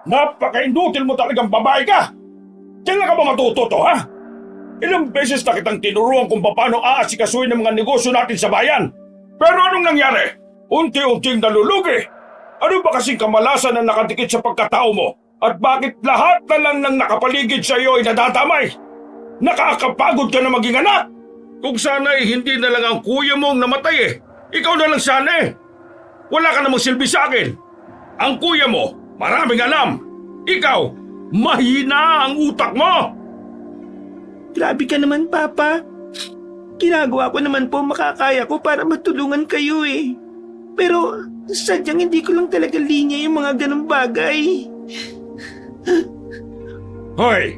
Napaka-inutil mo talagang babae ka! Kailan ka ba matututo, ha? Ilang beses na kitang tinuruan kung paano aasikasuhin ang mga negosyo natin sa bayan. Pero anong nangyari? Unti-unting nalulugi. Ano ba kasing kamalasan na nakadikit sa pagkatao mo? At bakit lahat na lang ng nakapaligid sa iyo ay nadatamay? Nakakapagod ka na maging anak! Kung sana'y hindi na lang ang kuya mong namatay ikaw na lang sana Wala ka namang silbi sa akin. Ang kuya mo, maraming alam. Ikaw, mahina ang utak mo! Grabe ka naman, Papa. Ginagawa ko naman po makakaya ko para matulungan kayo Pero sadyang hindi ko lang talaga linya yung mga ganong bagay. Hoy,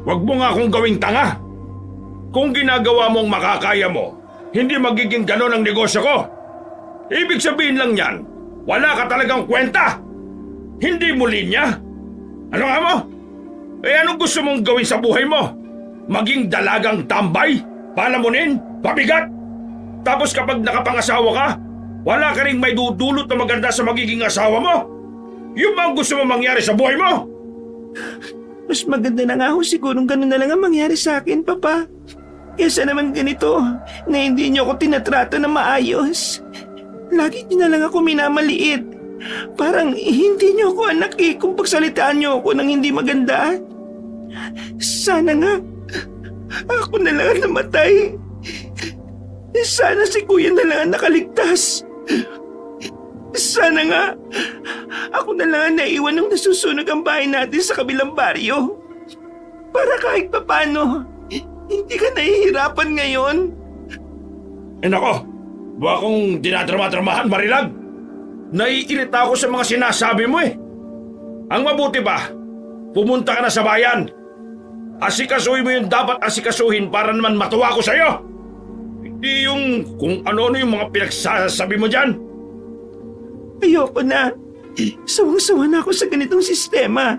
wag mo nga akong gawing tanga. Kung ginagawa mong makakaya mo, hindi magiging ganon ang negosyo ko. Ibig sabihin lang yan, wala ka talagang kwenta. Hindi mo linya. Ano nga mo? Anong gusto mong gawin sa buhay mo? Maging dalagang tambay? Palamunin? Pabigat? Tapos kapag nakapangasawa ka, wala ka ring may dudulot na maganda sa magiging asawa mo? Yung ba ang gusto mo mangyari sa buhay mo? Mas maganda na nga ho sigurong ganun na lang ang mangyari sa akin, Papa. Kesa naman ganito, na hindi niyo ako tinatrato na maayos. Lagi niyo na lang ako minamaliit. Parang hindi niyo ako anak kung pagsalitaan niyo ako ng hindi maganda. Sana nga, ako na lang ang namatay. Sana si Kuya na lang ang nakaligtas. Sana nga, ako na lang ang naiwan nung nasusunog ang bahay natin sa kabilang baryo. Para kahit papano, hindi ka nahihirapan ngayon. Nako, buwa kong dinadrama-dramahan, Marilag. Naiirita ako sa mga sinasabi mo Ang mabuti pa, pumunta ka na sa bayan. Asikasuhin mo yung dapat asikasuhin para naman matuwa ko sa'yo. Hindi yung kung ano-ano yung mga pinagsasabi mo dyan. Ayoko na. Sawang-sawa na ako sa ganitong sistema.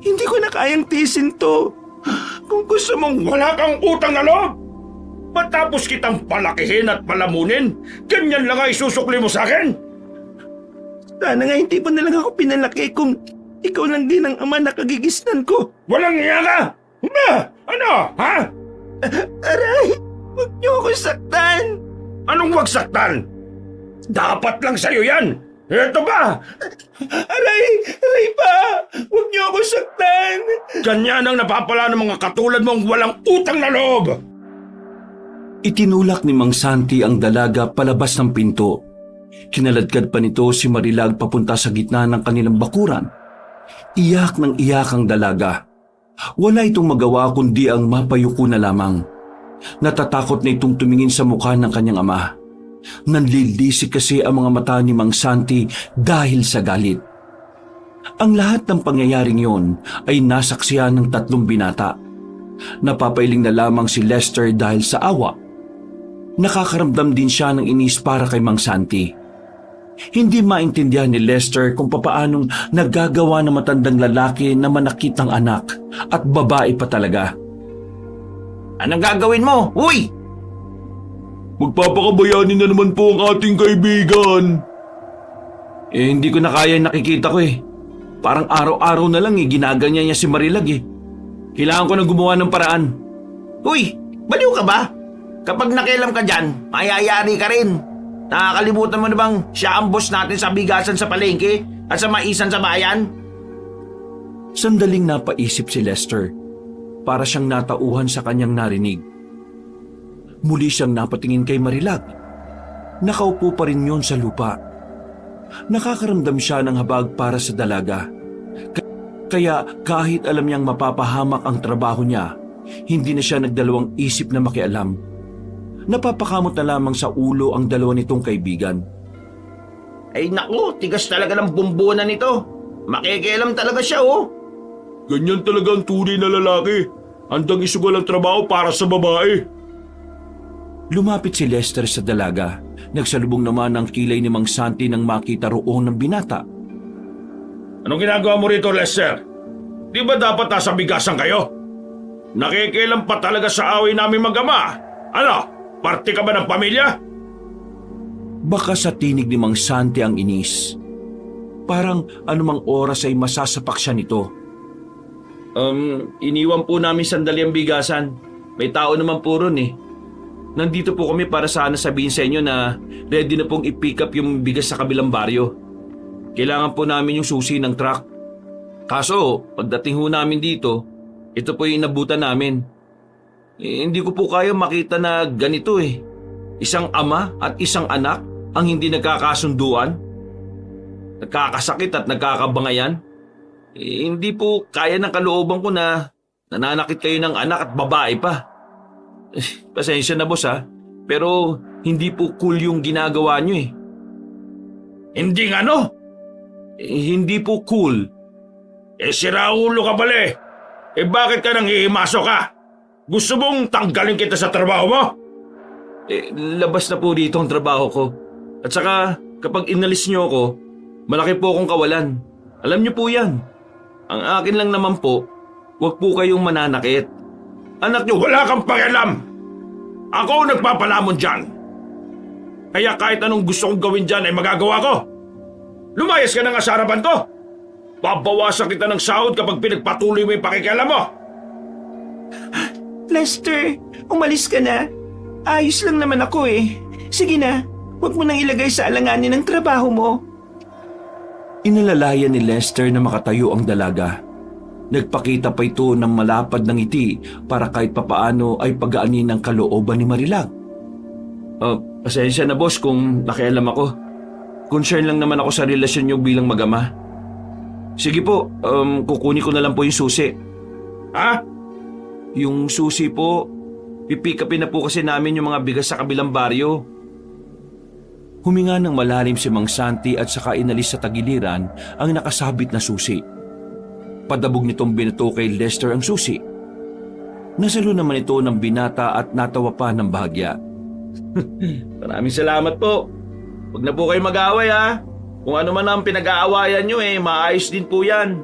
Hindi ko na kayang tiisin to. Kung gusto mong wala kang utang na loob, matapos kitang palakihin at palamunin, ganyan lang ay susukli mo sa akin? Sana nga hindi mo na lang ako pinalaki kung ikaw lang din ang ama na kagigisnan ko. Walang iya ka! Ano? Ha? Aray! Huwag niyo ako saktan! Anong wag saktan? Dapat lang sa'yo yan! Eto ba? Aray! Aray pa! Huwag niyo ako saktan! Ganyan ang napapala ng mga katulad mong walang utang na loob! Itinulak ni Mang Santi ang dalaga palabas ng pinto. Kinaladkad pa nito si Marilag papunta sa gitna ng kanilang bakuran. Iyak ng iyak ang dalaga. Wala itong magawa kundi ang mapayuko na lamang. Natatakot na itong tumingin sa mukha ng kanyang ama. Nanlilisik kasi ang mga mata ni Mang Santi dahil sa galit. Ang lahat ng pangyayaring yon ay nasaksihan ng tatlong binata. Napapailing na lamang si Lester dahil sa awa. Nakakaramdam din siya ng inis para kay Mang Santi. Hindi maintindihan ni Lester kung papaanong nagagawa ng matandang lalaki na manakit ang anak at babae pa talaga. Anong gagawin mo? Uy! Magpapakabayanin na naman po ang ating kaibigan. Hindi ko na kaya nakikita ko Parang araw-araw na lang ginaganyan niya si Marilag Kailangan ko na gumawa ng paraan. Uy! Baliw ka ba? Kapag nakialam ka dyan, mayayari ka rin. Nakakalimutan mo na bang siya ang boss natin sa bigasan sa palengke at sa maisan sa bayan? Sandaling napaisip si Lester. Para siyang natauhan sa kanyang narinig. Muli siyang napatingin kay Marilag. Nakaupo pa rin yon sa lupa. Nakakaramdam siya ng habag para sa dalaga. Kaya kahit alam niyang mapapahamak ang trabaho niya, hindi na siya nagdalawang isip na makialam. Napapakamot na lamang sa ulo ang dalawa nitong kaibigan. Ay naku, tigas talaga ng bumbunan nito. Makikialam talaga siya Ganyan talaga ang tunay na lalaki. Handang isugal ang trabaho para sa babae. Lumapit si Lester sa dalaga. Nagsalubong naman ang kilay ni Mang Santi nang makita roon ng binata. Anong ginagawa mo rito, Lester? Di ba dapat nasa bigasan kayo? Nakikialam pa talaga sa away namin mag-ama. Ano? Parte ka ba ng pamilya? Baka sa tinig ni Mang Santi ang inis. Parang anumang oras ay masasapak siya nito. Iniwan po namin sandali ang bigasan. May tao naman po ron eh. Nandito po kami para sana sabihin sa inyo na ready na pong i-pick up yung bigas sa kabilang baryo. Kailangan po namin yung susi ng truck. Kaso, pagdating ho namin dito, ito po yung inabutan namin. Hindi ko po kaya makita na ganito eh. Isang ama at isang anak ang hindi nagkakasunduan. Nagkakasakit at nagkakabangayan. Hindi po kaya ng kalooban ko na nananakit kayo ng anak at babae pa. Pasensya na boss ha, pero hindi po cool yung ginagawa nyo eh. Hindi nga no? Hindi po cool. Siraulo ka pala eh. Bakit ka nang hihimaso ka? Gusto mong tanggalin kita sa trabaho mo? Labas na po dito ang trabaho ko. At saka, kapag inalis nyo ako, malaki po akong kawalan. Alam nyo po yan. Ang akin lang naman po, huwag po kayong mananakit. Anak nyo, wala kang pakialam. Ako ang nagpapalamon dyan. Kaya kahit anong gusto kong gawin dyan ay magagawa ko. Lumayas ka na nga sa harapan ko. Babawasan kita ng sahod kapag pinagpatuloy mo yung pakikialam mo. Lester, umalis ka na. Ayos lang naman ako eh. Sige na, huwag mo nang ilagay sa alanganin ng trabaho mo. Inalalayan ni Lester na makatayo ang dalaga. Nagpakita pa ito ng malapad ng ngiti para kahit papaano ay pagaanin ng kalooban ni Marilag. Pasensya na boss kung nakialam ako. Concern lang naman ako sa relasyon niyo bilang mag-ama. Sige po, kukunin ko na lang po yung susi. Ha? Yung susi po, pipick upin na po kasi namin yung mga bigas sa kabilang baryo. Huminga ng malalim si Mang Santi at saka inalis sa tagiliran ang nakasabit na susi. Padabog nitong binato kay Lester ang susi. Nasalo naman ito ng binata at natawa pa ng bahagya. Maraming salamat po. Huwag na po kayo mag-aaway ha. Kung ano man ang pinag-aawayan nyo maayos din po yan.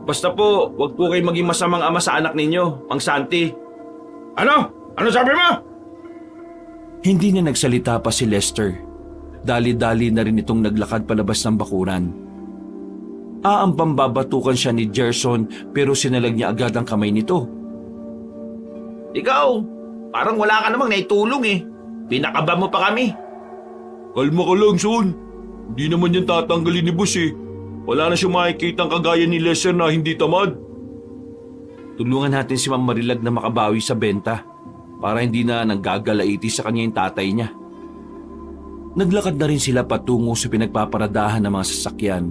Basta po, huwag po kayo maging masamang ama sa anak ninyo, Mang Santi. Ano? Ano sabi mo? Hindi na nagsalita pa si Lester. Dali-dali na rin itong naglakad palabas ng bakuran. Pambabatukan siya ni Gerson pero sinalag niya agad ang kamay nito. Ikaw, parang wala ka namang naitulong eh. Pinakaba mo pa kami. Kalma ka lang, Son. Hindi naman yan tatanggalin ni boss eh. Wala na siyang makikita ang kagaya ni Lester na hindi tamad. Tulungan natin si Ma'am Marilag na makabawi sa benta para hindi na nanggagalaiti sa kanya yung tatay niya. Naglakad na rin sila patungo sa pinagpaparadahan ng mga sasakyan.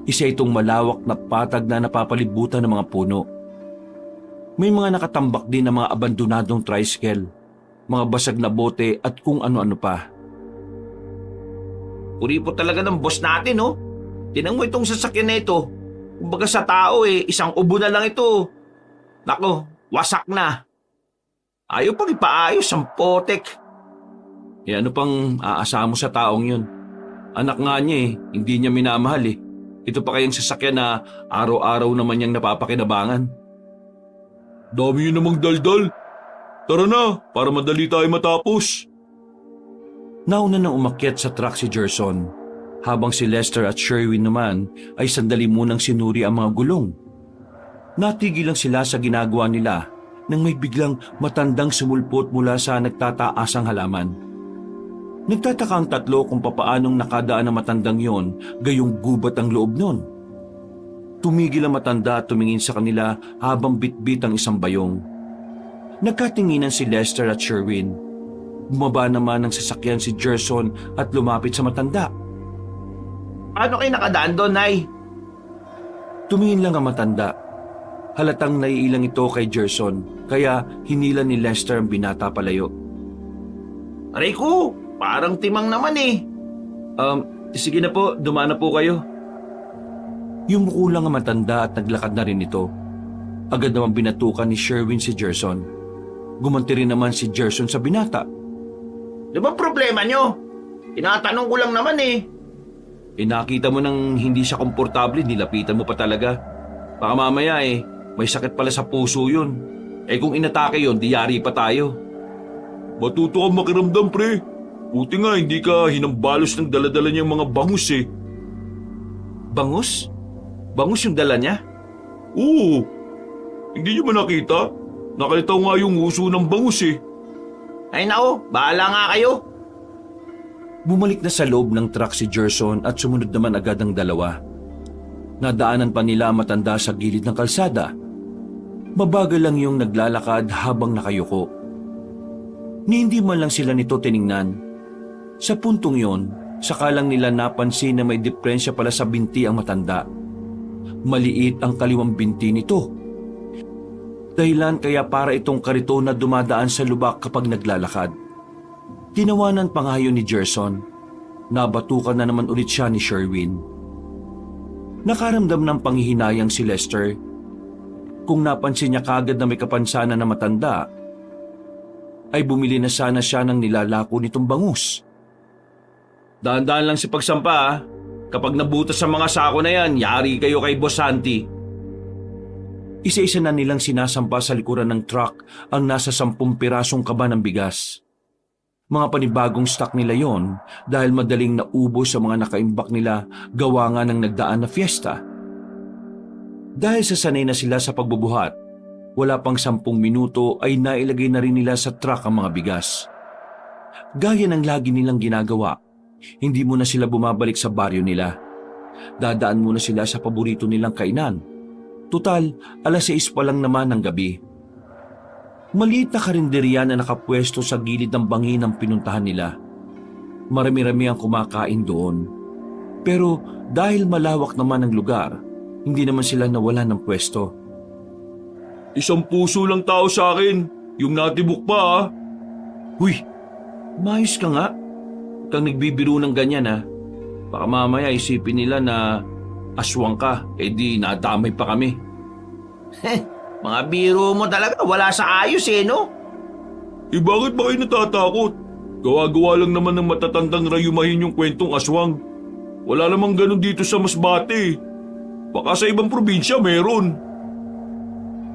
Isa itong malawak na patag na napapalibutan ng mga puno. May mga nakatambak din ng mga abandonadong tricycle, mga basag na bote at kung ano-ano pa. Puri po talaga ng boss natin, no? Tinang mo itong sasakyan na ito. Kumbaga sa tao isang ubo na lang ito. Nako, wasak na. Ayaw pang ipaayos ang potek. Ano pang aasa mo sa taong yun? Anak nga niya hindi niya minamahal eh. Ito pa kayang sasakyan na araw-araw naman niyang napapakinabangan. Dami yun namang daldal. Tara na, para madali tayo matapos. Nauna nang umakyat sa truck si Gerson, habang si Lester at Sherwin naman ay sandali munang sinuri ang mga gulong. Natigil lang sila sa ginagawa nila nang may biglang matandang sumulpot mula sa nagtataasang halaman. Nagtataka ang tatlo kung papaanong nakadaan ang matandang yon, gayong gubat ang loob nun. Tumigil ang matanda at tumingin sa kanila habang bitbit ang isang bayong. Nagkatinginan si Lester at Sherwin. Bumaba naman ng sasakyan si Gerson at lumapit sa matanda. Ano kayo nakadaan doon, Nay? Tumingin lang ang matanda. Halatang naiilang ito kay Gerson, kaya hinila ni Lester ang binata palayo. Aray ko, parang timang naman eh. Sige na po, dumaan na po kayo. Yumuko lang ang matanda at naglakad na rin ito. Agad naman binatukan ni Sherwin si Gerson. Gumanti rin naman si Gerson sa binata. Di ba problema nyo? Tinatanong ko lang naman eh. Nakita mo nang hindi siya komportable, nilapitan mo pa talaga. Baka mamaya may sakit pala sa puso yun. Kung inatake yun, diyari pa tayo. Matuto kang makiramdam, pre. Buti nga hindi ka hinambalos ng daladala niyang mga bangus eh. Bangus? Bangus yung dala niya? Oo. Hindi niyo ba nakita? Nakita ko nga yung uso ng bangus eh. Ay nako, bahala nga kayo. Bumalik na sa loob ng truck si Gerson at sumunod naman agad ang dalawa. Nadaanan pa nila ang matanda sa gilid ng kalsada. Mabagal lang yung naglalakad habang nakayuko. Ni hindi man lang sila nito tiningnan. Sa puntong yon, saka lang nila napansin na may diferensya pala sa binti ang matanda. Maliit ang kaliwang binti nito. Dahilan kaya para itong karito na dumadaan sa lubak kapag naglalakad. Tinawanan pa nga yun ni Gerson. Nabatukan na naman ulit siya ni Sherwin. Nakaramdam ng panghihinayang si Lester. Kung napansin niya kagad na may kapansanan na matanda, ay bumili na sana siya ng nilalako nitong bangus. Dahan-dahan lang si pagsampa ha. Kapag nabutas sa mga sako na yan, yari kayo kay Boss Santi. Isa-isa na nilang sinasampa sa likuran ng truck ang nasa 10 pirasong kaba ng bigas. Mga panibagong stock nila yon dahil madaling naubos sa mga nakaimbak nila gawa nga ng nagdaan na fiesta. Dahil sa sanay na sila sa pagbubuhat, wala pang 10 minuto ay nailagay na rin nila sa truck ang mga bigas. Gaya ng lagi nilang ginagawa, hindi muna sila bumabalik sa baryo nila. Dadaan muna sila sa paborito nilang kainan. Tutal, 6:00 pa lang naman ng gabi. Maliit na karinderya na nakapwesto sa gilid ng bangin ang pinuntahan nila. Marami-rami ang kumakain doon. Pero dahil malawak naman ang lugar, hindi naman sila nawalan ng pwesto. 1 puso lang tao sa akin. Yung natibok pa ah. Huy, mayos ka nga. Kang nagbibiro ng ganyan ha. Baka mamaya isipin nila na aswang ka, di nadamay pa kami. Mga biro mo talaga, wala sa ayos no? Bakit ba kayo natatakot? Gawa-gawa lang naman ng matatandang rayumahin yung kwentong aswang. Wala namang ganun dito sa Masbate. Baka sa ibang probinsya meron.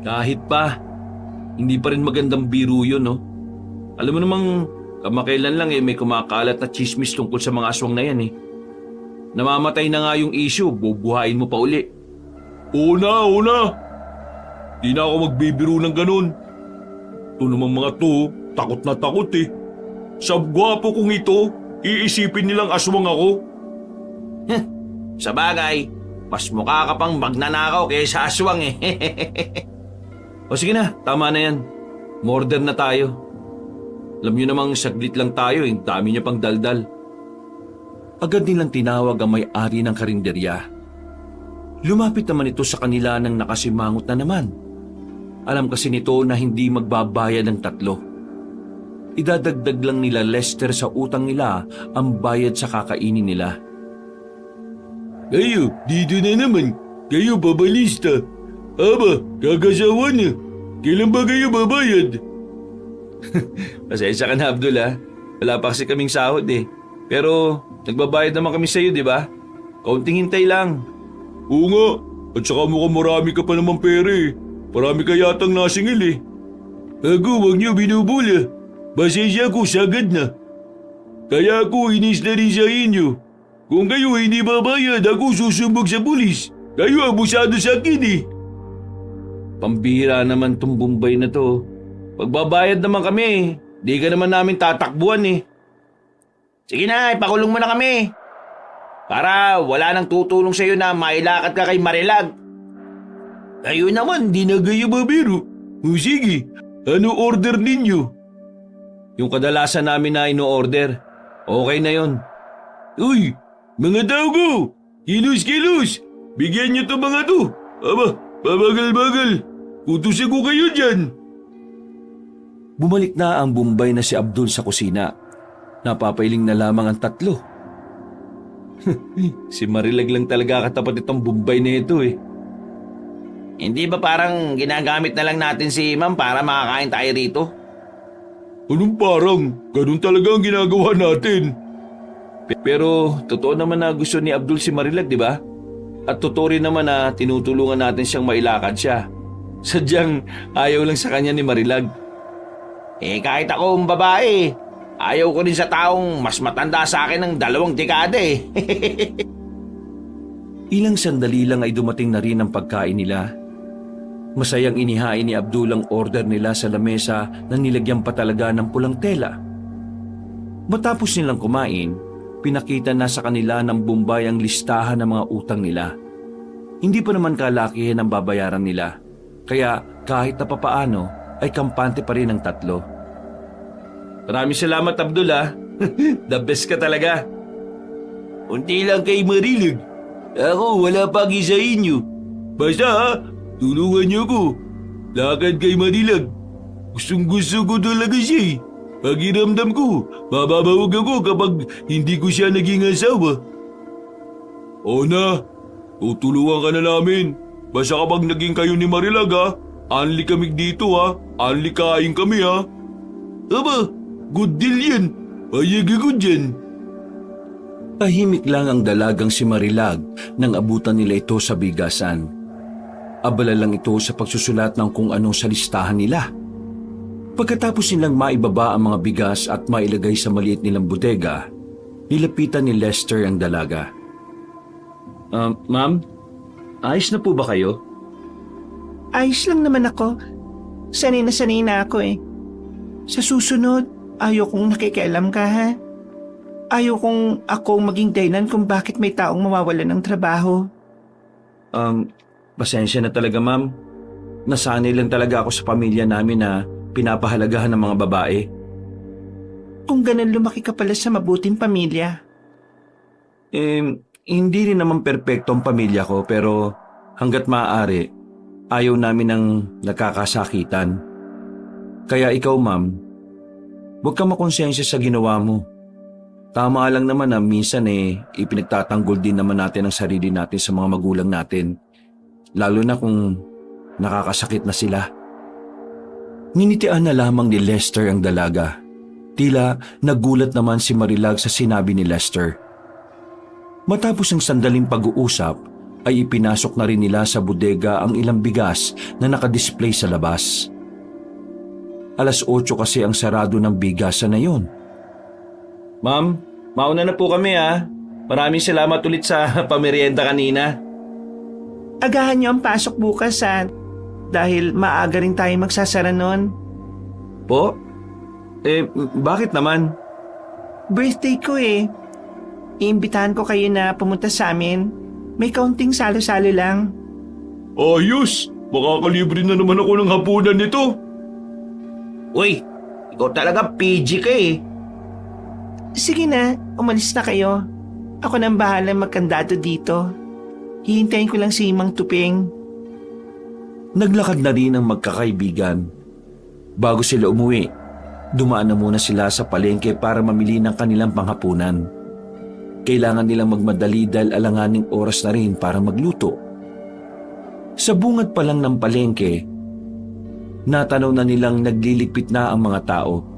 Kahit pa, hindi pa rin magandang biro yun, no? Alam mo namang kamakailan lang may kumakalat na chismis tungkol sa mga aswang na yan Namamatay na nga yung issue, bubuhayin mo pa uli. Oo na. Di na ako magbibiro ng ganun. Ito namang mga to, takot na takot eh. Sa gwapo kong ito, iisipin nilang aswang ako. Sa bagay, mas mukha ka pang magnanakaw kaysa aswang O sige na, tama na yan. Modern na tayo. Alam nyo namang saglit lang tayo, dami niya pang daldal. Agad nilang tinawag ang may-ari ng karinderya. Lumapit naman ito sa kanila nang nakasimangot na naman. Alam kasi nito na hindi magbabayad ng 3. Idadagdag lang nila Lester sa utang nila ang bayad sa kakainin nila. Kayo, dito na naman. Kayo babalista. Aba, kakasawa na. Kailan ba kayo babayad? Pasensya ka na, Abdul ha. Wala pa kasi kaming sahod Pero nagbabayad naman kami sa iyo, di ba? Kaunting hintay lang. Oo nga. At saka mukhang marami ka pa naman pera Marami ka yatang nasingil Ako, wag niyo binubula. Pasensya ko, sagad na. Kaya ako inis na rin sa inyo. Kung kayo hindi babayad, ako susumbog sa pulis. Kayo abusado sa akin Pambira naman tong Bombay na to. Pagbabayad naman kami, di ka naman namin tatakbuhan Sige na, ipakulong mo na kami. Para wala nang tutulong sa'yo na mailakad ka kay Marilag. Kayo naman, di na kayo babiro. O sige, ano order ninyo? Yung kadalasan namin na ino-order, okay na yon. Uy, mga tao ko! Kilos! Bigyan niyo to mga to! Aba, babagal-bagal! Kutusin ko kayo dyan! Bumalik na ang Bombay na si Abdul sa kusina. Napapailing na lamang ang 3. Si Marilag lang talaga katapat itong Bombay na ito Hindi ba parang ginagamit na lang natin si Ma'am para makakain tayo rito? Anong parang? Ganun talaga ang ginagawa natin. Pero totoo naman na gusto ni Abdul si Marilag, di ba? At totoo rin naman na tinutulungan natin siyang mailakad siya. Sadyang ayaw lang sa kanya ni Marilag. Kahit ako ang babae, ayaw ko rin sa taong mas matanda sa akin ng 2 dekada Ilang sandali lang ay dumating na rin ang pagkain nila. Masayang inihain ni Abdul ang order nila sa lamesa na nilagyan pa talaga ng pulang tela. Matapos nilang kumain, pinakita na sa kanila ng Bombay ang listahan ng mga utang nila. Hindi pa naman kalakihan ang babayaran nila, kaya kahit na papaano ay kampante pa rin ang tatlo. Maraming salamat, Abdul, ha. The best ka talaga. Unti lang kay Marilag. Ako, wala pa sa inyo. Basta ha, tulungan niyo ko. Lakad kay Marilag. Gustong gusto ko talaga siya eh. Pakiramdam ko, mababawag ako kapag hindi ko siya naging asawa. O na, tutulungan ka na namin. Basta kapag naging kayo ni Marilag ha, anli kami dito ha, anli kain kami ha. Aba, good deal yan. Payag ako dyan. Tahimik lang ang dalagang si Marilag nang abutan nila ito sa bigasan. Abala lang ito sa pagsusulat ng kung ano sa listahan nila. Pagkatapos nilang maibaba ang mga bigas at mailagay sa maliit nilang bodega, nilapitan ni Lester ang dalaga. Ma'am, ayos na po ba kayo? Ayos lang naman ako. Sanay na ako eh. Sa susunod, ayaw kong nakikialam ka ha. Ayaw kong ako maging dahilan kung bakit may taong mawawalan ng trabaho. Pasensya na talaga ma'am. Nasanay lang talaga ako sa pamilya namin na pinapahalagahan ng mga babae. Kung ganun lumaki ka pala sa mabuting pamilya. Hindi rin naman perpekto ang pamilya ko pero hanggat maaari, ayaw namin ng nakakasakitan. Kaya ikaw ma'am, huwag kang makonsensya sa ginawa mo. Tama lang naman na minsan ipinagtatanggol din naman natin ang sarili natin sa mga magulang natin. Lalo na kung nakakasakit na sila. Ninitian na lamang ni Lester ang dalaga. Tila nagulat naman si Marilag sa sinabi ni Lester. Matapos ang sandaling pag-uusap, ay ipinasok na rin nila sa bodega ang ilang bigas na nakadisplay sa labas. 8:00 kasi ang sarado ng bigasan na yun. Ma'am, mauna na po kami ha. Maraming salamat ulit sa pamerienda kanina. Agahan niyo ang pasok bukas ha. Dahil maaga rin tayo magsasara nun. Po? Bakit naman? Birthday ko eh. Iimbitahan ko kayo na pumunta sa amin. May kaunting salo-salo lang. Ayos! Makakalibre na naman ako ng hapunan nito. Uy, ikaw talaga PG ka eh. Sige na, umalis na kayo. Ako nang bahala magkandado dito. Hihintayin ko lang si Mang Tuping. Naglakad na rin ang magkakaibigan. Bago sila umuwi, dumaan na muna sila sa palengke para mamili ng kanilang panghapunan. Kailangan nilang magmadali dahil alanganing oras na rin para magluto. Sa bungad pa lang ng palengke, natanaw na nilang nagliligpit na ang mga tao.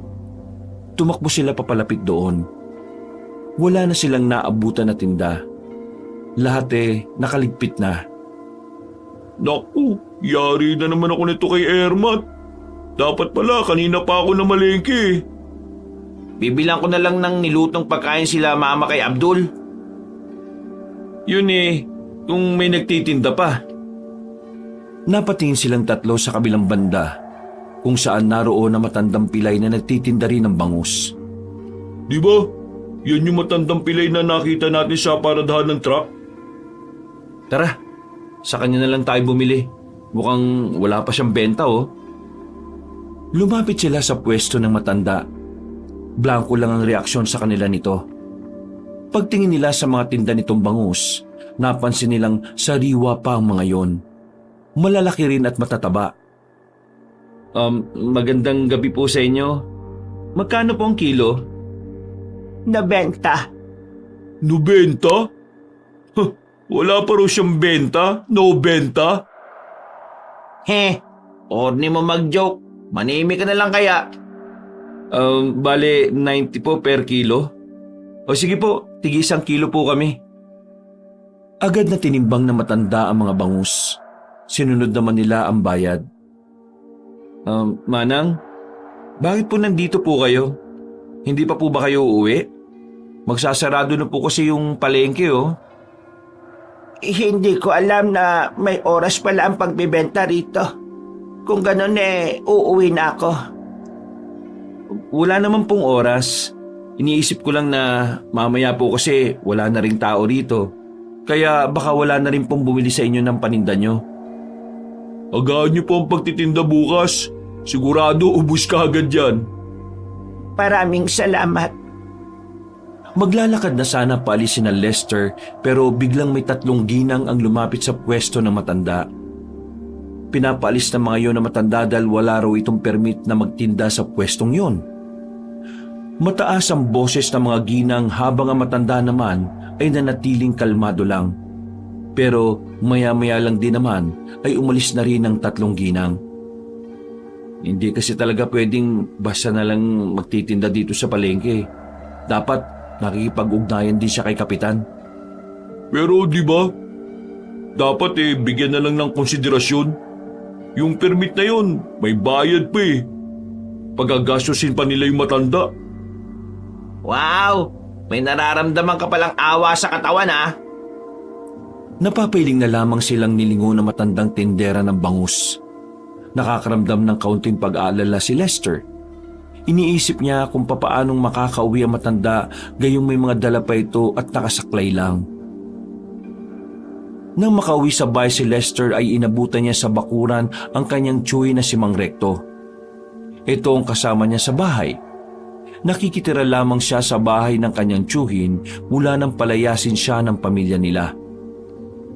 Tumakbo sila papalapit doon. Wala na silang naabutan na tinda. Lahat nakaligpit na. Naku, yari na naman ako nito kay Ermat. Dapat pala, kanina pa ako na malengke. Bibilang ko na lang ng nilutong pagkain sila mama kay Abdul. Yun kung may nagtitinda pa. Napatingin silang tatlo sa kabilang banda, kung saan naroon na matandang pilay na nagtitinda rin ng bangus. Di ba? Yan yung matandang pilay na nakita natin sa paradahan ng truck. Tara, sa kanya na lang tayo bumili. Mukhang wala pa siyang benta Lumapit sila sa pwesto ng matanda. Blanko lang ang reaksyon sa kanila nito. Pagtingin nila sa mga tinda nitong bangus, napansin nilang sariwa pa ang mga yon. Malalaki rin at matataba. Magandang gabi po sa inyo. Magkano po ang kilo? 90. 90? Wala pa raw siyang benta? No benta? Orni mo mag-joke. Manimi ka na lang kaya. Bale 90 po per kilo. O sige po, tigi 1 kilo po kami. Agad na tinimbang na matanda ang mga bangus. Sinunod naman nila ang bayad. Manang, bakit po nandito po kayo? Hindi pa po ba kayo uuwi? Magsasarado na po kasi yung palengke Hindi ko alam na may oras pala ang pagbibenta rito. Kung ganun uuwi na ako. Wala naman pong oras. Iniisip ko lang na mamaya po kasi wala na ring tao rito. Kaya baka wala na rin pong bumili sa inyo ng paninda nyo. Agahan niyo po ang pagtitinda bukas. Sigurado ubus ka agad yan. Maraming salamat. Maglalakad na sana paalisin ng Lester pero biglang may 3 ginang ang lumapit sa pwesto ng matanda. Pinapaalis ng mga yon na matanda dahil wala raw itong permit na magtinda sa pwestong yon. Mataas ang boses ng mga ginang habang ang matanda naman ay nanatiling kalmado lang. Pero maya-maya lang din naman ay umalis na rin ang 3 ginang. Hindi kasi talaga pwedeng basta na lang magtitinda dito sa palengke. Dapat nakikipag-ugnayan din siya kay Kapitan. Pero di ba? Dapat bigyan na lang ng konsiderasyon. Yung permit na yun, may bayad pa eh. Pagagastusin pa nila yung matanda. Wow! May nararamdaman ka palang awa sa katawan ha? Napapailing na lamang silang nilingo na matandang tindera ng bangus. Nakakaramdam ng kaunting pag-aalala si Lester. Iniisip niya kung papaanong makakauwi ang matanda gayong may mga dala pa ito at nakasaklay lang. Nang makauwi sa bahay si Lester ay inabutan niya sa bakuran ang kanyang tsuhi na si Mang Recto. Ito ang kasama niya sa bahay. Nakikitira lamang siya sa bahay ng kanyang tsuhin mula nang palayasin siya ng pamilya nila.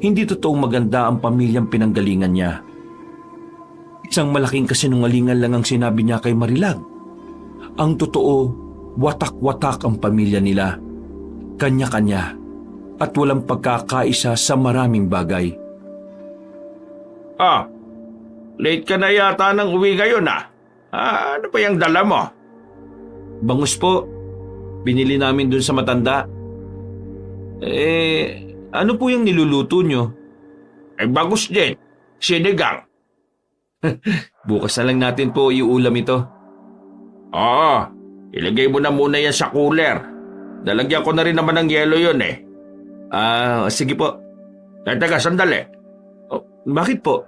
Hindi totoong maganda ang pamilyang pinanggalingan niya. Isang malaking kasinungalingan lang ang sinabi niya kay Marilag. Ang totoo, watak-watak ang pamilya nila. Kanya-kanya at walang pagkakaisa sa maraming bagay. Late ka na yata nang uwi ngayon ano pa yung dala mo? Bangus po. Binili namin dun sa matanda. Ano po yung niluluto nyo? Bagus din. Sinigang. Bukas na lang natin po iulam ito. Oo, ilagay mo na muna yan sa cooler. Nalagyan ko na rin naman ng yelo yun eh. Sige po. Teka, sandali. Bakit po?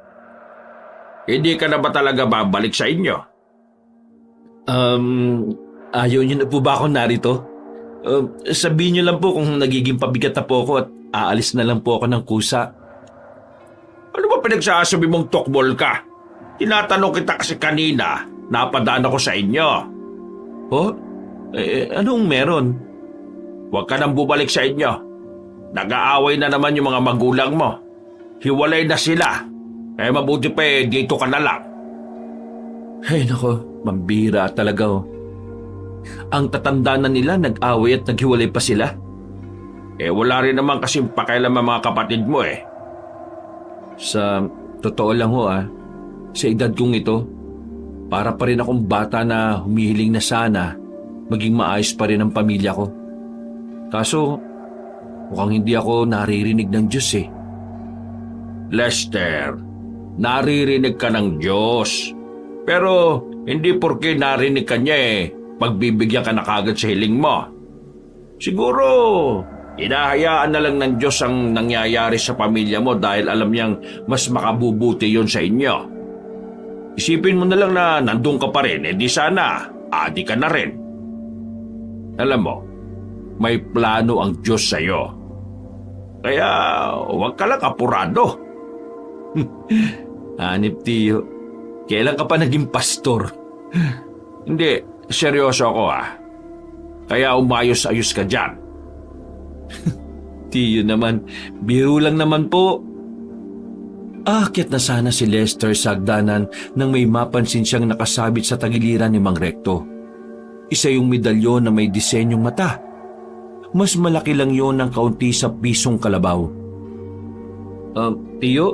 Hindi ka na ba talaga babalik sa inyo? Ayaw niyo na po ba ako narito? Sabihin niyo lang po kung nagiging pabigat na po ako at aalis na lang po ako ng kusa. Ano ba pinagsasabi mong tokbol ka? Tinatanong kita kasi kanina, napadaan ako sa inyo. Anong meron? Huwag ka nang bubalik sa inyo. Nag-aaway na naman yung mga magulang mo. Hiwalay na sila. Mabuti pa dito ka na lang. Ay nako, mambira talaga oh. Ang tatanda na nila nag-away at naghiwalay pa sila. Wala rin naman kasing pakialam ang mga kapatid mo eh. Sa totoo lang ho sa edad kong ito, para pa rin akong bata na humihiling na sana maging maayos pa rin ang pamilya ko. Kaso, mukhang hindi ako naririnig ng Diyos eh. Lester, naririnig ka ng Diyos. Pero hindi porke narinig ka niya pagbibigyan ka na kagad sa hiling mo. Siguro, hinahayaan na lang ng Diyos ang nangyayari sa pamilya mo dahil alam niyang mas makabubuti yon sa inyo. Isipin mo na lang na nandun ka pa rin, di sana, adi ka na rin. Alam mo, may plano ang Diyos sa'yo. Kaya huwag ka lang apurado. Hanip tiyo, kailan ka pa naging pastor? Hindi, seryoso ako Kaya umayos-ayos ka dyan. Tiyo naman, biro lang naman po. Aakyat na sana si Lester sa hagdanan nang may mapansin siyang nakasabit sa tagiliran ni Mang Recto. Isa yung medalyon na may disenyong mata. Mas malaki lang yon ng kaunti sa pisong kalabaw. Tiyo,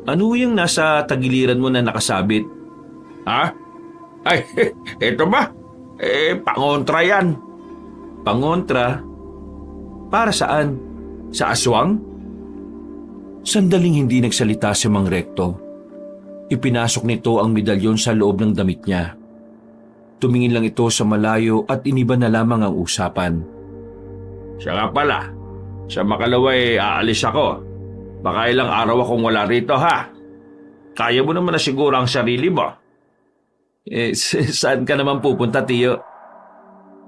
ano yung nasa tagiliran mo na nakasabit? Ay, eto ba? Pangontra yan. Pangontra? Para saan? Sa aswang? Sandaling hindi nagsalita si Mang Recto. Ipinasok nito ang medalyon sa loob ng damit niya. Tumingin lang ito sa malayo at iniba na lamang ang usapan. Siya nga pala, sa makalawa aalis ako. Baka ilang araw akong wala rito, ha? Kaya mo naman na siguro ang sarili mo. Saan ka naman pupunta, Tiyo?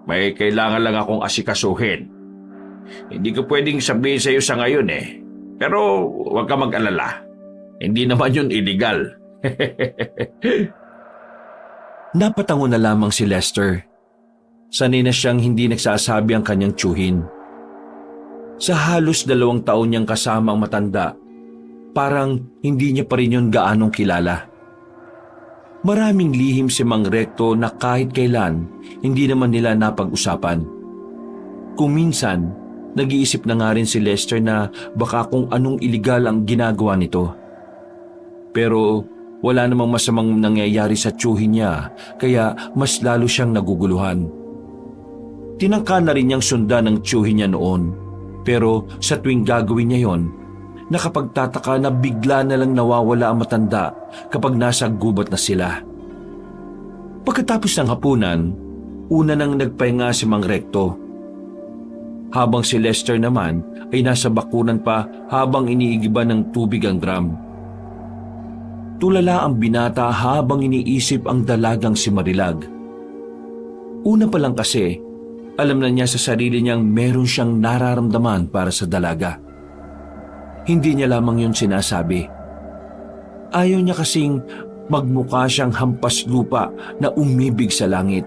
May kailangan lang akong asikasuhin. Hindi ko pwedeng sabihin sa iyo sa ngayon Pero huwag ka mag-alala. Hindi naman yun illegal. Napatango na lamang si Lester. Sanay na siyang hindi nagsasabi ang kanyang tiyuhin. Sa halos 2 taon niyang kasama ang matanda, parang hindi niya pa rin yun gaanong kilala. Maraming lihim si Mang Recto na kahit kailan hindi naman nila napag-usapan. Kung minsan, nag-iisip na nga rin si Lester na baka kung anong iligal ang ginagawa nito. Pero wala namang masamang nangyayari sa tiyuhin niya kaya mas lalo siyang naguguluhan. Tinangka na rin niyang sundan ng tiyuhin niya noon pero sa tuwing gagawin niya yon, nakapagtataka na bigla na lang nawawala ang matanda kapag nasa gubat na sila. Pagkatapos ng hapunan, una nang nagpahinga si Mang Recto. Habang si Lester naman ay nasa bakunan pa habang iniigiban ng tubig ang drum. Tulala ang binata habang iniisip ang dalagang si Marilag. Una pa lang kasi, alam na niya sa sarili niyang meron siyang nararamdaman para sa dalaga. Hindi niya lamang yun sinasabi. Ayaw niya kasing magmukha siyang hampas lupa na umibig sa langit.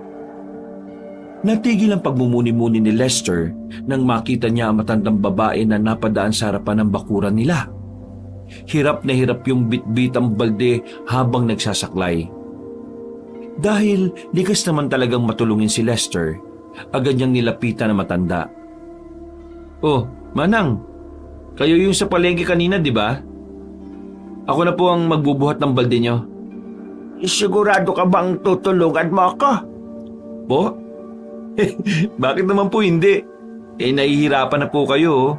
Natigil ang pagmumuni-muni ni Lester nang makita niya ang matandang babae na napadaan sa harapan ng bakuran nila. Hirap na hirap yung bitbit ang balde habang nagsasaklay. Dahil likas naman talagang matulungin si Lester, agad niyang nilapitan ang matanda. "Oh, Manang, kayo yung sa palengke kanina, di ba? Ako na po ang magbubuhat ng balde niyo." Sigurado ka bang tutulungan mo ako? Po? Bakit naman po hindi? Nahihirapan na po kayo. Oh.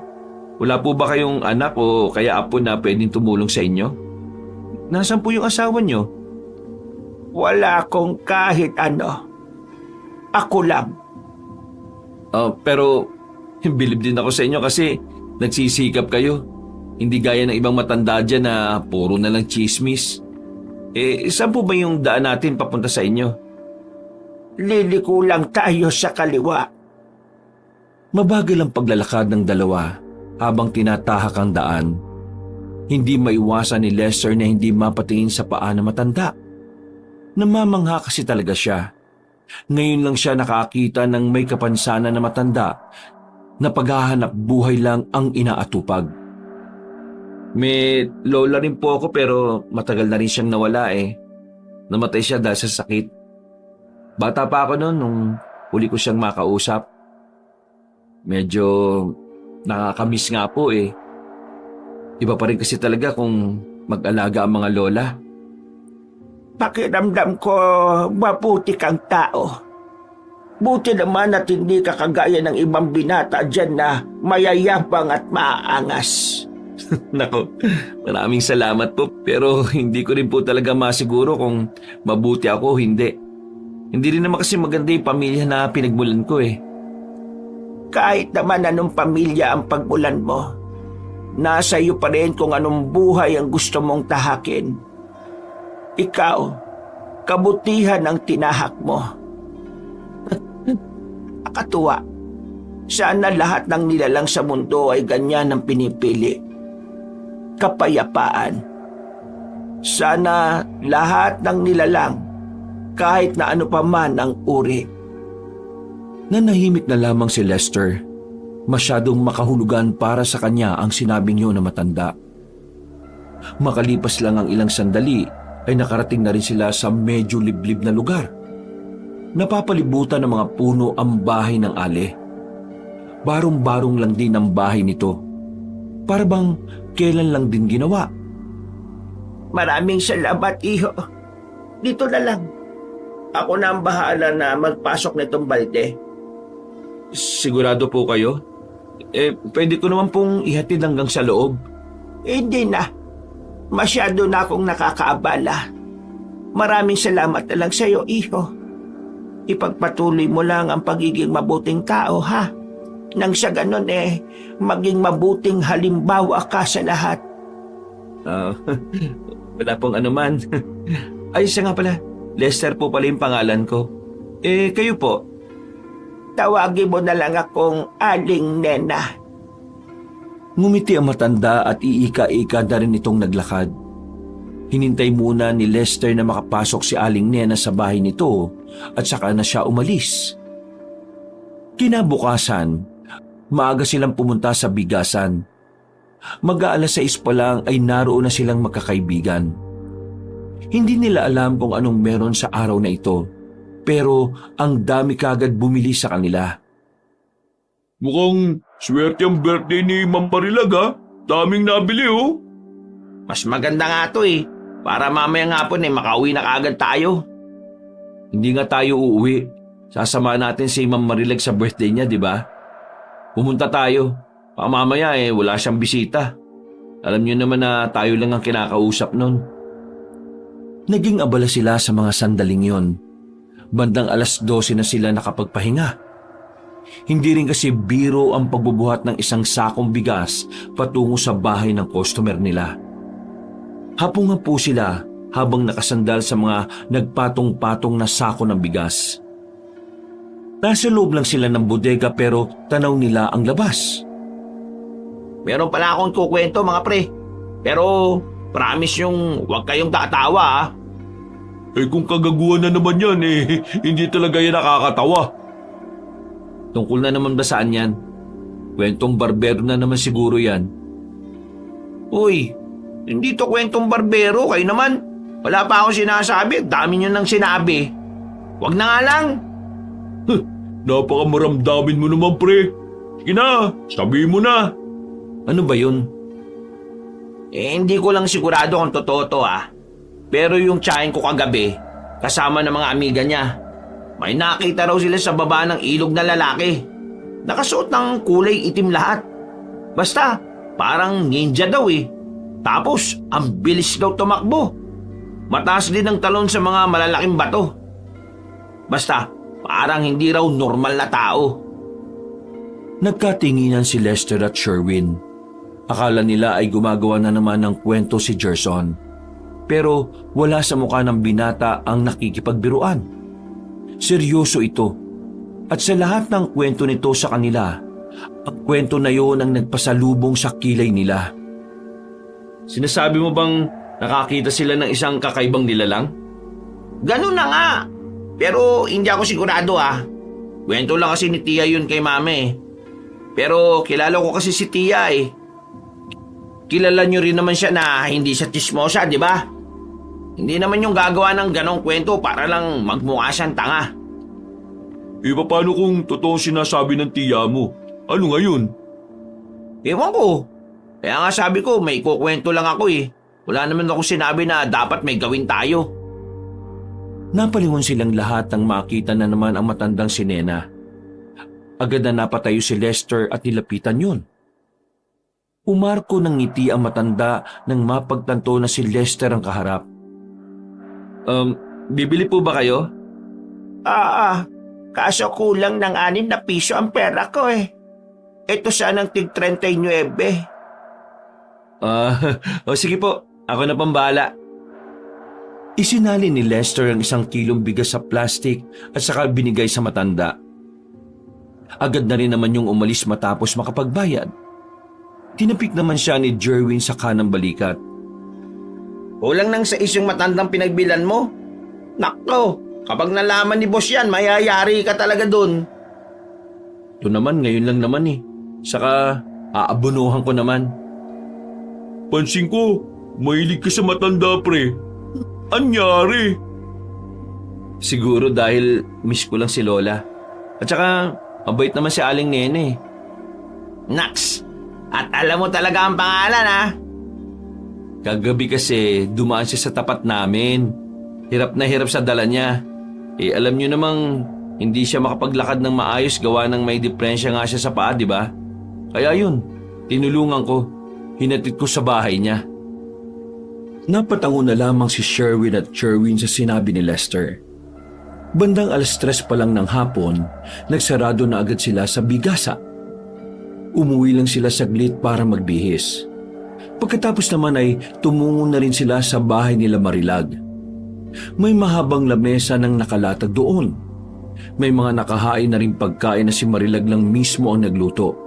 Wala po ba kayong anak o kaya apo na pwedeng tumulong sa inyo? Nasaan po yung asawa niyo? Wala akong kahit ano. Ako lang. Pero bilib din ako sa inyo kasi nagsisikap kayo. Hindi gaya ng ibang matanda dyan na puro na lang chismis. Saan po ba yung daan natin papunta sa inyo? Liliko lang tayo sa kaliwa. Mabagal ang paglalakad ng dalawa habang tinatahak ang daan. Hindi maiwasan ni Lester na hindi mapatingin sa paa na matanda. Namamangha kasi talaga siya. Ngayon lang siya nakakita ng may kapansanan na matanda na paghahanap buhay lang ang inaatupag. May lola rin po ako pero matagal na rin siyang nawala Namatay siya dahil sa sakit. Bata pa ako noon nung huli ko siyang makausap. Medyo nakakamiss nga po Iba pa rin kasi talaga kung mag-alaga ang mga lola. Pakiramdam ko mabuti kang tao. Buti naman at hindi ka kagaya ng ibang binata dyan na mayayabang at maaangas. Nako, maraming salamat po pero hindi ko rin po talaga masiguro kung mabuti ako o hindi. Hindi rin naman kasi maganda yung pamilya na pinagmulan ko Kahit naman anong pamilya ang pagmulan mo, nasa iyo pa rin kung anong buhay ang gusto mong tahakin. Ikaw, kabutihan ang tinahak mo. Nakakatuwa. Sana lahat ng nilalang sa mundo ay ganyan ang pinipili. Kapayapaan. Sana lahat ng nilalang, kahit na ano pa man ang uri. Nanahimik na lamang si Lester. Masyadong makahulugan para sa kanya ang sinabing yun na matanda. Makalipas lang ang ilang sandali ay nakarating na rin sila sa medyo liblib na lugar. Napapalibutan ng mga puno ang bahay ng ale. Barong-barong lang din ang bahay nito. Para bang kailan lang din ginawa. Maraming salamat, iho. Dito na lang. Ako na ang bahala na magpasok nitong balde. Sigurado po kayo? Pwede ko naman pong ihatid hanggang sa loob. Hindi na. Masyado na akong nakakaabala. Maraming salamat na lang sa iyo, iho. Ipagpatuloy mo lang ang pagiging mabuting tao, ha? Nang sa ganon maging mabuting halimbawa ka sa lahat. Ah, wala pong anuman. Ay, siya nga pala. Lester po pala yung pangalan ko. Kayo po? Tawagin mo na lang akong Aling Nena. Ngumiti ang matanda at iika-ika na rin itong naglakad. Hinintay muna ni Lester na makapasok si Aling Nena sa bahay nito at saka na siya umalis. Kinabukasan, maaga silang pumunta sa bigasan. Mag-aalas 6 pa lang ay naroon na silang magkakaibigan. Hindi nila alam kung anong meron sa araw na ito, pero ang dami kagad bumili sa kanila. Mukhang swerte ang birthday ni Ma'am Marilag ha. Daming nabili oh. Mas maganda nga to eh. Para mamaya nga po makauwi na kaagad tayo. Hindi nga tayo uuwi. Sasama natin si Ma'am Marilag sa birthday niya, di ba? Pumunta tayo. Baka mamaya wala siyang bisita. Alam niyo naman na tayo lang ang kinakausap nun. Naging abala sila sa mga sandaling yon. Bandang alas 12 na sila nakapagpahinga. Hindi rin kasi biro ang pagbubuhat ng isang sakong bigas patungo sa bahay ng customer nila. Hapungan po sila habang nakasandal sa mga nagpatong-patong na sako ng bigas. Nasa loob lang sila ng bodega pero tanaw nila ang labas. Meron pala akong kukwento mga pre. Pero promise yung huwag kayong tatawa ah. Kung kagaguhan na naman yan hindi talaga yan nakakatawa. Tungkol na naman ba saan yan? Kwentong barbero na naman siguro yan. Uy, hindi to kwentong barbero. Kayo naman, wala pa akong sinasabi. Dami nyo nang sinabi. Huwag na nga lang. Napakamaramdamin mo naman pre. Sige na, sabihin mo na. Ano ba yun? Hindi ko lang sigurado kung totoo to ah. Pero yung tiyahin ko kagabi, kasama ng mga amiga niya, may nakita raw sila sa baba ng ilog na lalaki. Nakasuot ng kulay itim lahat. Basta, parang ninja daw eh. Tapos, ang bilis daw tumakbo. Mataas din ang talon sa mga malalaking bato. Basta, parang hindi raw normal na tao. Nagkatinginan si Lester at Sherwin. Akala nila ay gumagawa na naman ng kwento si Gerson. Pero wala sa mukha ng binata ang nakikipagbiruan. Seryoso ito. At sa lahat ng kwento nito sa kanila, ang kwento na yon ang nagpasalubong sa kilay nila. Sinasabi mo bang nakakita sila ng isang kakaibang nilalang? Ganun na nga. Pero hindi ako sigurado ah. Kwento lang kasi ni Tia yun kay Mama eh. Pero kilala ko kasi si Tia eh. Kilala nyo rin naman siya na hindi siya tismosa, di ba? Hindi naman yung gagawa ng ganong kwento para lang magmukha siyang tanga. Paano kung totoong sinasabi ng tiya mo? Ano ngayon? Ewan ko. Kaya nga sabi ko, may kukwento lang ako eh. Wala naman ako sinabi na dapat may gawin tayo. Napalingon silang lahat nang makita na naman ang matandang si Nena. Agad na napatayo si Lester at nilapitan yun. Umarko ng ngiti ang matanda nang mapagtanto na si Lester ang kaharap. Bibili po ba kayo? Kaso kulang ng 6 na piso ang pera ko eh. Ito sanang tig 39. Sige po, ako na pambala. Isinali ni Lester ang 1 kilong bigas sa plastic at saka binigay sa matanda. Agad na rin naman yung umalis matapos makapagbayad. Tinapik naman siya ni Jerwin sa kanang balikat. Kulang nang sa isang matandang pinagbilan mo. Nako, kapag nalaman ni boss yan, mayayari ka talaga dun. Ito naman, ngayon lang naman eh. Saka, aabonuhan ko naman. Pansin ko, mahilig ka sa matanda pre. Anyari? Siguro dahil miss ko lang si Lola. At saka, mabait naman si Aling Nene. Naks, at alam mo talaga ang pangalan ha? Kagabi kasi dumaan siya sa tapat namin. Hirap na hirap sa dala niya. Alam niyo namang hindi siya makapaglakad ng maayos gawa ng may depresya nga siya sa paa, di ba? Kaya yun, tinulungan ko. Hinatid ko sa bahay niya. Napatango na lamang si Sherwin at Sherwin sa sinabi ni Lester. Bandang alas 3 pa lang ng hapon, nagsarado na agad sila sa bigasa. Umuwi lang sila saglit para magbihis. Pagkatapos naman ay tumungo na rin sila sa bahay nila Marilag. May mahabang lamesa ng nakalatag doon. May mga nakahain na rin pagkain na si Marilag lang mismo ang nagluto.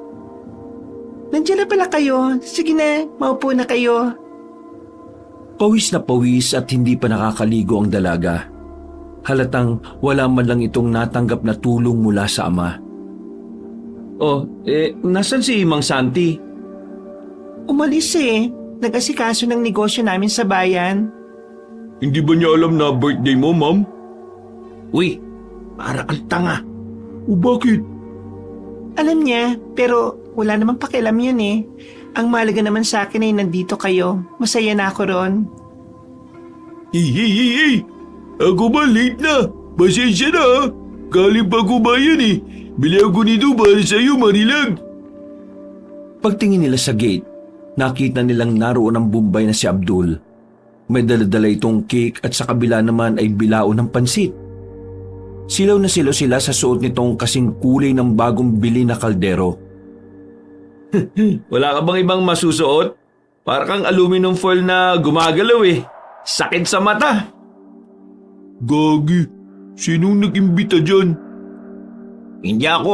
Nandiyan na pala kayo. Sige na, maupo na kayo. Pawis na pawis at hindi pa nakakaligo ang dalaga. Halatang wala man lang itong natanggap na tulong mula sa ama. Nasan si Mang Santi? Umalis eh. Nag-asikaso ng negosyo namin sa bayan. Hindi ba niya alam na birthday mo, ma'am? Uy, para kang tanga. O bakit? Alam niya, pero wala namang pakialam yun eh. Ang mahalaga naman sa akin ay nandito kayo. Masaya na ako ron. Hey! Ako ba late na? Pasensya na ha? Galing pa kumayan eh. Bili ako nito para sa'yo, Marilag. Pagtingin nila sa gate, nakita nilang naroon ang Bombay na si Abdul. May daladala itong cake at sa kabila naman ay bilao ng pansit. Silaw na silaw sila sa suot nitong kasing kulay ng bagong bili na kaldero. Wala ka bang ibang masusuot? Para kang aluminum foil na gumagalaw eh. Sakit sa mata. Gagi, sinong nag-imbita dyan? Hindi ako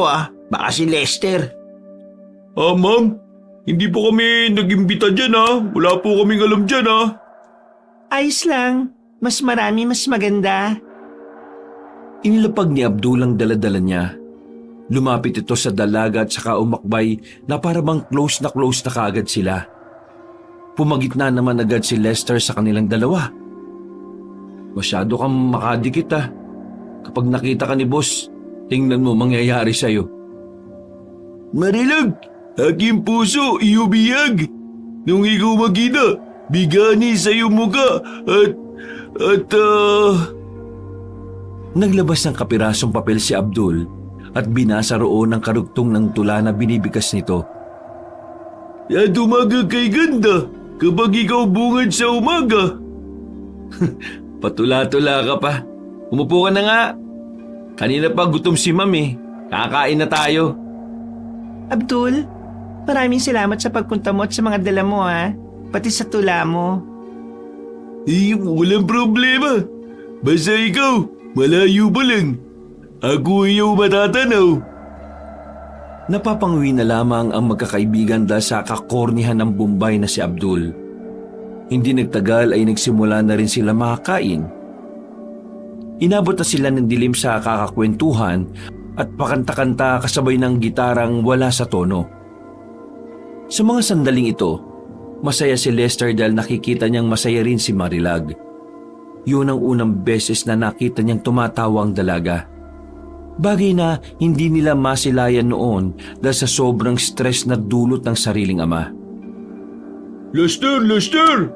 baka si Lester. Ma'am, hindi po kami nag-imbita dyan Wala po kaming alam dyan Ayos lang. Mas marami, mas maganda. Inilapag ni Abdul ang daladala niya. Lumapit ito sa dalaga at saka umakbay na parabang close na kaagad sila. Pumagitna naman agad si Lester sa kanilang dalawa. Masyado kang makadikit Kapag nakita ka ni boss, tingnan mo mangyayari sa'yo. Marilag, aking puso iubiyag. Nung ikaw magkita, bigani sa iyong muka at Naglabas ng kapirasong papel si Abdul at binasa roon ang karugtong ng tula na binibigas nito. At umaga kay ganda kapag ikaw bungad sa umaga. Patula-tula ka pa. Umupo ka na nga. Kanina pa gutom si Ma'am eh. Kakain na tayo. Abdul, maraming salamat sa pagpunta mo at sa mga dala mo pati sa tula mo. Walang problema. Basta ikaw, malayo pa lang. Ako iyong matatanaw. Napapanguwi na lamang ang magkakaibigan dahil sa kakornihan ng Bombay na si Abdul. Hindi nagtagal ay nagsimula na rin sila makakain. Inabot na sila ng dilim sa kakakwentuhan at pakanta-kanta kasabay ng gitarang wala sa tono. Sa mga sandaling ito, masaya si Lester dahil nakikita niyang masaya rin si Marilag. Yun ang unang beses na nakita niyang tumatawa ang dalaga. Bagay na hindi nila masilayan noon dahil sa sobrang stress na dulot ng sariling ama. Lester!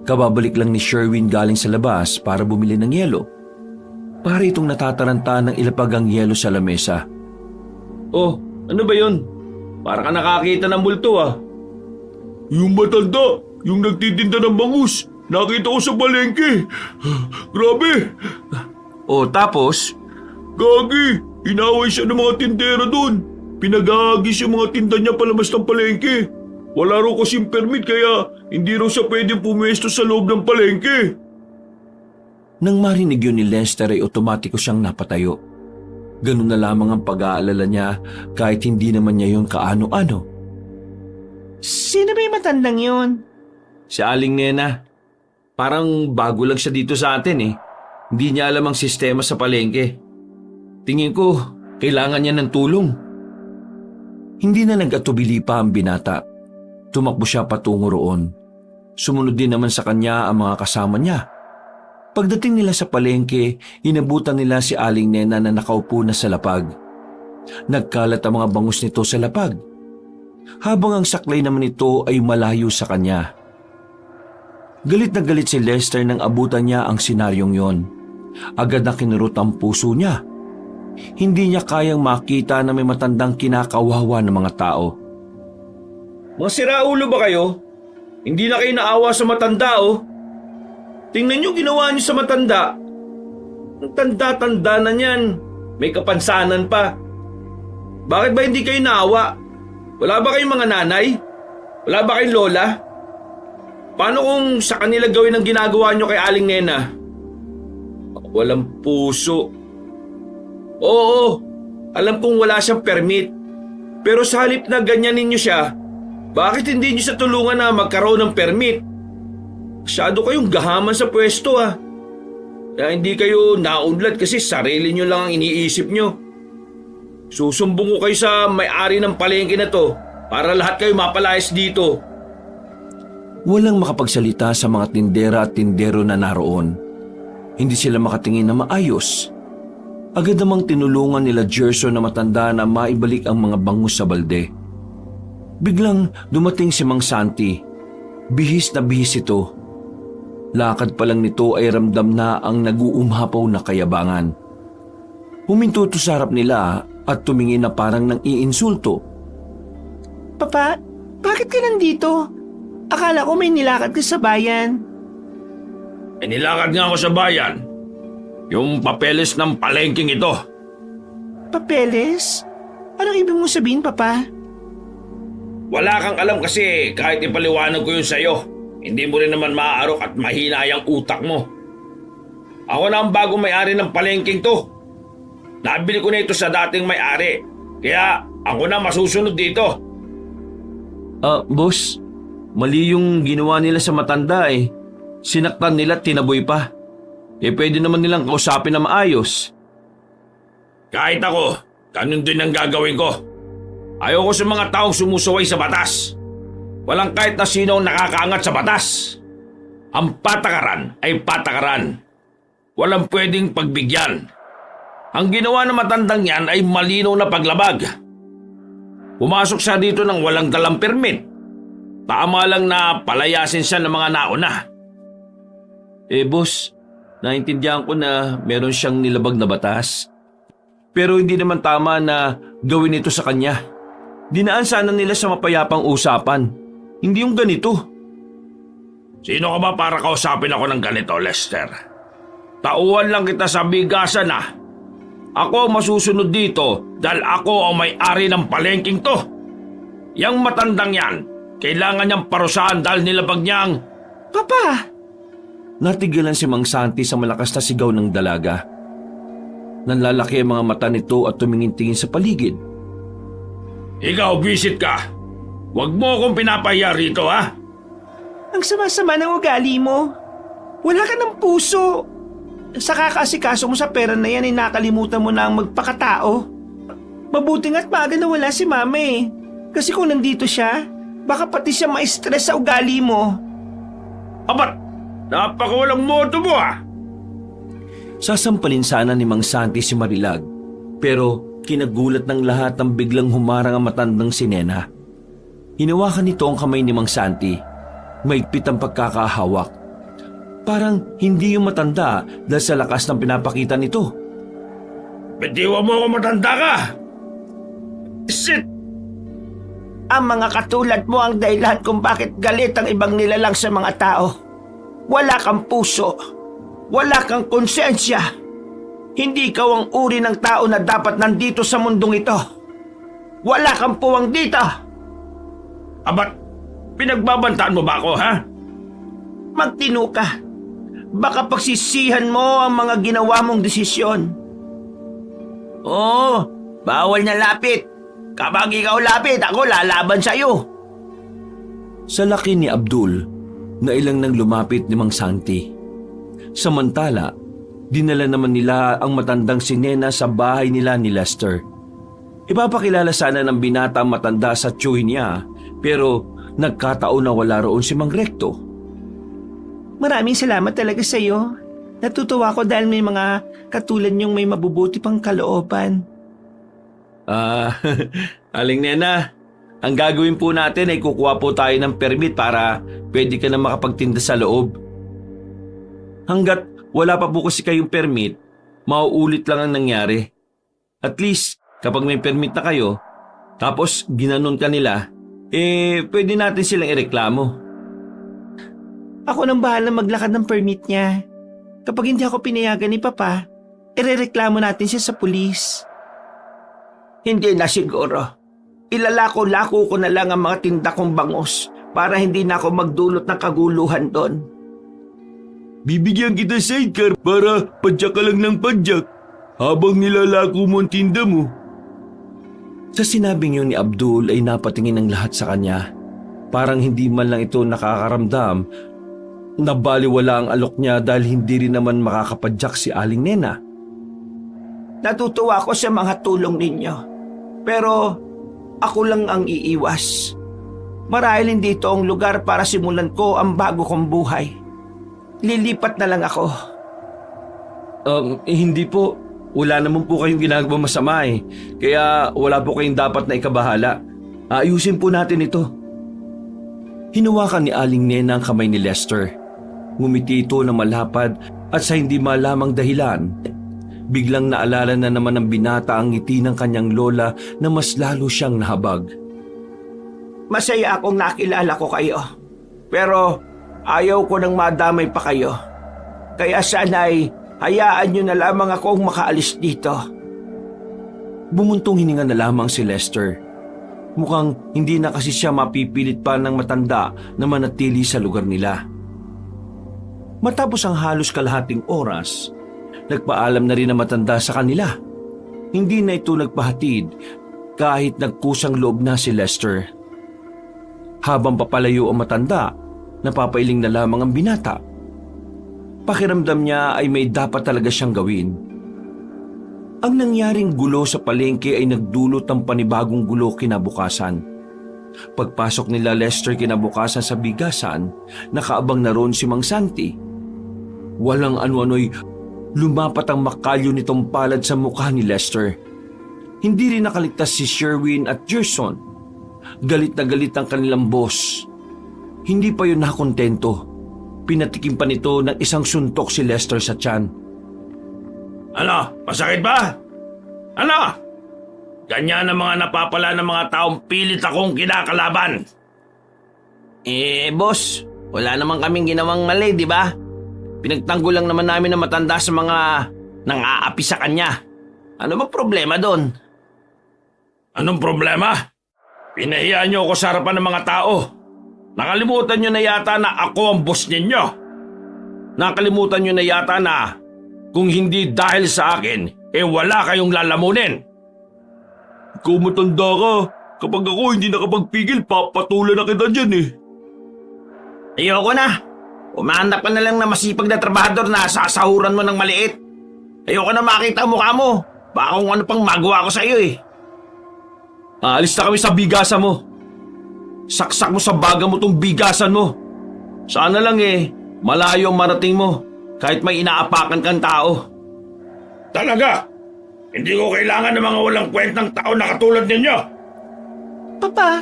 Kababalik lang ni Sherwin galing sa labas para bumili ng yelo. Para itong natataranta ng ilapag ang yelo sa lamesa. Oh, ano ba yun? Para ka nakakita ng multo Yung matanda, yung nagtitinda ng bangus, nakita ko sa palengke. Grabe! O tapos, Gagi, inaway siya ng mga tindera doon. Pinagagis yung mga tinda niya palabas ng palengke. Wala raw kasing permit kaya hindi raw siya pwedeng pumwesto sa loob ng palengke. nang marinig yun ni Lester ay otomatiko siyang napatayo. Ganun na lamang ang pag-aalala niya kahit hindi naman niya yun kaano-ano. Sino ba yung matandang yun? Si Aling Nena. Parang bago lang siya dito sa atin eh. Hindi niya alam ang sistema sa palengke. Tingin ko, kailangan niya ng tulong. Hindi na nag-atubili pa ang binata. Tumakbo siya patungo roon. Sumunod din naman sa kanya ang mga kasama niya. Pagdating nila sa palengke, inabutan nila si Aling Nena na nakaupo na sa lapag. Nagkalat ang mga bangus nito sa lapag. Habang ang saklay naman ito ay malayo sa kanya. Galit na galit si Lester nang abutan niya ang senaryong yon. Agad na kinurot ang puso niya. Hindi niya kayang makita na may matandang kinakawawa ng mga tao. Mga siraulo ba kayo? Hindi na kayo naawa sa matanda Tingnan niyo ginawa niyo sa matanda. Ang tanda-tanda na niyan. May kapansanan pa. Bakit ba hindi kayo naawa? Wala ba kayong mga nanay? Wala ba kayong lola? Paano kung sa kanila gawin ang ginagawa nyo kay Aling Nena? Walang puso. Oo, alam kong wala siyang permit. Pero sa halip na ganyanin niyo siya, bakit hindi niyo sa tulungan na magkaroon ng permit? Masyado kayong gahaman sa pwesto Kaya hindi kayo naunlad kasi sarili niyo lang ang iniisip niyo. Susumbong ko kayo sa may-ari ng palengke na to para lahat kayo mapalayas dito. Walang makapagsalita sa mga tindera at tindero na naroon. Hindi sila makatingin na maayos. Agad namang tinulungan nila Gerson na matanda na maibalik ang mga bangus sa balde. Biglang dumating si Mang Santi. Bihis na bihis ito. Lakad pa lang nito ay ramdam na ang nag-uumhapaw na kayabangan. Huminto ito sa harap nila at tumingin na parang nang iinsulto. Papa, bakit ka nandito? Akala ko may nilakad ka sa bayan. Nilakad nga ako sa bayan. Yung papeles ng palengking ito. Papeles? Anong ibig mong sabihin, Papa? Wala kang alam kasi kahit ipaliwanag ko yun sa'yo, hindi mo rin naman maaarok at mahina yung utak mo. Ako na ang bagong may-ari ng palengking to. Nabili ko na ito sa dating may-ari. Kaya ako na masusunod dito. Boss, mali yung ginawa nila sa matanda eh. Sinaktan nila at tinaboy pa. Pwede naman nilang kausapin na maayos. Kahit ako, ganun din ang gagawin ko. Ayoko sa mga taong sumusuway sa batas. Walang kahit na sino ang nakakaangat sa batas. Ang patakaran ay patakaran. Walang pwedeng pagbigyan. Ang ginawa ng matandang yan ay malinaw na paglabag. Pumasok siya dito ng walang dalang permit. Tama lang na palayasin siya ng mga nauna. Boss, naintindihan ko na meron siyang nilabag na batas. Pero hindi naman tama na gawin ito sa kanya. Dinaan sana nila sa mapayapang usapan. Hindi yung ganito. Sino ka ba para kausapin ako ng ganito, Lester? Tauhan lang kita sa bigasan Ako masusunod dito dahil ako ang may-ari ng palengking to. Yang matandang yan, kailangan niyang parusahan dahil nilabag niyang... Papa! Natigilan si Mang Santi sa malakas na sigaw ng dalaga. Nanlalaki ang mga mata nito at tumingin-tingin sa paligid. Ikaw, visit ka. Huwag mo akong pinapahiya rito, Ang sama-sama ng ugali mo. Wala ka ng puso. Sa kakaasikaso mo sa pera na yan ay nakalimutan mo na ang magpakatao. Mabuti nga't maaga na wala si Mama Kasi kung nandito siya, baka pati siya ma-stress sa ugali mo. Abat, napakawalang moto mo Sasampalin sana ni Mang Santi si Marilag. Pero kinagulat ng lahat ang biglang humarang ang matandang si Nena. Hinawakan nito ang kamay ni Mang Santi. Maigpit ang pagkakahawak. Parang hindi yung matanda dahil sa lakas ng pinapakita nito. Bitiwan mo ako, matanda ka! Shit! Ang mga katulad mo ang dahilan kung bakit galit ang ibang nilalang sa mga tao. Wala kang puso. Wala kang konsensya. Hindi ikaw ang uri ng tao na dapat nandito sa mundong ito. Wala kang puwang dito. Abat, pinagbabantaan mo ba ako, Magtino ka. Baka pagsisihan mo ang mga ginawa mong desisyon. Oo, bawal na lapit. Kapag ikaw lapit, ako lalaban sa'yo. Sa laki ni Abdul, nailang nang lumapit ni Mang Santi. Samantala, dinala naman nila ang matandang si Nena sa bahay nila ni Lester. Ipapakilala sana ng binata ang matanda sa tiyuhin niya, pero nagkataon na wala roon si Mang Recto. Maraming salamat talaga sa iyo. Natutuwa ko dahil may mga katulad niyong may mabubuti pang kalooban. Aling Nena, ang gagawin po natin ay kukuha po tayo ng permit para pwede ka na makapagtinda sa loob. Hanggat wala pa po kasi kayong permit, mauulit lang ang nangyari. At least, kapag may permit na kayo, tapos ginanon ka nila, pwede natin silang ireklamo. Ako nang bahala maglakad ng permit niya. Kapag hindi ako pinayagan ni Papa, irereklamo natin siya sa pulis. Hindi na siguro. Ilalako-lako ko na lang ang mga tinda kong bangus para hindi na ako magdulot ng kaguluhan doon. Bibigyan kita sidecar para padyak ka lang ng padyak habang nilalako mo ang tinda mo. Sa sinabing yun ni Abdul ay napatingin ng lahat sa kanya. Parang hindi man lang ito nakakaramdam na baliwala ang alok niya dahil hindi rin naman makakapadyak si Aling Nena. Natutuwa ako sa mga tulong ninyo. Pero ako lang ang iiwas. Marahil hindi ito ang lugar para simulan ko ang bago kong buhay. Lilipat na lang ako. Hindi po. Wala naman po kayong ginagawa masama eh. Kaya wala po kayong dapat na ikabahala. Ayusin po natin ito. Hinawakan ni Aling Nena ang kamay ni Lester. Ngumiti ito na malapad at sa hindi malamang dahilan. Biglang naalala na naman ng binata ang ngiti ng kanyang lola na mas lalo siyang nahabag. Masaya akong nakilala ko kayo. Pero ayaw ko nang madamay pa kayo. Kaya sana'y hayaan niyo na lamang akong makaalis dito. Bumuntong hininga na lamang si Lester. Mukhang hindi na kasi siya mapipilit pa ng matanda na manatili sa lugar nila. Matapos ang halos kalahating oras, nagpaalam na rin ang matanda sa kanila. Hindi na ito nagpahatid kahit nagkusang loob na si Lester. Habang papalayo ang matanda, napapailing na lamang ang binata. Pakiramdam niya ay may dapat talaga siyang gawin. Ang nangyaring gulo sa palengke ay nagdulot ng panibagong gulo kinabukasan. Pagpasok nila Lester kinabukasan sa bigasan, nakaabang na roon si Mang Santi. Walang ano-ano'y lumapat ang makalyo nitong palad sa mukha ni Lester. Hindi rin nakaligtas si Sherwin at Gerson. Galit na galit ang kanilang boss. Hindi pa yun nakontento. Pinatikim pa nito ng isang suntok si Lester sa tiyan. Ano? Masakit ba? Ano? Ganyan ang mga napapala ng mga taong pilit akong kinakalaban. Boss, wala naman kaming ginawang mali, di ba? Pinagtanggol lang naman namin na matanda sa mga nang-aapi sa kanya. Ano ba problema doon? Anong problema? Pinahiya niyo ako sa harapan ng mga tao. Nakalimutan niyo na yata na ako ang boss ninyo. Nakalimutan niyo na yata na kung hindi dahil sa akin, wala kayong lalamunin. Ikaw matanda ka. Kapag ako hindi nakapagpigil, papatulan na kita dyan eh. Ayoko na. Umahanap ka na lang na masipag na trabahador na sasahuran mo ng maliit. Ayoko na makita ang mukha mo. Baka kung ano pang magawa ko sa iyo eh. Aalis na kami sa bigasan mo. Saksak mo sa baga mo tong bigasan mo. Sana lang malayo ang marating mo kahit may inaapakan kang tao. Talaga? Hindi ko kailangan ng mga walang kwentang tao na katulad ninyo. Papa,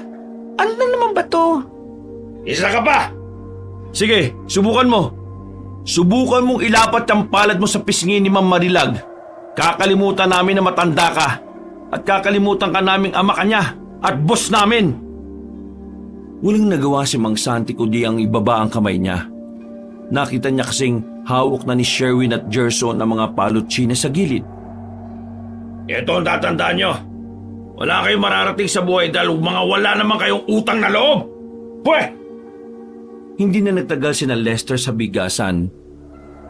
ano na naman ba to? Isa ka pa! Sige, subukan mo. Subukan mong ilapat ang palad mo sa pisngi ni Ma'am Marilag. Kakalimutan namin na matanda ka. At kakalimutan ka naming ama ka niya at boss namin. Walang nagawa si Mang Santi kundi ang ibaba ang kamay niya. Nakita niya kasing hawak na ni Sherwin at Gerson ang mga palutsina sa gilid. Ito ang tatandaan nyo. Wala kayong mararating sa buhay dahil mga wala naman kayong utang na loob. Pwe! Hindi na nagtagal sina Lester sa bigasan.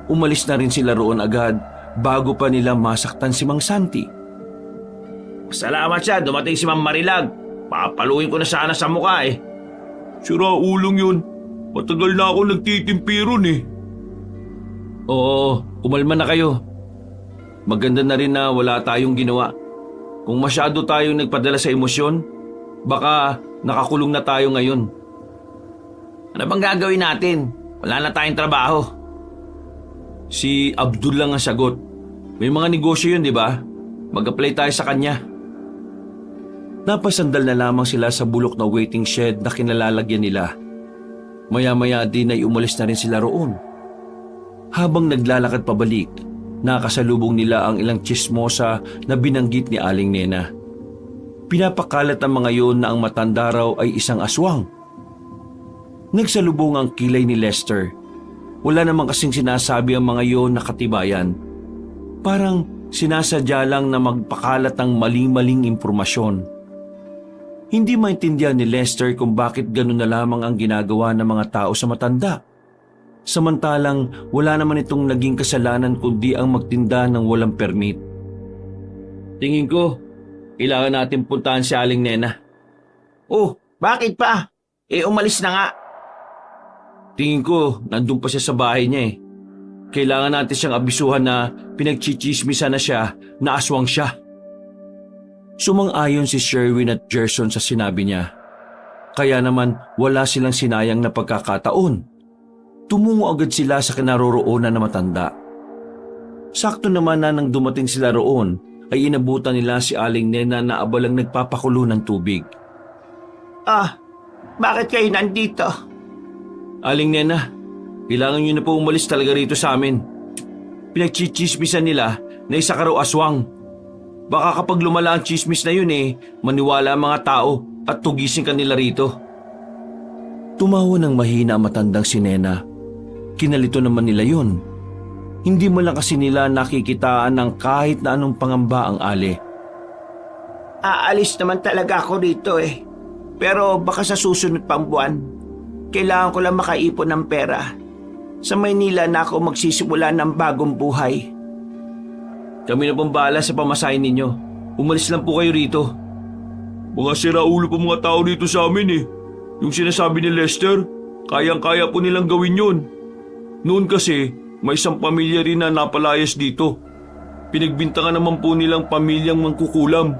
Umalis na rin sila roon agad bago pa nila masaktan si Mang Santi. Salamat siya, dumating si Ma'am Marilag. Papaluin ko na sana sa mukha eh. Sira ulong yun. Matagal na ako nagtitimpi ron eh. Oo, kumalma na kayo. Maganda na rin na wala tayong ginawa. Kung masyado tayong nagpadala sa emosyon, baka nakakulong na tayo ngayon. Ano bang gagawin natin? Wala na tayong trabaho. Si Abdul lang ang sagot. May mga negosyo yun, di ba? Mag-apply tayo sa kanya. Napasandal na lamang sila sa bulok na waiting shed na kinalalagyan nila. Maya-maya din ay umalis na rin sila roon. Habang naglalakad pabalik, nakasalubong nila ang ilang tsismosa na binanggit ni Aling Nena. Pinapakalat ng mga yon na ang matanda raw ay isang aswang. Nagsalubong ang kilay ni Lester. Wala namang kasing sinasabi ang mga yon na katibayan. Parang sinasadya lang na magpakalat ng maling-maling impormasyon. Hindi maintindihan ni Lester kung bakit ganun na lamang ang ginagawa ng mga tao sa matanda. Samantalang wala naman itong naging kasalanan kundi ang magtinda ng walang permit. Tingin ko, kailangan natin puntahan si Aling Nena. Oh, bakit pa? Umalis na nga. Tingin ko, nandun pa siya sa bahay niya eh. Kailangan natin siyang abisuhan na pinagchichismisan na siya na aswang siya. Sumang-ayon si Sherwin at Gerson sa sinabi niya. Kaya naman wala silang sinayang na pagkakataon. Tumungo agad sila sa kinaroroonan na matanda. Sakto naman na nang dumating sila roon ay inabutan nila si Aling Nena na abalang nagpapakulo ng tubig. Ah, bakit kayo nandito? Aling Nena, kailangan niyo na po umalis talaga rito sa amin. Pinagchichismisan nila na isa ka raw aswang. Baka kapag lumala ang chismis na yun maniwala ang mga tao at tugisin ka nila rito. Tumawa ng mahina ang matandang si Nena. Kinalito naman nila yun. Hindi mo lang kasi nila nakikitaan ng kahit na anong pangamba ang Ali. Aalis naman talaga ako rito Pero baka sa susunod pang buwan, kailangan ko lang makaipon ng pera. Sa Maynila na ako magsisimula ng bagong buhay. Kami na pong bahala sa pamasahin ninyo. Umalis lang po kayo rito. Mga siraulo pa mga tao dito sa amin Yung sinasabi ni Lester, kayang-kaya po nilang gawin yun. Noon kasi, may isang pamilya rin na napalayas dito. Pinagbintangan naman po nilang pamilyang mangkukulam.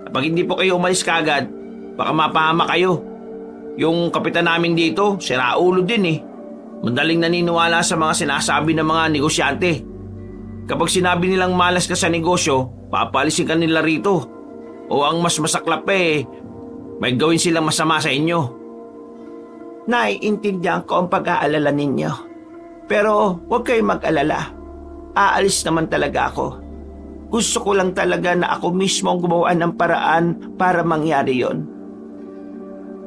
Kapag hindi po kayo umalis kagad, baka mapahama kayo. Yung kapitan namin dito, siraulo din Madaling naniniwala sa mga sinasabi ng mga negosyante. Kapag sinabi nilang malas ka sa negosyo, papalisin ka nila rito. O ang mas masaklap may gawin silang masama sa inyo. Naiintindihan ko ang pag-aalala ninyo. Pero huwag kayong mag-alala. Aalis naman talaga ako. Gusto ko lang talaga na ako mismo ang gumawa ng paraan para mangyari yon.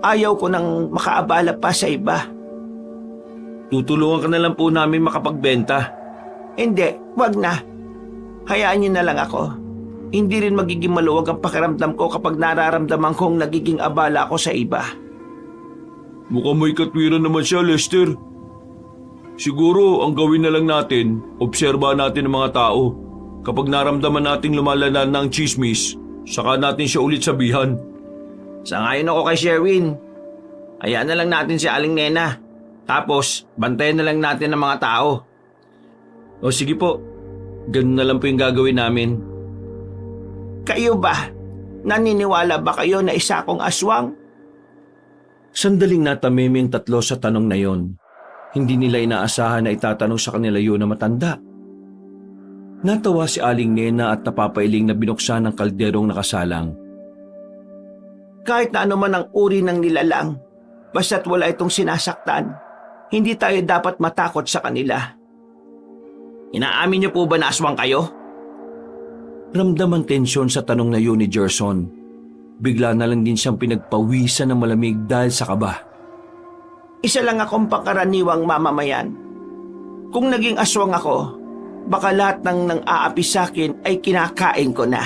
Ayaw ko nang makaabala pa sa iba. Tutulungan ka na lang po namin makapagbenta. Hindi, wag na. Hayaan niyo na lang ako. Hindi rin magiging maluwag ang pakiramdam ko kapag nararamdaman kong nagiging abala ako sa iba. Mukhang may katwiran naman siya, Lester. Siguro ang gawin na lang natin, obserbahan natin ang mga tao. Kapag naramdaman nating lumalala na ang chismis, saka natin siya ulit sabihan. Sangayon ako kay Sherwin. Hayaan na lang natin si Aling Nena. Tapos, bantayan na lang natin ang mga tao. O sige po, ganun na lang po yung gagawin namin. Kayo ba? Naniniwala ba kayo na isa akong aswang? Sandaling natamimi ang tatlo sa tanong na yon. Hindi nila inaasahan na itatanong sa kanila yun na matanda. Natawa si Aling Nena at napapailing na binuksan ng kalderong nakasalang. Kahit na ano man ang uri ng nilalang, basta't wala itong sinasaktan, hindi tayo dapat matakot sa kanila. Inaamin niyo po ba na aswang kayo? Ramdam ang tensyon sa tanong na yun ni Gerson. Bigla na lang din siyang pinagpawisan ng malamig dahil sa kaba. Isa lang akong pangkaraniwang mamamayan. Kung naging aswang ako, baka lahat ng nang-aapi sa akin ay kinakain ko na.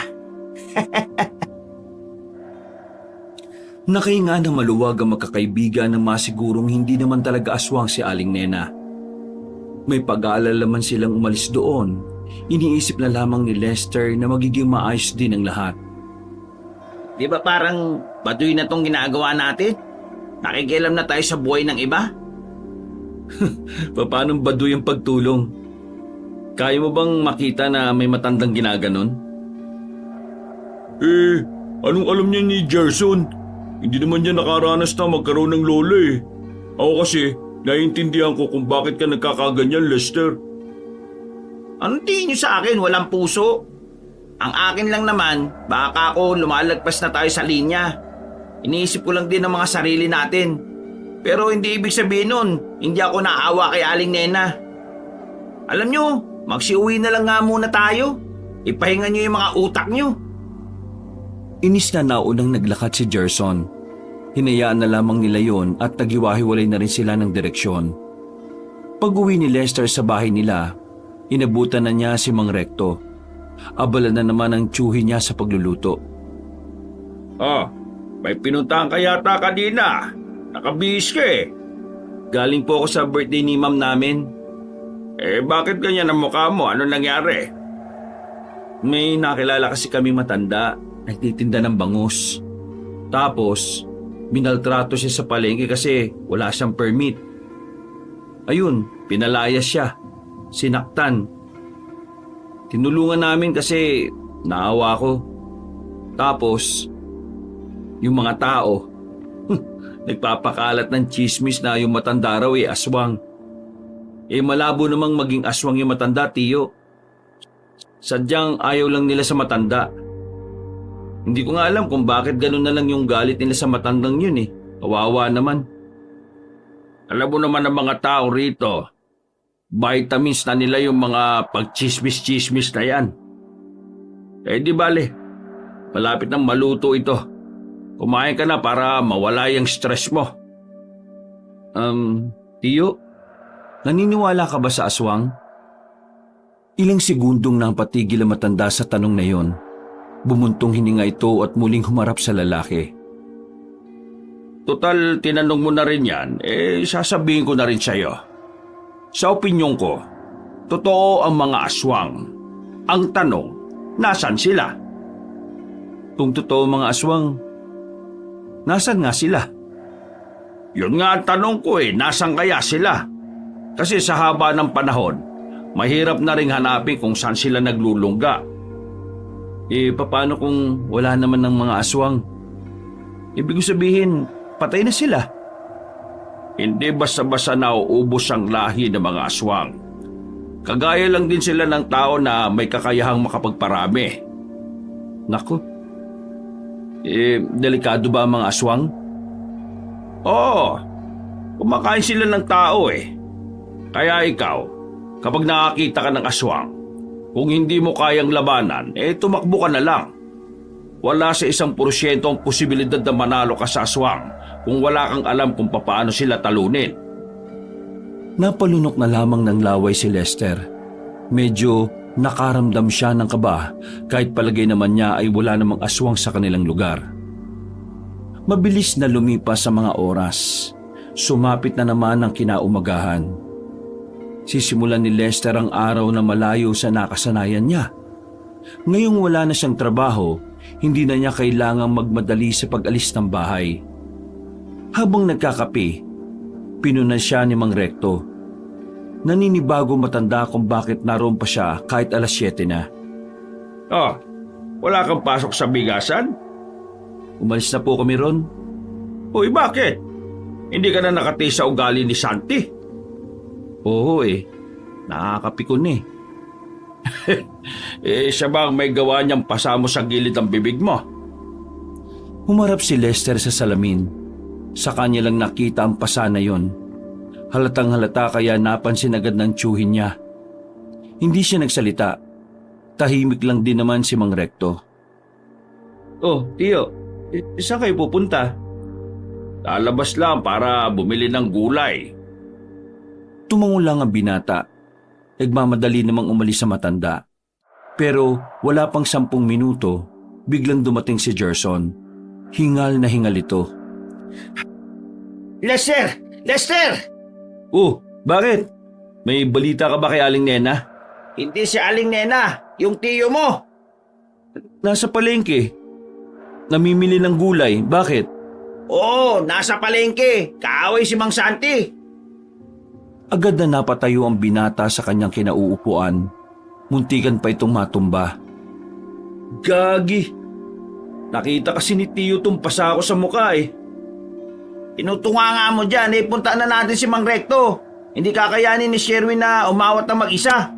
Nakahinga ng maluwag ang magkakaibigan na masigurong hindi naman talaga aswang si Aling Nena. May pag-aalala man silang umalis doon, iniisip na lamang ni Lester na magiging maayos din ang lahat. Di ba parang baduy na tong ginagawa natin? Nakikialam na tayo sa buhay ng iba? Paano baduy ang pagtulong? Kaya mo bang makita na may matandang ginaganon? Anong alam niya ni Gerson? Hindi naman niya nakaranas na magkaroon ng lola Ako kasi, naiintindihan ko kung bakit ka nagkakaganyan, Lester. Anong tingin niyo sa akin? Walang puso. Ang akin lang naman, baka ako lumalagpas na tayo sa linya. Iniisip ko lang din ang mga sarili natin. Pero hindi ibig sabihin nun, hindi ako naawa kay Aling Nena. Alam niyo, magsiuwi na lang nga muna tayo. Ipahinga niyo yung mga utak niyo. Inis na naunang naglakad si Gerson. Hinayaan na lamang nila yon at nagiwahiwalay na rin sila ng direksyon. Pag-uwi ni Lester sa bahay nila, inabutan na niya si Mang Recto. Abala na naman ang tiyuhi niya sa pagluluto. May pinuntahan ka yata kanina. Nakabihis ka eh. Galing po ako sa birthday ni ma'am namin. Bakit ganyan ang mukha mo? Ano nangyari? May nakilala kasi kami matanda, nagtitinda ng bangus. Tapos, binaltrato siya sa palengke kasi wala siyang permit. Ayun, pinalayas siya. Sinaktan. Tinulungan namin kasi naawa ko. Tapos, yung mga tao, nagpapakalat ng chismis na yung matanda raw aswang. Malabo namang maging aswang yung matanda, tiyo. Sadyang ayaw lang nila sa matanda. Hindi ko nga alam kung bakit ganun na lang yung galit nila sa matandang yun eh. Kawawa naman. Alam mo naman ang mga tao rito. Vitamins na nila yung mga pagchismis-chismis na yan. Di bale, malapit nang maluto ito. Kumain ka na para mawala yung stress mo. Tiyo, naniniwala ka ba sa aswang? Ilang segundong nang patigil ang matanda sa tanong na yon. Bumuntong hininga ito at muling humarap sa lalaki. Total, tinanong mo na rin yan, sasabihin ko na rin sa'yo. Sa opinyon ko, totoo ang mga aswang. Ang tanong, nasan sila? Kung totoo mga aswang, nasan nga sila? Yun nga ang tanong ko nasan kaya sila? Kasi sa haba ng panahon, mahirap na rin hanapin kung saan sila naglulungga. Paano kung wala naman ng mga aswang? Ibig sabihin, patay na sila. Hindi basta-basta nauubos ang lahi ng mga aswang. Kagaya lang din sila ng tao na may kakayahang makapagparami. Naku. Delikado ba ang mga aswang? Oo. Kumakain sila ng tao Kaya ikaw, kapag nakakita ka ng aswang, kung hindi mo kayang labanan, tumakbo ka na lang. Wala sa 1% ang posibilidad na manalo ka sa aswang kung wala kang alam kung paano sila talunin. Napalunok na lamang ng laway si Lester. Medyo nakaramdam siya ng kaba kahit palagay naman niya ay wala namang aswang sa kanilang lugar. Mabilis na lumipas sa mga oras. Sumapit na naman ang kinaumagahan. Sisimulan ni Lester ang araw na malayo sa nakasanayan niya. Ngayong wala na siyang trabaho, hindi na niya kailangang magmadali sa pag-alis ng bahay. Habang nagkakape, pinunan siya ni Mang Recto. Naninibago matanda kung bakit naroon pa siya kahit alas 7 na. Oh, wala kang pasok sa bigasan? Umalis na po kami ron. Uy, bakit? Hindi ka na nakati sa ugali ni Santi? Oo nakakapikon Siya bang may gawa niyang pasamo sa gilid ng bibig mo? Humarap si Lester sa salamin. Sa kanya lang nakita ang pasa na yon. Halatang halata kaya napansin agad ng tiyuhin niya. Hindi siya nagsalita. Tahimik lang din naman si Mang Recto. Oh, tiyo, saan kayo pupunta? Lalabas lang para bumili ng gulay. Tumango lang ang binata. Nagmamadali namang umalis sa matanda. Pero wala pang 10 minuto, biglang dumating si Gerson. Hingal na hingal ito. Lester! Lester! Oh, bakit? May balita ka ba kay Aling Nena? Hindi si Aling Nena, yung tiyo mo. Nasa palengke. Namimili ng gulay. Bakit? Oo, nasa palengke. Kaaway si Mang Santi. Agad na napatayo ang binata sa kanyang kinauupuan. Muntikan pa itong matumba. Gagi! Nakita kasi ni Tiyo itong pasa ko sa mukha Tinutunga nga mo dyan, puntaan na natin si Mang Recto. Hindi kakayanin ni Sherwin na umawat na mag-isa.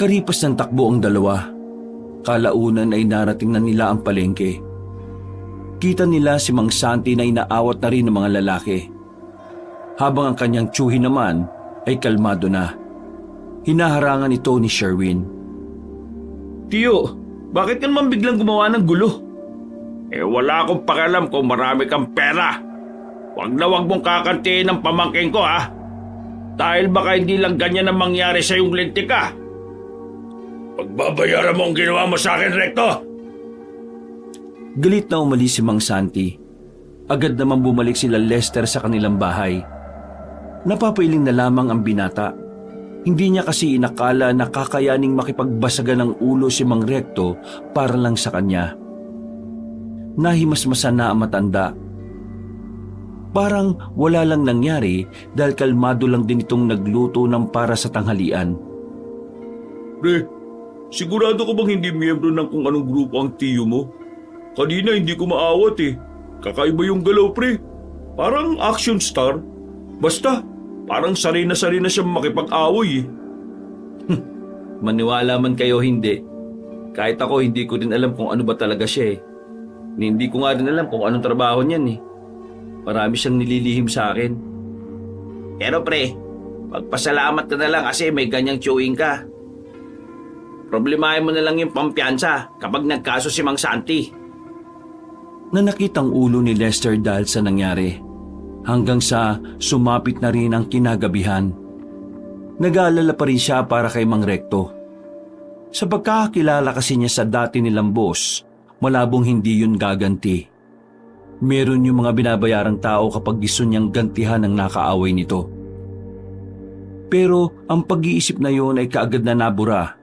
Karipas ng takbo ang dalawa. Kalaunan ay narating na nila ang palengke. Kita nila si Mang Santi na inaawat na rin ng mga lalaki. Habang ang kanyang tiyuhin naman ay kalmado na. Hinaharangan ito ni Sherwin. Tiyo, bakit ka naman biglang gumawa ng gulo? Wala akong pakialam kung marami kang pera. Huwag na huwag mong kakantiin ang pamangkin ko Dahil baka hindi lang ganyan ang mangyari sa iyong lintika. Pagbabayaran mo ang ginawa mo sa akin, Recto. Galit na umalis si Mang Santi. Agad naman bumalik sila Lester sa kanilang bahay. Napapailing na lamang ang binata. Hindi niya kasi inakala na kakayaning makipagbasagan ng ulo si Mang Recto para lang sa kanya. Nahimasmasan na ang matanda. Parang wala lang nangyari dahil kalmado lang din itong nagluto ng para sa tanghalian. Pre, sigurado ko bang hindi miyembro ng kung anong grupo ang tiyo mo? Kanina hindi ko maawat eh. Kakaiba yung galaw, pre. Parang action star. Basta, parang sanay na siya makipag-away eh. Maniwala man kayo hindi. Kahit ako hindi ko din alam kung ano ba talaga siya eh. Hindi ko nga din alam kung anong trabaho niyan eh. Marami siyang nililihim sa akin. Pero pre, magpasalamat ka na lang kasi may ganyang chewing ka. Problemahin mo na lang yung pampiyansa kapag nagkaso si Mang Santi. Nanakit ang ulo ni Lester dahil sa nangyari. Hanggang sa sumapit na rin ang kinagabihan. Nag-aalala pa rin siya para kay Mang Recto. Sa pagkakakilala kasi niya sa dati nilang boss, malabong hindi yun gaganti. Meron yung mga binabayarang tao kapag gusto niyang gantihan ang nakaaway nito. Pero ang pag-iisip na yun ay kaagad na nabura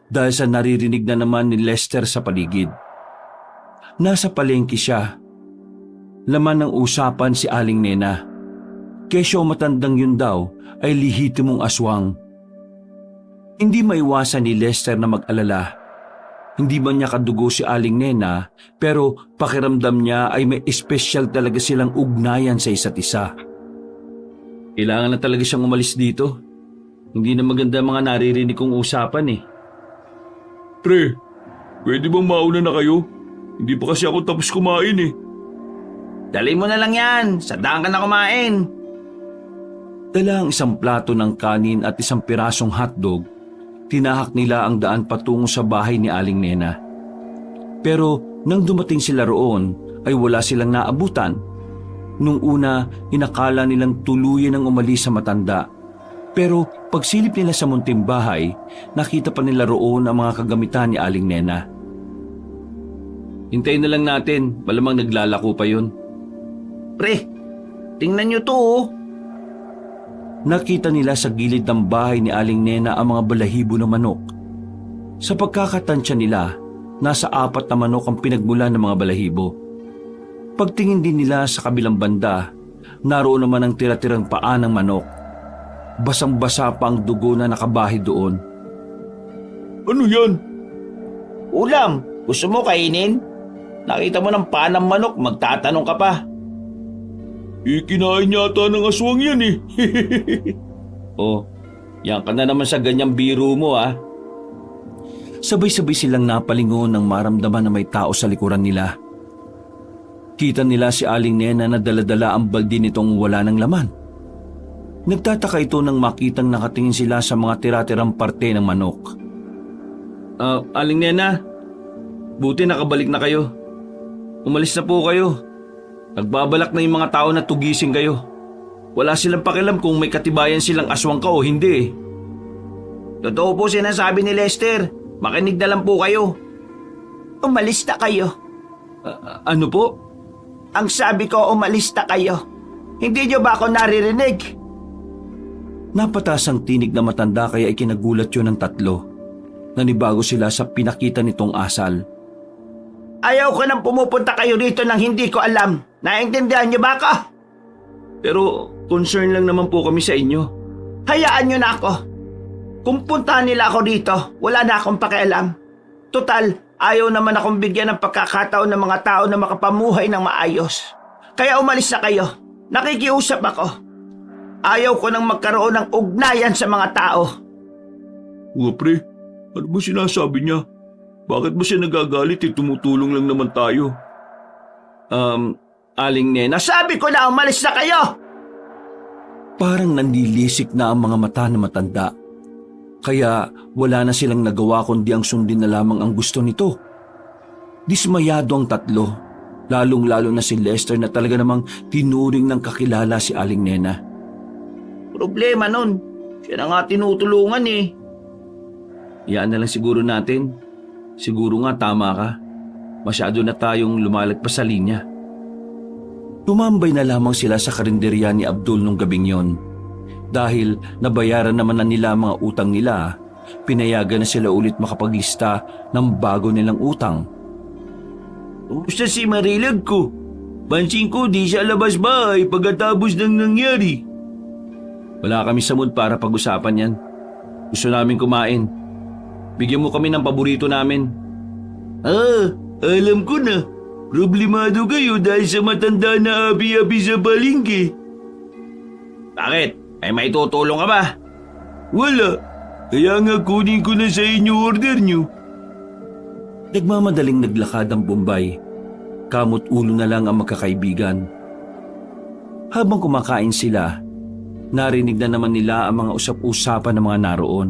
dahil sa naririnig na naman ni Lester sa paligid. Nasa palengke siya. Laman ng usapan si Aling Nena. Kesyo matandang yun daw ay lihitimong aswang. Hindi maiwasan ni Lester na mag-alala. Hindi man niya kadugo si Aling Nena pero pakiramdam niya ay may espesyal talaga silang ugnayan sa isa't isa. Kailangan na talaga siyang umalis dito. Hindi na maganda mga naririnig kong usapan eh. Pre, pwede bang mauna na kayo? Hindi pa kasi ako tapos kumain eh. Dali mo na lang yan, sadaan ka na kumain. Dala ang isang plato ng kanin at isang pirasong hotdog. Tinahak nila ang daan patungo sa bahay ni Aling Nena. Pero nang dumating sila roon ay wala silang naabutan. Nung una, inakala nilang tuluyan ang umalis sa matanda. Pero pagsilip nila sa munting bahay, nakita pa nila roon ang mga kagamitan ni Aling Nena. Hintayin na lang natin, malamang naglalako pa yun. Pre, tingnan nyo to oh. Nakita nila sa gilid ng bahay ni Aling Nena ang mga balahibo ng manok. Sa pagkakatansya nila, nasa 4 na manok ang pinagmula ng mga balahibo. Pagtingin din nila sa kabilang banda, naroon naman ang tira-tirang paa ng manok. Basang-basa pa ang dugo na nakabahi doon. Ano yan? Ulam, gusto mo kainin? Nakita mo ng paa ng manok, magtatanong ka pa. Ikinain yata ng aswang yan eh. Oh, yan ka na naman sa ganyang biro mo ah. Sabay-sabay silang napalingon nang maramdaman na may tao sa likuran nila. Kita nila si Aling Nena na dala-dala ang balde nitong wala ng laman. Nagtataka ito nang makitang nakatingin sila sa mga tira-tirang parte ng manok. Aling Nena, buti nakabalik na kayo. Umalis na po kayo. Nagbabalak na yung mga tao na tugising kayo. Wala silang pakialam kung may katibayan silang aswang ka o hindi eh. Totoo po sinasabi ni Lester. Makinig na lang po kayo. Umalis na kayo. Ano po? Ang sabi ko, umalis na kayo. Hindi niyo ba ako naririnig? Napatas ang tinig na matanda kaya ikinagulat yun ng 3. Nanibago sila sa pinakita nitong asal. Ayaw ko nang pumupunta kayo rito nang hindi ko alam. Naintindihan niyo ba ako? Pero concern lang naman po kami sa inyo. Hayaan niyo na ako. Kung puntahan nila ako dito, wala na akong pakialam. Total, ayaw naman akong bigyan ng pagkakataon ng mga tao na makapamuhay ng maayos. Kaya umalis na kayo. Nakikiusap ako. Ayaw ko nang magkaroon ng ugnayan sa mga tao. Pre, ano ba sinasabi niya? Bakit ba siya nagagalit eh? Tumutulong lang naman tayo. Aling Nena, Nasabi ko na umalis na kayo! parang nanlilisik na ang mga mata ng matanda. Kaya wala na silang nagawa kundi ang sundin na lamang ang gusto nito. Dismayado ang 3, lalong-lalo na si Lester na talaga namang tinuring ng kakilala si Aling Nena. Problema nun, siya na nga tinutulungan eh. Iyaan na lang siguro natin. Siguro nga tama ka. Masyado na tayong lumalagpas sa linya. Tumambay na lamang sila sa karinderya ni Abdul nung gabing yon. Dahil nabayaran naman na nila ang mga utang nila, pinayagan na sila ulit makapaglista ng bago nilang utang. Kumusta si Marilag ko? Pansin ko di siya labas bahay pagkatapos ng nangyari. Wala kami sa mood para pag-usapan yan. Gusto namin kumain. Bigyan mo kami ng paborito namin. Alam ko na. Problemado kayo dahil sa matanda na abi-abi sa palengke. Bakit? May tutulong ka ba? Wala. Kaya nga kunin ko na sa inyo order nyo. Nagmamadaling naglakad ang Bombay. Kamot ulo na lang ang magkakaibigan. Habang kumakain sila, narinig na naman nila ang mga usap-usapan ng mga naroon.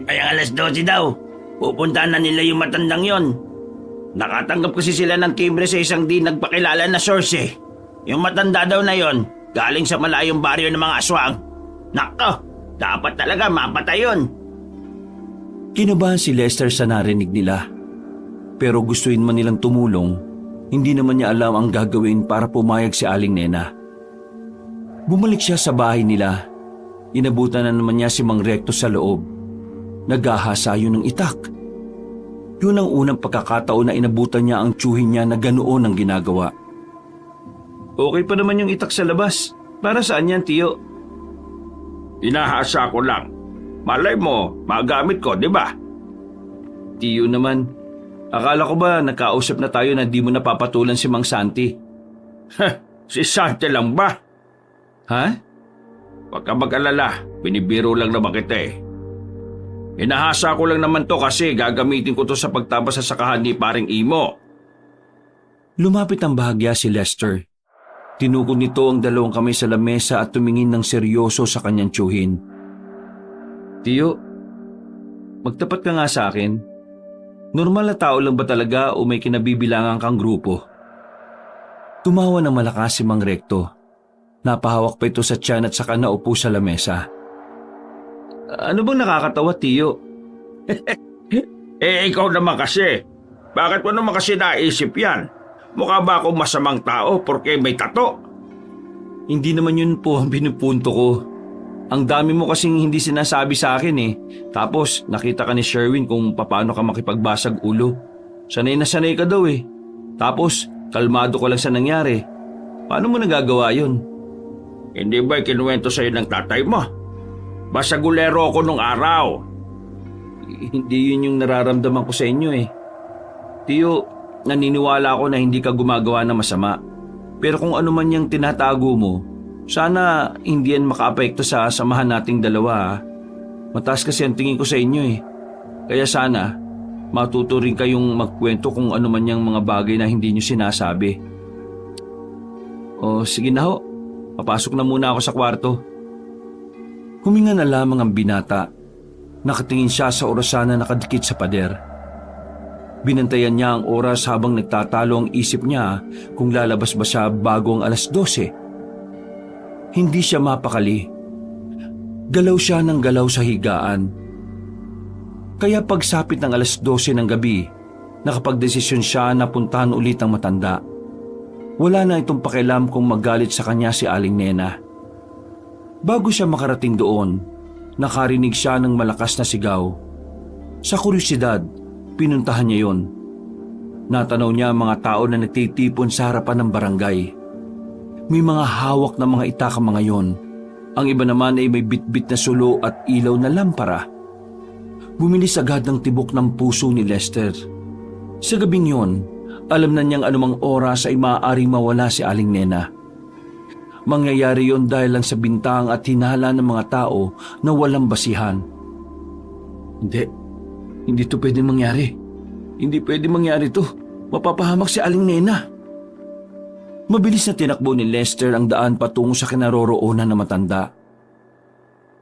Ay, alas 12 daw. Pupuntahan na nila yung matandang yon. Nakatanggap kasi sila ng timbre sa isang di nagpakilala na source eh. Yung matanda daw na yon, galing sa malayong baryo ng mga aswang. Nako, dapat talaga mapatay yun. Kinabahan si Lester sa narinig nila. Pero gustuin man nilang tumulong, hindi naman niya alam ang gagawin para pumayag si Aling Nena. Bumalik siya sa bahay nila. Inabutan na naman niya si Mang Recto sa loob. Naghahasa yun ng itak. Yun ang unang pagkakataon na inabutan niya ang tsuhin niya na ganoon ang ginagawa. Okay pa naman yung itak sa labas. Para saan yan, Tiyo? Inahasa ko lang. Malay mo, magamit ko, di ba? Tiyo naman, akala ko ba nakausap na tayo na di mo napapatulan si Mang Santi? Si Santi lang ba? Ha? Huwag ka mag-alala, binibiro lang naman kita eh. Inahasa ko lang naman to kasi gagamitin ko to sa pagtabas sa sakahan ni paring Imo. Lumapit ang bahagya si Lester. Tinukod nito ang dalawang kamay sa lamesa at tumingin ng seryoso sa kanyang tiyuhin. Tiyo, magtapat ka nga sa akin. Normal na tao lang ba talaga o may kinabibilangan kang grupo? Tumawa ng malakas si Mang Recto. Napahawak pa ito sa tiyan at saka naupo sa lamesa. Ano bang nakakatawa, Tiyo? Ikaw naman kasi. Bakit mo naman kasi naisip yan? Mukha ba akong masamang tao porque may tato? Hindi naman yun po ang pinupunto ko. Ang dami mo kasing hindi sinasabi sa akin eh. Tapos nakita ka ni Sherwin kung paano ka makipagbasag ulo. Sanay na sanay ka daw eh. Tapos kalmado ko lang sa nangyari. Paano mo nagagawa yun? Hindi ba kinuwento sa'yo ng tatay mo? Basagulero ako nung araw. Hindi yun yung nararamdaman ko sa inyo eh. Tiyo, naniniwala ako na hindi ka gumagawa ng masama. Pero kung ano man yung tinatago mo, sana hindi yan makaapekto sa samahan nating dalawa. Mataas kasi ang tingin ko sa inyo eh. Kaya sana, matuto rin kayong magkwento kung ano man yung mga bagay na hindi nyo sinasabi. O sige na ho, papasok na muna ako sa kwarto. Huminga na lamang ang binata. Nakatingin siya sa orasan na nakadikit sa pader. Binantayan niya ang oras habang nagtatalo ang isip niya kung lalabas ba siya bago ang alas 12. Hindi siya mapakali. Galaw siya ng galaw sa higaan. Kaya pagsapit ng alas 12 ng gabi, nakapagdesisyon siya na puntahan ulit ang matanda. Wala na itong pakialam kung magalit sa kanya si Aling Nena. Bago siya makarating doon, nakarinig siya ng malakas na sigaw. Sa kuryosidad, pinuntahan niya yon. Natanaw niya ang mga tao na nagtitipon sa harapan ng barangay. May mga hawak na mga itaka mga yon. Ang iba naman ay may bitbit na sulo at ilaw na lampara. Bumilis agad ng tibok ng puso ni Lester. Sa gabing yon, alam na niyang anumang oras ay maaaring mawala si Aling Nena. Mangyayari yon dahil lang sa bintang at hinala ng mga tao na walang basihan. Hindi to pwedeng mangyari. Hindi pwedeng mangyari to. Mapapahamak si Aling Nena. Mabilis na tinakbo ni Lester ang daan patungo sa kinaroroonan na matanda.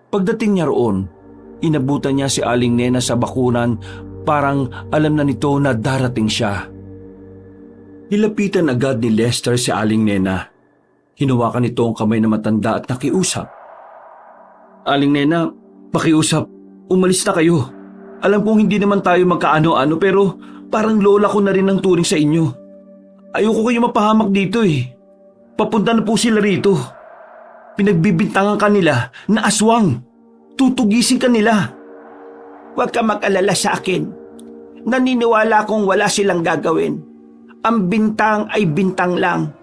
Pagdating niya roon, inabutan niya si Aling Nena sa bakuran, parang alam na nito na darating siya. Nilapitan agad ni Lester si Aling Nena. Hinawakan nito ang kamay na matanda at nakiusap. Aling Nena, pakiusap, umalis na kayo. Alam kong hindi naman tayo magkaano-ano pero Parang lola ko na rin ang turing sa inyo. Ayoko kayo mapahamak dito eh. Papunta na po sila rito. Pinagbibintangan kanila na aswang. Tutugisin kanila. Huwag ka mag-alala sa akin. Naniniwala akong wala silang gagawin. Ang bintang ay bintang lang.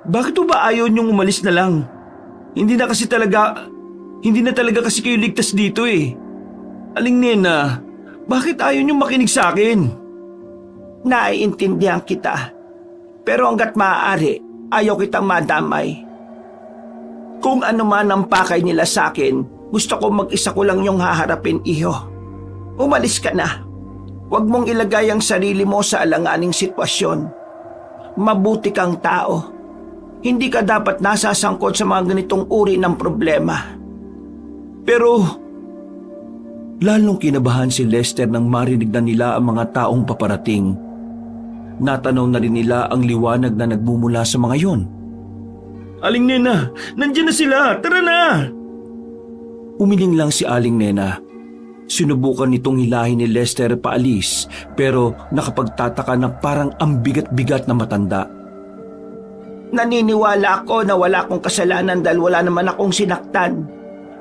Bakit ba ayaw niyong umalis na lang? Hindi na talaga kasi kayo ligtas dito eh. Aling Nena, bakit ayaw niyong makinig sa akin? Naiintindihan kita. Pero hanggat maaari, ayaw kitang madamay. Kung ano man ang pakay nila sa akin, gusto ko mag-isa ko lang yung haharapin, iho. Umalis ka na. Huwag mong ilagay ang sarili mo sa alanganing sitwasyon. Mabuti kang tao. Hindi ka dapat nasasangkot sa mga ganitong uri ng problema. Pero, lalong kinabahan si Lester nang marinig na nila ang mga taong paparating. Natanaw na rin nila ang liwanag na nagmumula sa mga yon. Aling Nena, nandiyan na sila. Tara na! Umiling lang si Aling Nena. Sinubukan nitong hilahin ni Lester paalis pero nakapagtataka na parang ang bigat-bigat na matanda. Naniniwala ako na wala akong kasalanan dahil wala naman akong sinaktan.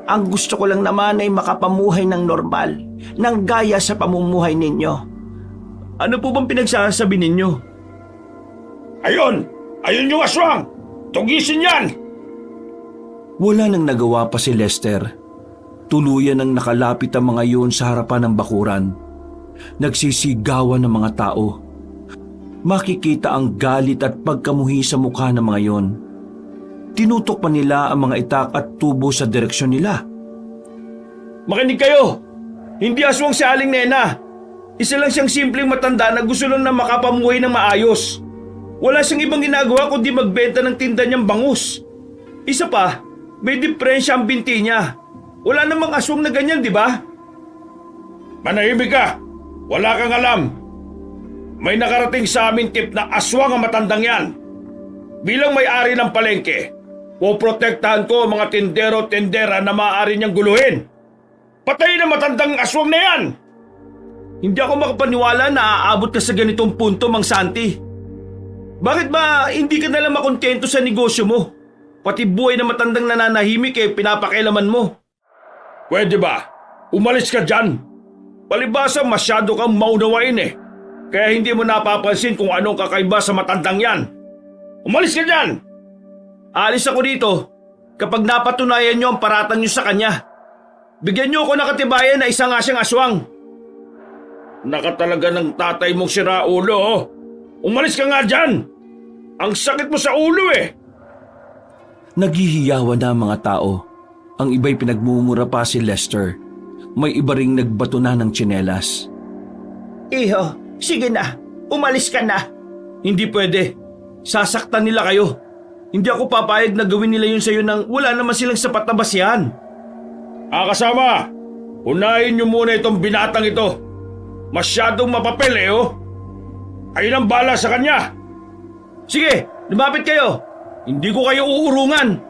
Ang gusto ko lang naman ay makapamuhay ng normal, ng gaya sa pamumuhay ninyo. Ano po bang pinagsasabi ninyo? Ayun! Ayun yung aswang! Tugisin yan! Wala nang nagawa pa si Lester. Tuluyan ang nakalapit ang mga yun sa harapan ng bakuran. Nagsisigawan ng mga tao. Makikita ang galit at pagkamuhi sa mukha ng mga yon. Tinutok pa nila ang mga itak at tubo sa direksyon nila. Makinig kayo! Hindi aswang si Aling Nena. Isa lang siyang simpleng matanda na gusto lang na makapamuhay ng maayos. Wala siyang ibang ginagawa kundi magbenta ng tinda niyang bangus. Isa pa, may diferensya ang binti niya. Wala namang aswang na ganyan, di ba? Manahimik ka! Wala kang alam! May nakarating sa amin tip na aswang ang matandang yan. Bilang may-ari ng palengke, poprotektahan ko ang mga tindero-tindera na maaari niyang guluhin. Patayin ang matandang aswang na yan! Hindi ako makapaniwala na aabot ka sa ganitong punto, Mang Santi. Bakit ba hindi ka nalang makontento sa negosyo mo? Pati buhay na matandang nananahimik pinapakailaman mo. Pwede ba? Umalis ka dyan! Palibasa masyado kang maunawain Kaya hindi mo napapansin kung anong kakaiba sa matandang yan. Umalis ka dyan! Aalis ako dito kapag napatunayan niyo ang paratang niyo sa kanya. Bigyan niyo ako ng katibayan na isa nga siyang aswang. Nakatalaga ng tatay mong siraulo. Umalis ka nga dyan! Ang sakit mo sa ulo Naghihiyawan na ang mga tao. Ang iba'y pinagmumura pa si Lester. May iba ring nagbato na ng tsinelas. Iho, sige na. Umalis ka na. Hindi pwede. Sasaktan nila kayo. Hindi ako papayag na gawin nila yun sa'yo nang wala naman silang sapat na basihan. Kasama! Unahin niyo muna itong binatang ito. Masyadong mapapel Ayun ang bala sa kanya. Sige, lumapit kayo. Hindi ko kayo uurungan.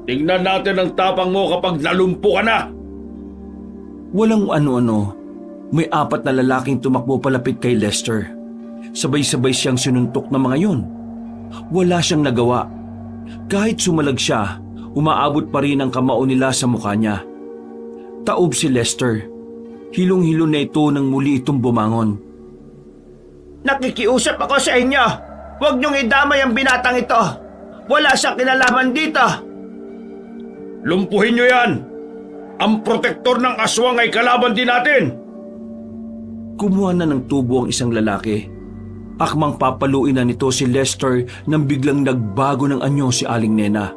Tingnan natin ang tapang mo kapag nalumpo ka na. Walang ano-ano. May 4 na lalaking tumakbo palapit kay Lester. Sabay-sabay siyang sinuntok ng mga yun. Wala siyang nagawa. Kahit sumalag siya, umaabot pa rin ang kamao nila sa mukha niya. Taob si Lester. Hilong-hilo na ito nang muli itong bumangon. Nakikiusap ako sa inyo. Huwag niyong idamay ang binatang ito. Wala siyang kinalaman dito. Lumpuhin niyo yan! Ang protektor ng aswang ay kalaban din natin! Kumuha na ng tubo ang isang lalaki. Akmang papaluin na nito si Lester nang biglang nagbago ng anyo si Aling Nena.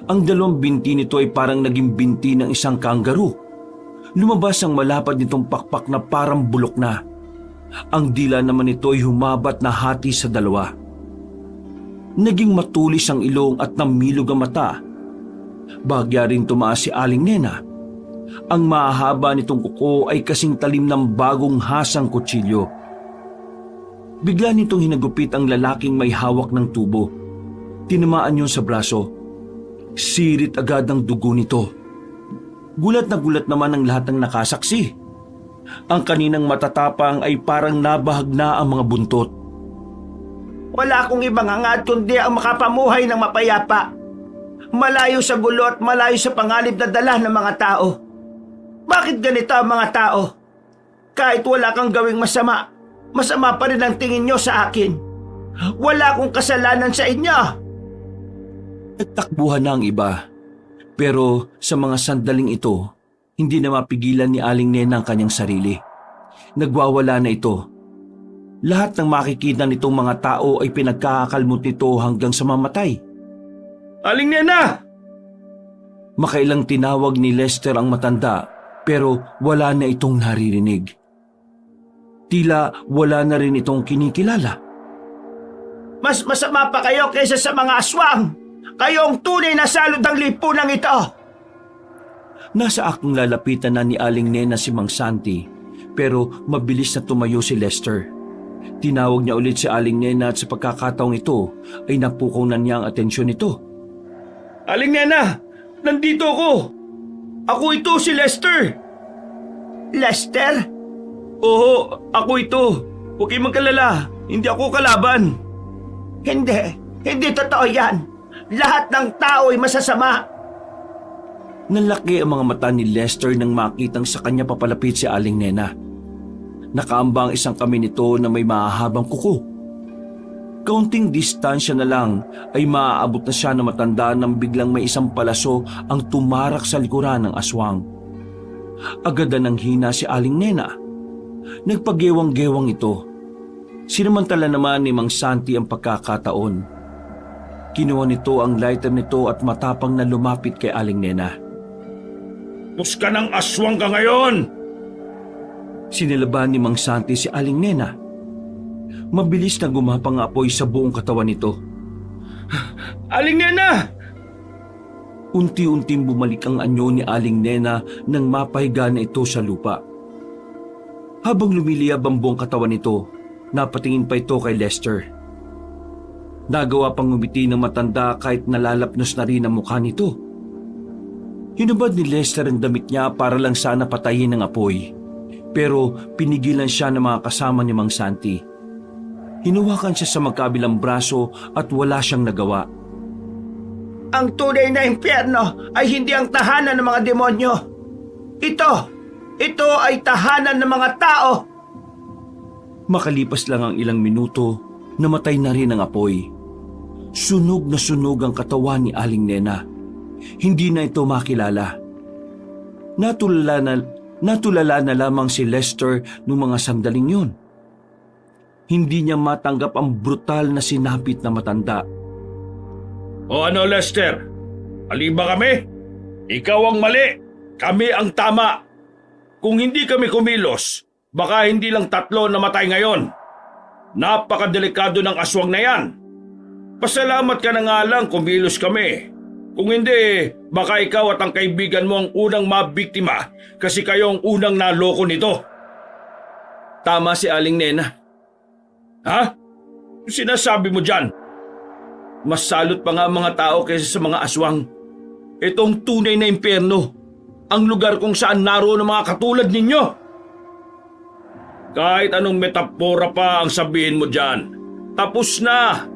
Ang 2 binti nito ay parang naging binti ng isang kangaroo. Lumabas ang malapad nitong pakpak na parang bulok na. Ang dila naman nito ay humabat na hati sa 2. Naging matulis ang ilong at namilog ang mata. Bagya rin tumaas si Aling Nena. Ang mahaba nitong kuko ay kasing talim ng bagong hasang kutsilyo. Bigla nitong hinagupit ang lalaking may hawak ng tubo. Tinamaan yun sa braso. Sirit agad ang dugo nito. Gulat na gulat naman ang lahat ng nakasaksi. Ang kaninang matatapang ay parang nabahag na ang mga buntot. Wala akong ibang hangad kundi ang makapamuhay ng mapayapa. Malayo sa gulo at malayo sa panganib na dala ng mga tao. Bakit ganito ang mga tao? Kahit wala kang gawing masama, masama pa rin ang tingin nyo sa akin. Wala akong kasalanan sa inyo. Nagtakbuhan na ang iba. Pero sa mga sandaling ito, hindi na mapigilan ni Aling Nena ang kanyang sarili. Nagwawala na ito. Lahat ng makikita nitong mga tao ay pinagkakakalmot nito hanggang sa mamatay. Aling Nena! Makailang tinawag ni Lester ang matanda pero wala na itong naririnig. Tila wala na rin itong kinikilala. Mas masama pa kayo kaysa sa mga aswang. Kayo ang tunay na salot ng lipunan ito. Nasa aktong lalapitan na ni Aling Nena si Mang Santi pero mabilis na tumayo si Lester. Tinawag niya ulit si Aling Nena at sa pagkakataong ito ay napukaw na niya ang atensyon nito. Aling Nena! Nandito ako! Ako ito si Lester! Lester? Oo, ako ito. Huwag kayong magkalala. Hindi ako kalaban. Hindi totoo yan. Lahat ng tao ay masasama. Nalaki ang mga mata ni Lester nang makitang sa kanya papalapit si Aling Nena. Nakaambang isang kamay nito na may mahahabang kuko. Kaunting distansya na lang ay maaabot na siya na matanda nang biglang may isang palaso ang tumarak sa likuran ng aswang. Agad na nang hina si Aling Nena. Nagpagewang-gewang ito. Sinamantala naman ni Mang Santi ang pagkakataon. Kinuha nito ang lighter nito at matapang na lumapit kay Aling Nena. Pus ka ng aswang ka ngayon! Sinilaban ni Mang Santi si Aling Nena. Mabilis na gumapang apoy sa buong katawan nito. Aling Nena! Unti-unting bumalik ang anyo ni Aling Nena nang mapahiga na ito sa lupa. Habang lumiliyab ang buong katawan nito, napatingin pa ito kay Lester. Nagawa pang ngumiti ng matanda kahit nalalapnos na rin ang mukha nito. Hinubad ni Lester ang damit niya para lang sana patayin ng apoy. Pero pinigilan siya ng mga kasama ni Mang Santi. Hinuwakan siya sa magkabilang braso at wala siyang nagawa. Ang tunay na impyerno ay hindi ang tahanan ng mga demonyo. Ito ay tahanan ng mga tao. Makalipas lang ang ilang minuto, namatay na rin ang apoy. Sunog na sunog ang katawan ni Aling Nena. Hindi na ito makilala. Natulala na lamang si Lester noong mga sandaling yun. Hindi niya matanggap ang brutal na sinapit na matanda. O ano, Lester? Mali ba kami? Ikaw ang mali. Kami ang tama. Kung hindi kami kumilos, baka hindi lang 3 namatay ngayon. Napakadelikado ng aswang na yan. Pasalamat ka na nga lang kumilos kami. Kung hindi, baka ikaw at ang kaibigan mo ang unang mabiktima kasi kayo ang unang naloko nito. Tama si Aling Nena. Ha? Sinasabi mo dyan? Mas salot pa nga ang mga tao kaysa sa mga aswang. Itong tunay na impyerno. Ang lugar kung saan naroon ang mga katulad ninyo. Kahit anong metapora pa ang sabihin mo dyan, tapos na.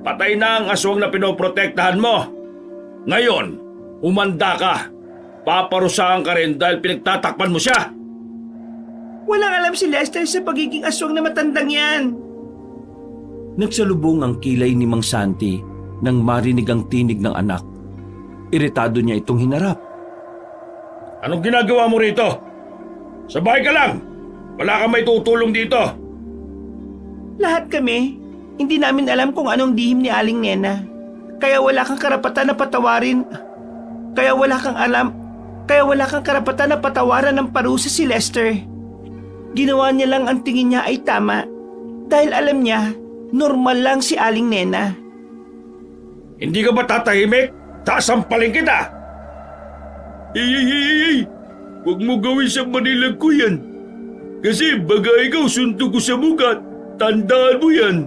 Patay na ang aswang na pinoprotektahan mo. Ngayon, umanda ka. Paparusahan ka rin dahil pinagtatakpan mo siya. Walang alam si Lester sa pagiging aswang na matandang yan. Nagsalubong ang kilay ni Mang Santi nang marinig ang tinig ng anak. Iritado niya itong hinarap. Anong ginagawa mo rito? Sa bahay ka lang. Wala kang may tutulong dito. Lahat kami, hindi namin alam kung anong lihim ni Aling Nena. Kaya wala kang karapatan na patawarin. Kaya wala kang karapatan na patawaran ng parusa si Lester. Ginawa niya lang ang tingin niya ay tama. Dahil alam niya, normal lang si Aling Nena. Hindi ka ba tatahimik? Sasampalin kita! Hey! Huwag mo gawin sa manilag ko yan. Kasi baga ikaw suntok ko sa mukat. Tandaan mo yan.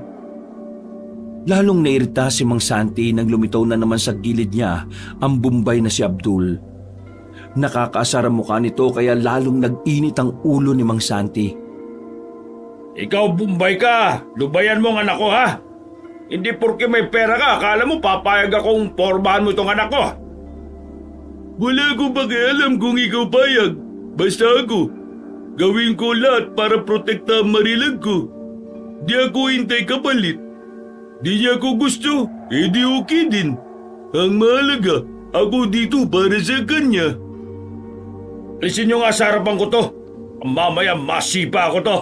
Lalong nairita si Mang Santi nang lumitaw na naman sa gilid niya ang Bombay na si Abdul. Nakakaasar ang mukha nito kaya lalong nag-init ang ulo ni Mang Santi. Ikaw, Bombay ka! Lubayan mo ang anak ko, ha? Hindi porke may pera ka, akala mo papayag akong porbahan mo itong anak ko. Wala akong pakialam kung ikaw payag. Basta ako, gawin ko lahat para protekta ang Marilag ko. Di ako hintay kapalit. Di niya ako gusto, di okay din. Ang mahalaga, ako dito para sa kanya. Alisin nyo nga sa harapan ko to. Mamaya masipa ako to.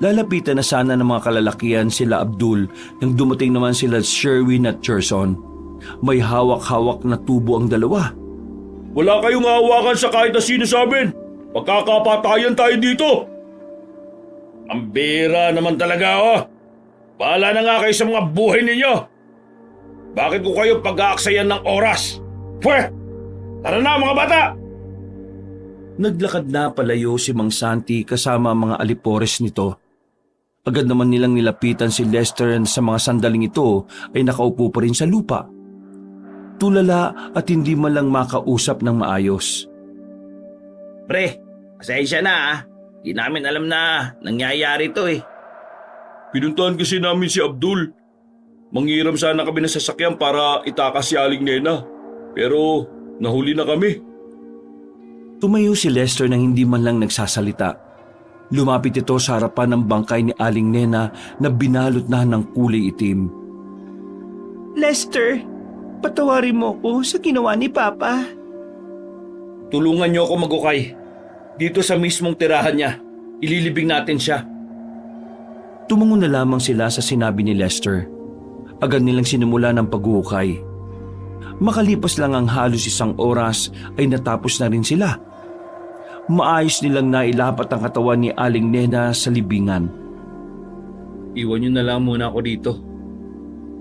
Lalapitan na sana ng mga kalalakihan sila Abdul nang dumating naman sila Sherwin at Gerson. May hawak-hawak na tubo ang dalawa. Wala kayong hawakan sa kahit na sino sa amin. Pagkakapatayan tayo dito. Ang bira naman talaga, oh. Bahala na nga kayo sa mga buhay ninyo. Bakit ko kayo pag-aaksayan ng oras? Pweh! Tara na mga bata! Naglakad na palayo si Mang Santi kasama ang mga alipores nito. Agad naman nilang nilapitan si Lester sa mga sandaling ito ay nakaupo pa rin sa lupa. Tulala at hindi man lang makausap ng maayos. Pre, pasensya na ah. Di namin alam na nangyayari to eh. Pinuntahan kasi namin si Abdul. Manghiram sana kami ng sasakyan para itakas si Aling Nena. Pero nahuli na kami. Tumayo si Lester nang hindi man lang nagsasalita. Lumapit ito sa harapan ng bangkay ni Aling Nena na binalot na ng kulay itim. Lester, patawarin mo ko sa ginawa ni Papa. Tulungan niyo ako magukay. Dito sa mismong tirahan niya. Ililibing natin siya. Tumango na lamang sila sa sinabi ni Lester. Agad nilang sinimula ng paghuhukay. Makalipas lang ang halos isang oras ay natapos na rin sila. Maayos nilang nailapat ang katawan ni Aling Nena sa libingan. Iwan niyo na lang muna ako dito.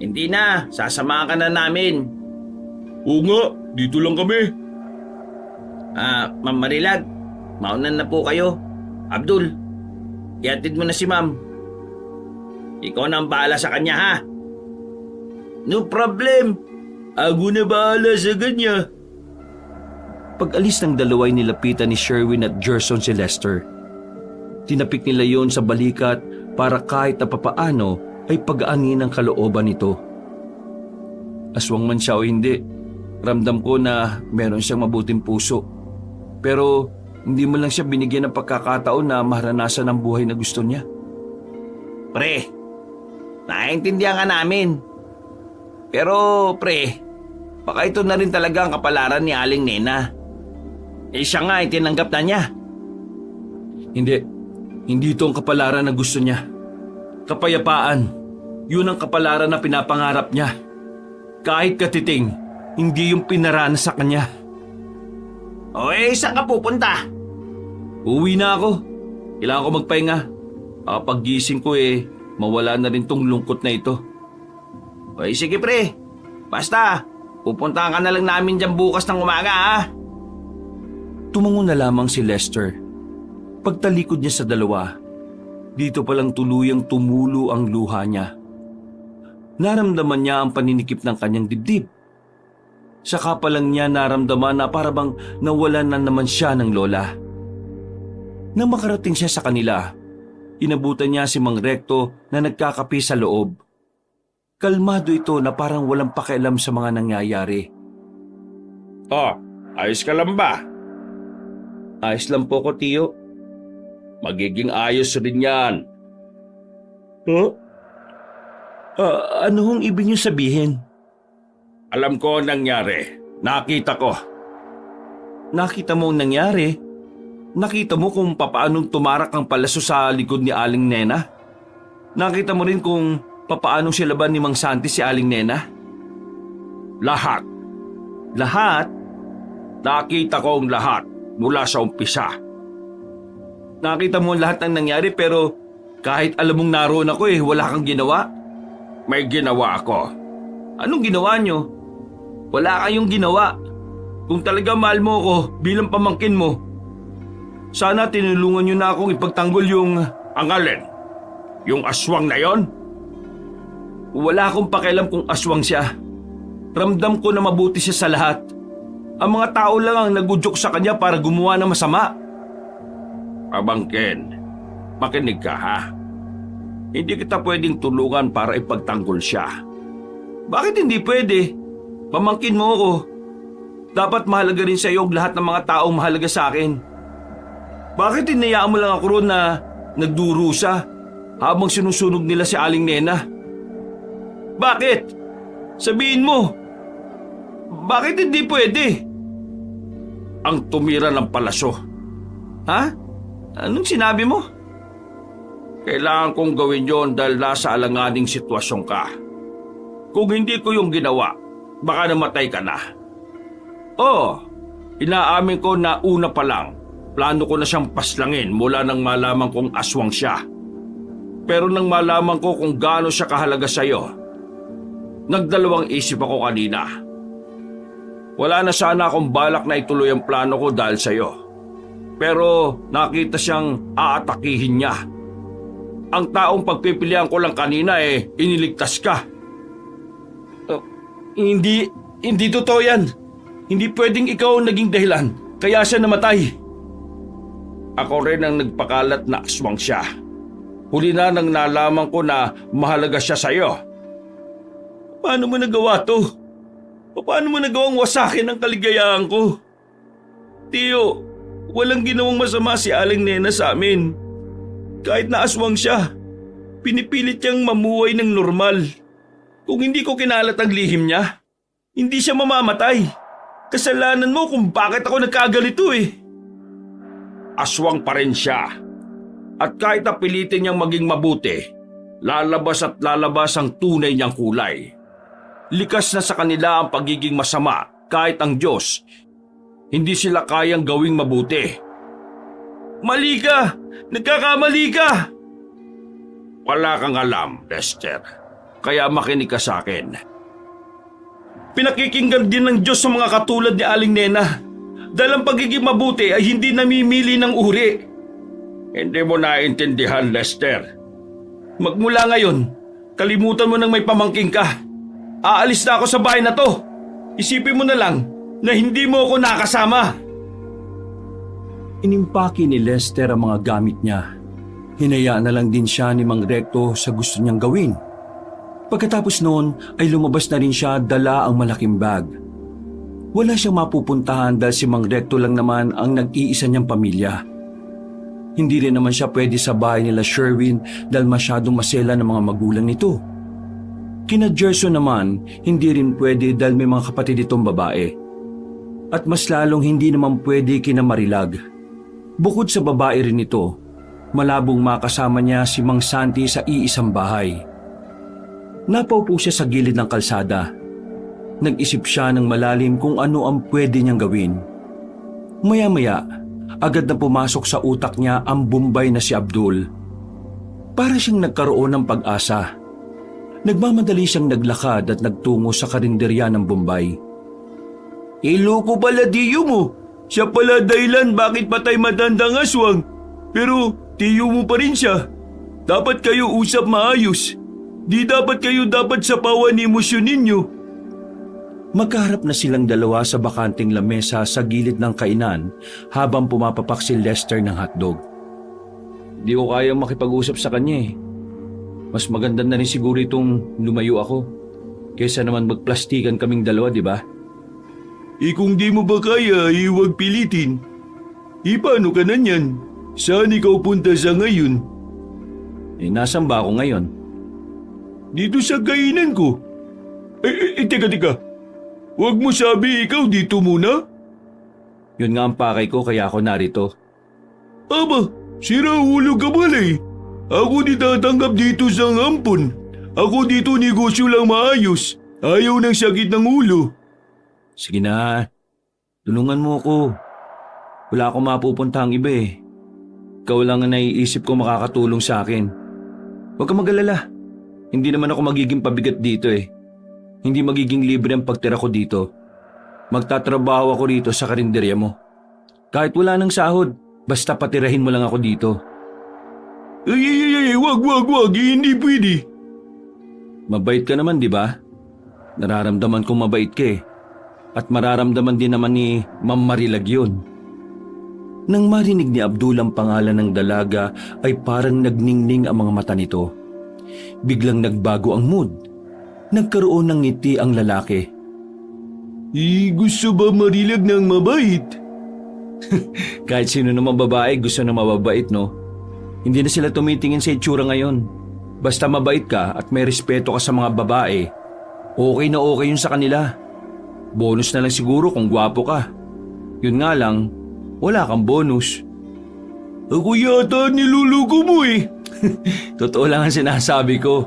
Hindi na, sasamahan ka na namin. Oo nga, dito lang kami. Ma'am Marilag, maunan na po kayo. Abdul, iatid mo na si Ma'am. Ikaw na ang bahala sa kanya ha. No problem. Ako na bahala sa kanya. Pag-alis ng dalawa ay nilapitan ni Sherwin at Gerson si Lester. Tinapik nila yon sa balikat para kahit na papaano ay pag-aanin ang kalooban nito. Aswang man siya o hindi, ramdam ko na meron siyang mabuting puso. Pero hindi mo lang siya binigyan ng pagkakataon na maranasan ang buhay na gusto niya. Pre, naiintindihan ka namin. Pero pre, baka ito na rin talaga ang kapalaran ni Aling Nena. Siya nga ay tinanggap na niya. Hindi ito ang kapalaran na gusto niya. Kapayapaan, yun ang kapalaran na pinapangarap niya. Kahit katiting, hindi yung pinaranas sa kanya. O saan ka pupunta? Uwi na ako. Kailangan ko magpahinga. Paggising ko mawala na rin tong lungkot na ito. Sige pre, basta pupuntahan ka na lang namin dyan bukas ng umaga ha. Tumango na lamang si Lester. Pagtalikod niya sa dalawa, dito palang tuluyang tumulo ang luha niya. Naramdaman niya ang paninikip ng kanyang dibdib. Saka pa lang niya naramdaman na parabang nawalan na naman siya ng lola. Nang makarating siya sa kanila, inabutan niya si Mang Recto na nagkakape sa loob. Kalmado ito na parang walang pakialam sa mga nangyayari. Oh, ayos ka lang ba? Ayos lang po ko, tiyo. Magiging ayos rin yan. Huh? Ano hong ibig niyo sabihin? Alam ko ang nangyari. Nakita ko. Nakita mo ang nangyari? Nakita mo kung papaanong tumarak ang palaso sa likod ni Aling Nena? Nakita mo rin kung papaanong silaban ni Mang Santi si Aling Nena? Lahat. Lahat? Nakita ko ang lahat mula sa umpisa. Nakita mo lahat ng nangyari pero kahit alam mong naroon ako wala kang ginawa? May ginawa ako. Anong ginawa nyo? Wala kayong ginawa. Kung talaga mahal mo ako bilang pamangkin mo, sana tinulungan nyo na akong ipagtanggol yung... Ang alin? Yung aswang na yon? Wala akong pakialam kung aswang siya. Ramdam ko na mabuti siya sa lahat. Ang mga tao lang ang nagudyok sa kanya para gumawa ng masama. Pamangkin, makinig ka ha. Hindi kita pwedeng tulungan para ipagtanggol siya. Bakit hindi pwede? Pamangkin mo ako. Dapat mahalaga rin sa iyo ang lahat ng mga taong mahalaga sa akin. Bakit hinayaan mo lang ako ron na nagdurusa habang sinusunog nila si Aling Nena? Bakit? Sabihin mo. Bakit hindi pwede? Ang tumira ng palasyo. Ha? Anong sinabi mo? Kailangan kong gawin yon dahil nasa alanganing sitwasyon ka. Kung hindi ko yung ginawa, baka namatay ka na. Oo, inaamin ko na una pa lang, plano ko na siyang paslangin mula nang malaman kong aswang siya. Pero nang malaman ko kung gaano siya kahalaga sa'yo, nagdalawang isip ako kanina. Wala na sana akong balak na ituloy ang plano ko dahil sa'yo. Pero nakita siyang aatakihin niya. Ang taong pagpipilian ko lang kanina iniligtas ka. Hindi totoo yan. Hindi pwedeng ikaw ang naging dahilan, kaya siya namatay. Ako rin ang nagpakalat na aswang siya. Huli na nang nalaman ko na mahalaga siya sa'yo. Paano mo nagawa to? Paano mo nagawang wasakin ang kaligayahan ko? Tiyo, walang ginawang masama si Aling Nena sa amin. Kahit na aswang siya, pinipilit niyang mamuhay ng normal. Kung hindi ko kinalat ang lihim niya, hindi siya mamamatay. Kasalanan mo kung bakit ako nagkagalito eh. Aswang pa rin siya. At kahit na pilitin niyang maging mabuti, lalabas at lalabas ang tunay niyang kulay. Likas na sa kanila ang pagiging masama kahit ang Diyos. Hindi sila kayang gawing mabuti. Mali ka! Nagkakamali ka! Wala kang alam, Lester. Kaya makinig ka sa akin. Pinakikinggan din ng Diyos sa mga katulad ni Aling Nena. Dahil ang pagiging mabuti ay hindi namimili ng uri. Hindi mo naiintindihan, Lester. Magmula ngayon, kalimutan mo nang may pamangking ka. Aalis na ako sa bahay na to. Isipin mo na lang na hindi mo ako nakasama. Inimpaki ni Lester ang mga gamit niya. Hinayaan na lang din siya ni Mang Recto sa gusto niyang gawin. Pagkatapos noon ay lumabas na rin siya dala ang malaking bag. Wala siyang mapupuntahan dahil si Mang Recto lang naman ang nag-iisa niyang pamilya. Hindi rin naman siya pwede sa bahay nila Sherwin dahil masyadong masela ng mga magulang nito. Kina Gerson naman, hindi rin pwede dahil may mga kapatid itong babae. At mas lalong hindi naman pwede kina Marilag. Bukod sa babae rin ito, malabong makasama niya si Mang Santi sa iisang bahay. Napaupo siya sa gilid ng kalsada. Nag-isip siya ng malalim kung ano ang pwede niyang gawin. Maya-maya, agad na pumasok sa utak niya ang Bombay na si Abdul. Para siyang nagkaroon ng pag-asa. Nagmamadali siyang naglakad at nagtungo sa karinderya ng Bombay. Iloko pala tiyo mo. Siya pala dahilan bakit patay matandang aswang. Pero tiyo mo pa rin siya. Dapat kayo usap maayos. Di dapat kayo sapawan ni emosyon ninyo. Magkaharap na silang dalawa sa bakanting lamesa sa gilid ng kainan habang pumapapak si Lester ng hotdog. Di ko kayang makipag-usap sa kanya eh. Mas maganda na rin siguro itong lumayo ako. Kesa naman magplastikan kaming dalawa, di ba? Kung di mo ba kaya, huwag pilitin. Paano ka na niyan? Saan ikaw punta sa ngayon? Nasan ba ako ngayon? Dito sa kainan ko. Teka. Huwag mo sabi ikaw dito muna. Yun nga ang pakay ko kaya ako narito. Aba, sira ulo ka pala eh. Ako di tatanggap dito sa ampon. Ako dito negosyo lang maayos. Ayaw ng sakit ng ulo. Sige na, tulungan mo ako. Wala akong mapupuntahang iba eh. Ikaw lang ang naiisip ko makakatulong sa akin. Huwag ka mag-alala. Hindi naman ako magiging pabigat dito eh. Hindi magiging libre ang pagtira ko dito. Magtatrabaho ako rito sa karinderya mo. Kahit wala ng sahod, basta patirahin mo lang ako dito. Wag, hindi pwede. Mabait ka naman, di ba? Nararamdaman kong mabait ka eh. at mararamdaman din naman ni Ma'am Marilag yun. Nang marinig ni Abdul ang pangalan ng dalaga ay parang nagningning ang mga mata nito. Biglang nagbago ang mood. Nagkaroon ng ngiti ang lalaki. Gusto ba Marilag ng mabait? Kahit sino naman babae gusto na mababait, no? Hindi na sila tumitingin sa itsura ngayon. Basta mabait ka at may respeto ka sa mga babae, okay na okay yun sa kanila. Bonus na lang siguro kung gwapo ka. Yun nga lang, wala kang bonus. Ako yata niluluko mo eh. Totoo lang ang sinasabi ko.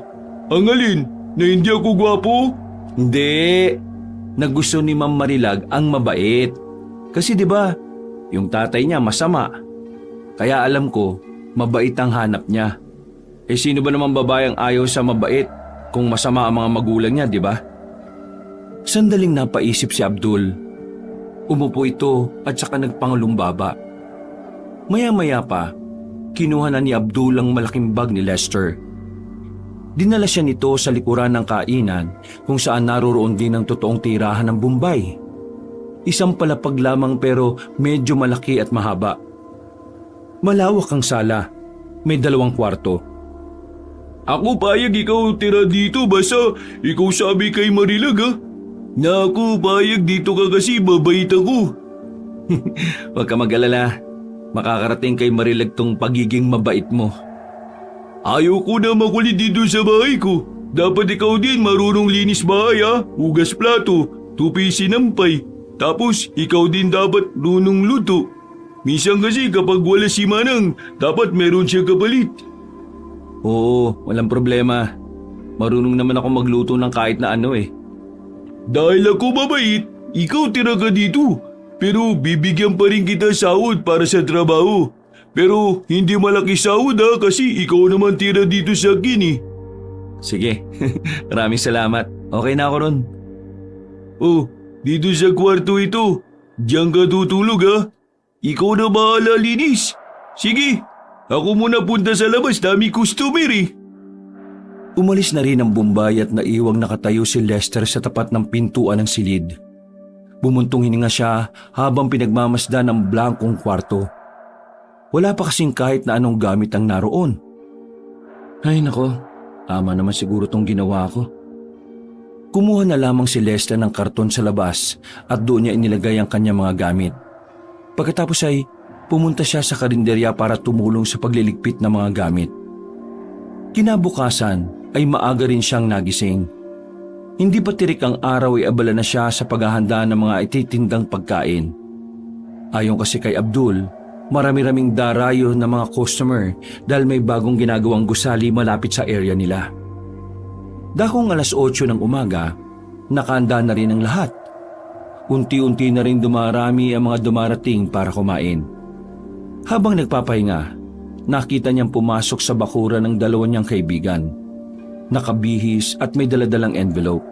Ang alin? Na hindi ako gwapo? Hindi. Nagusto ni Ma'am Marilag ang mabait. Kasi 'di ba, yung tatay niya masama. Kaya alam ko, mabait ang hanap niya. Eh sino ba naman babae ang ayaw sa mabait kung masama ang mga magulang niya, 'di ba? Sandaling napaisip si Abdul. Umupo ito at saka nagpangalumbaba. Maya-maya pa, kinuha na ni Abdul ang malaking bag ni Lester. Dinala siya nito sa likuran ng kainan kung saan naroroon din ang totoong tirahan ng Bombay. Isang palapag lamang pero medyo malaki at mahaba. Malawak ang sala. May 2 kwarto. Ako payag ikaw tira dito basta ikaw sabi kay Marilag ha. Na ako payag dito ka kasi mabait ako. Huwag ka mag-alala. Makakarating kay Marilag tong pagiging mabait mo. Ayaw ko na makulit dito sa bahay ko. Dapat ikaw din marunong linis bahay ha. Hugas plato, tupi sinampay. Tapos ikaw din dapat marunong luto. Minsan kasi kapag wala si Manang, dapat meron siya kapalit. Oo, walang problema. Marunong naman ako magluto ng kahit na ano eh. Dahil ako mabait, ikaw tira ka dito. Pero bibigyan pa rin kita sahod para sa trabaho. Pero hindi malaki sahod ha kasi ikaw naman tira dito sa akin eh. Sige, maraming salamat. Okay na ako ron. Oh, dito sa kwarto ito. Diyan ka tutulog ha. Ikaw na bahala linis. Sige, ako muna punta sa labas, dami customer eh. Umalis na rin ang Bombay at naiwang nakatayo si Lester sa tapat ng pintuan ng silid. Bumuntong hininga siya habang pinagmamasdan ang blankong kwarto. Wala pa kasing kahit na anong gamit ang naroon. Ay nako, tama naman siguro tong ginawa ko. Kumuha na lamang si Lester ng karton sa labas at doon niya inilagay ang kanyang mga gamit. Pagkatapos ay pumunta siya sa karinderya para tumulong sa pagliligpit ng mga gamit. Kinabukasan ay maaga rin siyang nagising. Hindi pa tirik ang araw ay abala na siya sa paghahanda ng mga ititindang pagkain. Ayon kasi kay Abdul, marami-raming darayo na mga customer dahil may bagong ginagawang gusali malapit sa area nila. Dakong 8:00 ng umaga, nakahanda na rin ang lahat. Unti-unti na rin dumarami ang mga dumarating para kumain. Habang nagpapahinga, nakita niyang pumasok sa bakuran ng 2 niyang kaibigan. Nakabihis at may daladalang envelope.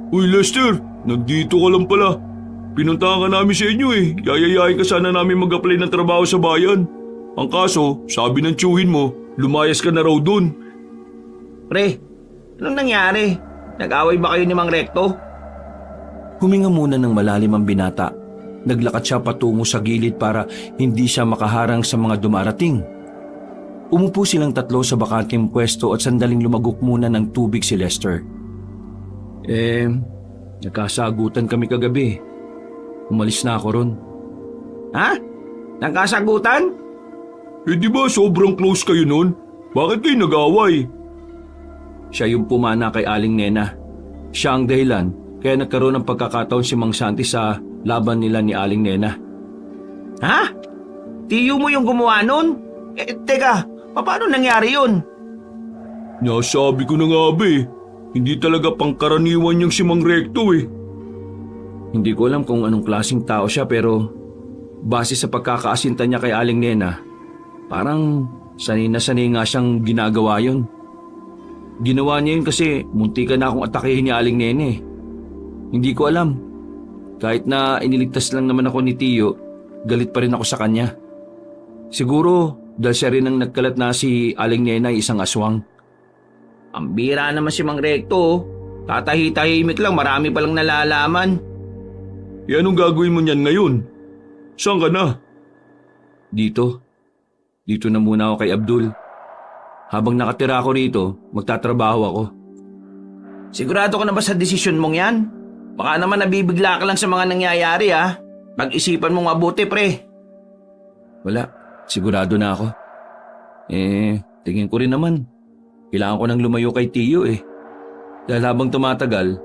Uy Lester, nandito ka lang pala. Pinuntahan ka namin sa inyo eh. Yayayain ka sana namin mag-apply ng trabaho sa bayan. Ang kaso, sabi ng tiyuhin mo, lumayas ka na raw dun. Pre, anong nangyari? Nag-away ba kayo ni Mang Recto? Huminga muna ng malalim ang binata. Naglakad siya patungo sa gilid para hindi siya makaharang sa mga dumarating. Umupo silang 3 sa bakanteng pwesto at sandaling lumagok muna ng tubig si Lester. Nagkasagutan kami kagabi. Umalis na ako ron. Ha? Nagkasagutan? Eh di ba sobrang close kayo nun? Bakit kayo nag-away? Siya yung pumana kay Aling Nena. Siya ang dahilan kaya nagkaroon ng pagkakataon si Mang Santi sa laban nila ni Aling Nena. Ha? Tiyo mo yung gumawa nun? Teka, paano nangyari yun? Nasabi ko na nga ba eh. Hindi talaga pangkaraniwan niyang si Mang Recto eh. Hindi ko alam kung anong klaseng tao siya pero base sa pagkakaasinta niya kay Aling Nena, parang sanay na sanay nga siyang ginagawa yun. Ginawa niya yun kasi muntikan na akong atakehin ni Aling Nena eh. Hindi ko alam. Kahit na iniligtas lang naman ako ni Tiyo, galit pa rin ako sa kanya. Siguro dahil siya rin ang nagkalat na si Aling Nena ay isang aswang. Ang bira naman si Mang Recto. Tatahi-tahimik lang, marami palang nalalaman. Anong gagawin mo niyan ngayon? Saan ka na? Dito. Dito na muna ako kay Abdul. Habang nakatira ako rito, magtatrabaho ako. Sigurado ka na ba sa desisyon mong yan? Baka naman nabibigla ka lang sa mga nangyayari ha. Pag-isipan mong mabuti pre. Wala, sigurado na ako. Tingin ko rin naman. Kailangan ko nang lumayo kay Tiyo eh. Dahil habang tumatagal,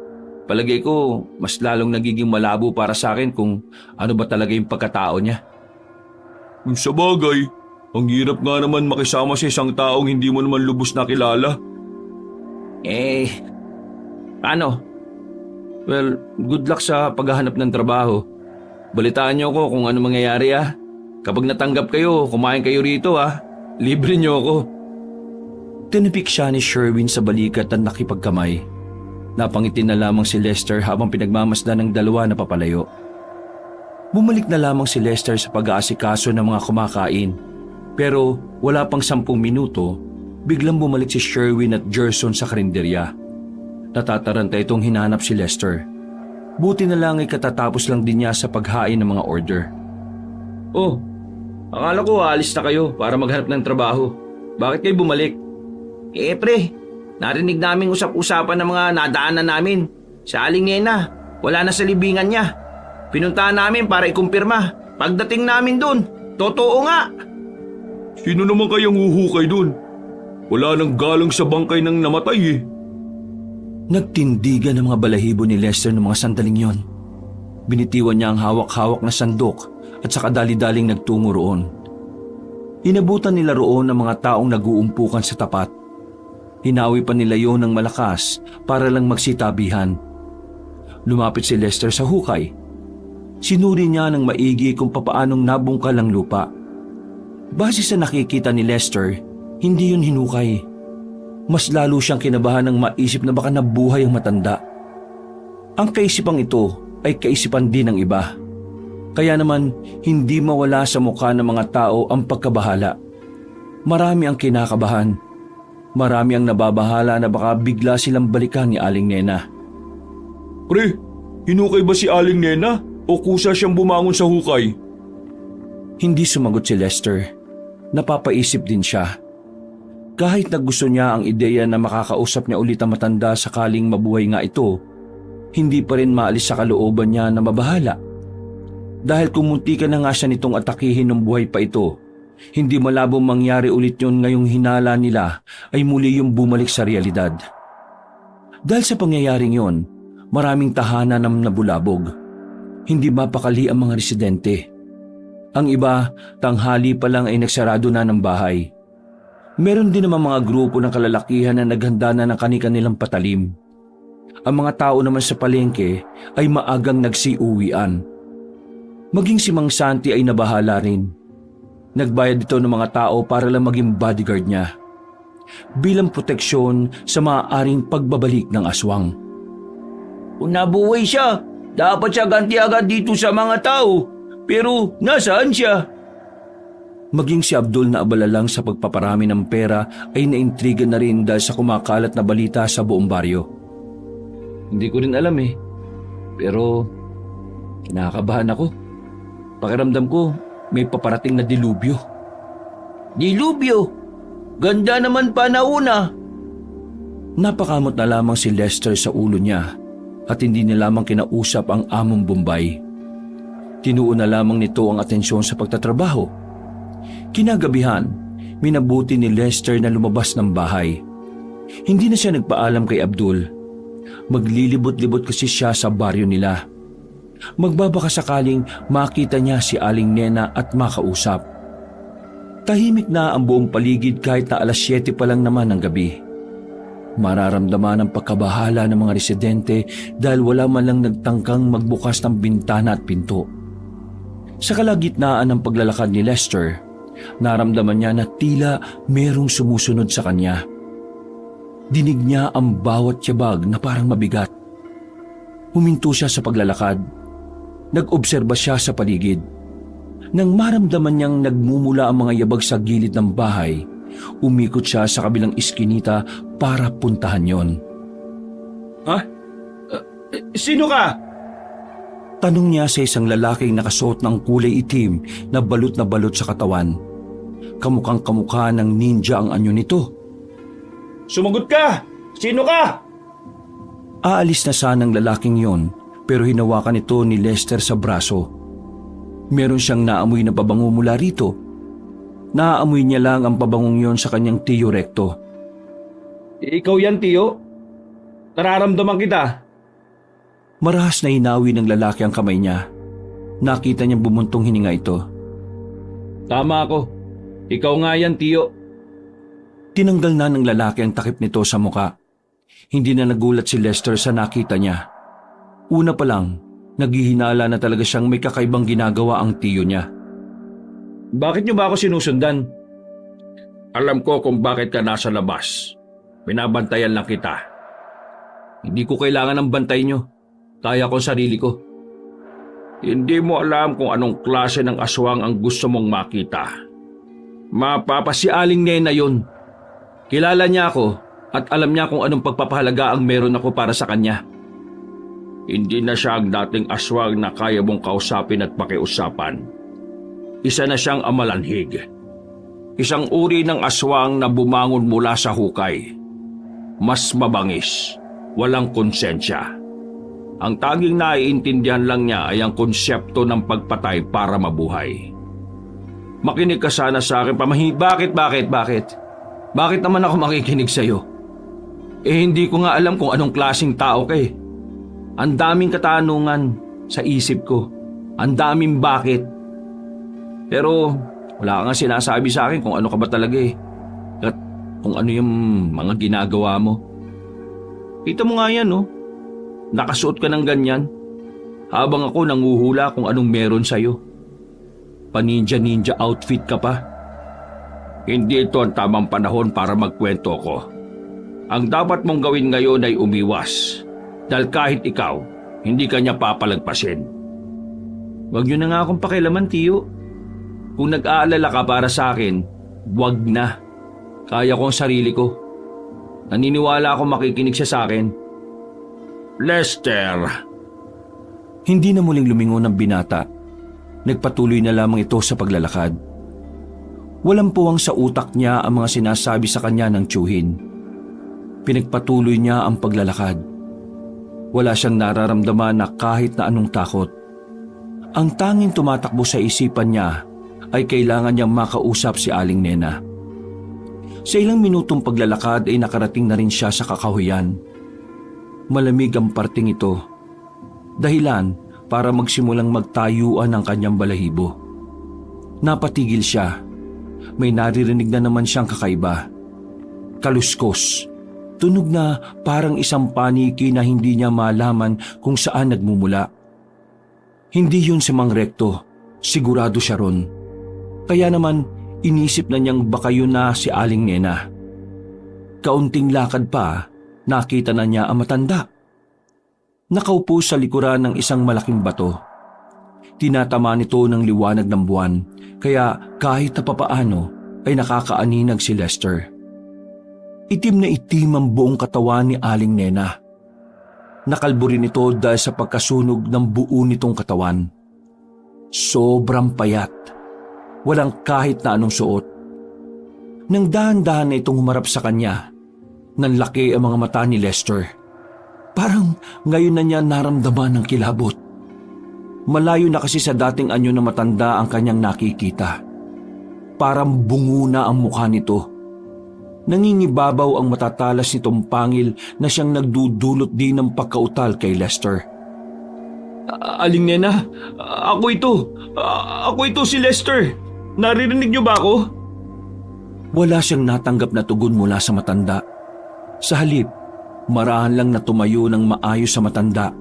palagay ko mas lalong nagiging malabo para sa akin kung ano ba talaga yung pagkatao niya. Sa bagay, ang hirap nga naman makisama sa isang taong hindi mo naman lubos na kilala. Paano? Well, good luck sa paghahanap ng trabaho. Balitaan niyo ako kung ano mangyayari ah. Kapag natanggap kayo, kumain kayo rito ah. Libre niyo ako. Tinipik siya ni Sherwin sa balikat at nakipagkamay. Napangiti na lamang si Lester habang pinagmamasdan ng dalawa na papalayo. Bumalik na lamang si Lester sa pag-aasikaso ng mga kumakain. Pero wala pang 10 minuto, biglang bumalik si Sherwin at Gerson sa karinderya. Natataranta itong hinanap si Lester. Buti na lang ay katatapos lang din niya sa paghain ng mga order. Oh, akala ko aalis na kayo para maghanap ng trabaho. Bakit kayo bumalik? Pre, narinig naming usap-usapan ng mga nadaanan namin. Sa Aling Nena, wala na sa libingan niya. Pinuntahan namin para ikumpirma. Pagdating namin dun, totoo nga. Sino naman kayang huhukay dun? Wala nang galang sa bangkay ng namatay eh. Nagtindigan ang mga balahibo ni Lester ng mga sandaling yon. Binitiwan niya ang hawak-hawak na sandok at saka dali-daling nagtungo roon. Inabutan nila roon ang mga taong nag-uumpukan sa tapat. Hinawi pa nila yon ng malakas para lang magsitabihan. Lumapit si Lester sa hukay. Sinuri niya ng maigi kung papaanong nabungkal ang lupa. Base sa nakikita ni Lester, hindi yun hinukay. Mas lalo siyang kinabahan ng maisip na baka nabuhay ang matanda. Ang kaisipang ito ay kaisipan din ng iba. Kaya naman hindi mawala sa mukha ng mga tao ang pagkabahala. Marami ang kinakabahan. Marami ang nababahala na baka bigla silang balikan ni Aling Nena. Pre, hinukay ba si Aling Nena o kusa siyang bumangon sa hukay? Hindi sumagot si Lester. Napapaisip din siya. Kahit na gusto niya ang ideya na makakausap niya ulit ang matanda sakaling mabuhay nga ito, hindi pa rin maalis sa kalooban niya na mabahala. Dahil kung muntikan na nga siya nitong atakihin ng buhay pa ito, hindi malabong mangyari ulit yun ngayong hinala nila ay muli yung bumalik sa realidad. Dahil sa pangyayaring yon, maraming tahanan ang nabulabog. Hindi mapakali ang mga residente. Ang iba, tanghali pa lang ay nagsarado na ng bahay. Meron din naman mga grupo ng kalalakihan na naghanda na ng kani-kanilang patalim. Ang mga tao naman sa palengke ay maagang nagsiuwian. Maging si Mang Santi ay nabahala rin. Nagbayad ito ng mga tao para lang maging bodyguard niya. Bilang proteksyon sa maaaring pagbabalik ng aswang. Kung nabuhay siya, dapat siya ganti agad dito sa mga tao. Pero nasaan siya? Maging si Abdul na abala lang sa pagpaparami ng pera ay naintriga na rin dahil sa kumakalat na balita sa buong baryo. Hindi ko rin alam eh. Pero kinakabahan ako. Pakiramdam ko may paparating na dilubyo. Dilubyo? Ganda naman pa na una. Napakamot na lamang si Lester sa ulo niya at hindi niya lamang kinausap ang among Bombay. Tinuon na lamang nito ang atensyon sa pagtatrabaho. Kinagabihan, minabuti ni Lester na lumabas ng bahay. Hindi na siya nagpaalam kay Abdul. Maglilibot-libot kasi siya sa baryo nila. Magbabaka sakaling makita niya si Aling Nena at makausap. Tahimik na ang buong paligid kahit na 7:00 pa lang naman ng gabi. Mararamdaman ang pagkabahala ng mga residente dahil wala man lang nagtangkang magbukas ng bintana at pinto. Sa kalagitnaan ng paglalakad ni Lester, naramdaman niya na tila merong sumusunod sa kanya. Dinig niya ang bawat tiyabag na parang mabigat. Huminto siya sa paglalakad. Nag-obserba siya sa paligid. Nang maramdaman niyang nagmumula ang mga yabag sa gilid ng bahay, umikot siya sa kabilang iskinita para puntahan yon. Ha? Sino ka? Tanong niya sa isang lalaking nakasuot ng kulay itim na balot sa katawan. Kamukhang kamukha ng ninja ang anyo nito. Sumagot ka! Sino ka? Aalis na sanang lalaking yon pero hinawakan ito ni Lester sa braso. Meron siyang naamoy na pabango mula rito. Naaamoy niya lang ang pabangong yon sa kanyang tiyo rekto. Ikaw yan, Tiyo? Nararamdaman kita. Marahas na hinawi ng lalaki ang kamay niya. Nakita niyang bumuntong hininga ito. Tama ako. Ikaw nga yan, Tiyo. Tinanggal na ng lalaki ang takip nito sa muka. Hindi na nagulat si Lester sa nakita niya. Una pa lang, naghihinala na talaga siyang may kakaibang ginagawa ang tiyo niya. Bakit niyo ba ako sinusundan? Alam ko kung bakit ka nasa labas. Binabantayan lang kita. Hindi ko kailangan ng bantay niyo. Kaya ko sarili ko. Hindi mo alam kung anong klase ng aswang ang gusto mong makita. Si Aling Nena yun. Kilala niya ako at alam niya kung anong pagpapahalaga ang meron ako para sa kanya. Hindi na siya ang dating aswang na kaya mong kausapin at pakiusapan. Isa na siyang amalanhig. Isang uri ng aswang na bumangon mula sa hukay. Mas mabangis, walang konsensya. Ang tanging naiintindihan lang niya ay ang konsepto ng pagpatay para mabuhay. Makinig ka sana sa akin, Bakit? Bakit naman ako makikinig sa'yo? Hindi ko nga alam kung anong klaseng tao ka eh. Ang daming katanungan sa isip ko. Ang daming bakit. Pero wala ka nga sinasabi sa akin kung ano ka ba talaga eh. At kung ano yung mga ginagawa mo. Kita mo nga yan, no? Nakasuot ka ng ganyan. Habang ako nanguhula kung anong meron sa'yo. Pa-ninja outfit ka pa. Hindi ito ang tamang panahon para magkwento ko. Ang dapat mong gawin ngayon ay umiwas. Dahil kahit ikaw, hindi ka niya papalagpasin. Huwag niyo na nga akong pakialaman, Tiyo. Kung nag-aalala ka para sa akin, huwag na. Kaya ko ang sarili ko. Naniniwala akong makikinig siya sa akin. Lester! Hindi na muling lumingon ang binata. Nagpatuloy na lamang ito sa paglalakad. Walang puwang sa utak niya ang mga sinasabi sa kanya ng tiyuhin. Pinagpatuloy niya ang paglalakad. Wala siyang nararamdaman na kahit na anong takot. Ang tanging tumatakbo sa isipan niya ay kailangan niyang makausap si Aling Nena. Sa ilang minutong paglalakad ay nakarating na rin siya sa kakahuyan. Malamig ang parting ito. Dahilan para magsimulang magtayuan ang kanyang balahibo. Napatigil siya. May naririnig na naman siyang kakaiba. Kaluskos. Tunog na parang isang paniki na hindi niya malaman kung saan nagmumula. Hindi yun si Mang Recto. Sigurado siya ron. Kaya naman inisip na niyang baka yun na si Aling Nena. Kaunting lakad pa, nakita na niya ang matanda. Nakaupo sa likuran ng isang malaking bato. Tinatama nito ng liwanag ng buwan, kaya kahit na papaano ay nakakaaninag si Lester. Itim na itim ang buong katawan ni Aling Nena. Nakalbo rin ito dahil sa pagkasunog ng buo nitong katawan. Sobrang payat. Walang kahit na anong suot. Nang dahan-dahan na itong humarap sa kanya, nanlaki ang mga mata ni Lester. Parang ngayon na niya naramdaman ang kilabot. Malayo na kasi sa dating anyo na matanda ang kanyang nakikita. Parang bungo na ang mukha nito. Nangingibabaw ang matatalas nitong pangil na siyang nagdudulot din ng pagkautal kay Lester. Aling Nena, ako ito. Ako ito si Lester. Naririnig niyo ba ako? Wala siyang natanggap na tugon mula sa matanda. Sa halip, marahan lang na tumayo ng maayos sa matanda.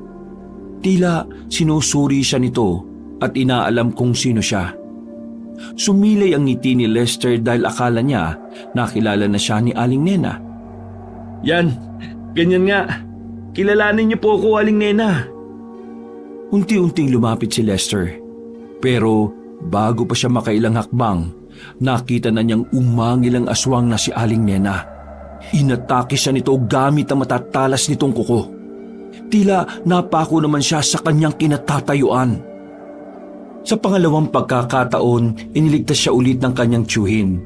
Tila sinusuri siya nito at inaalam kung sino siya. Sumilay ang ngiti ni Lester dahil akala niya nakilala na siya ni Aling Nena. Yan, ganyan nga. Kilalanin niyo po ako, Aling Nena. Unti-unting lumapit si Lester. Pero bago pa siya makailang hakbang, nakita na niyang umangil ang aswang na si Aling Nena. Inatake siya nito gamit ang matatalas nitong kuko. Tila napako naman siya sa kanyang kinatatayuan. Sa pangalawang pagkakataon, iniligtas siya ulit ng kanyang tiyuhin.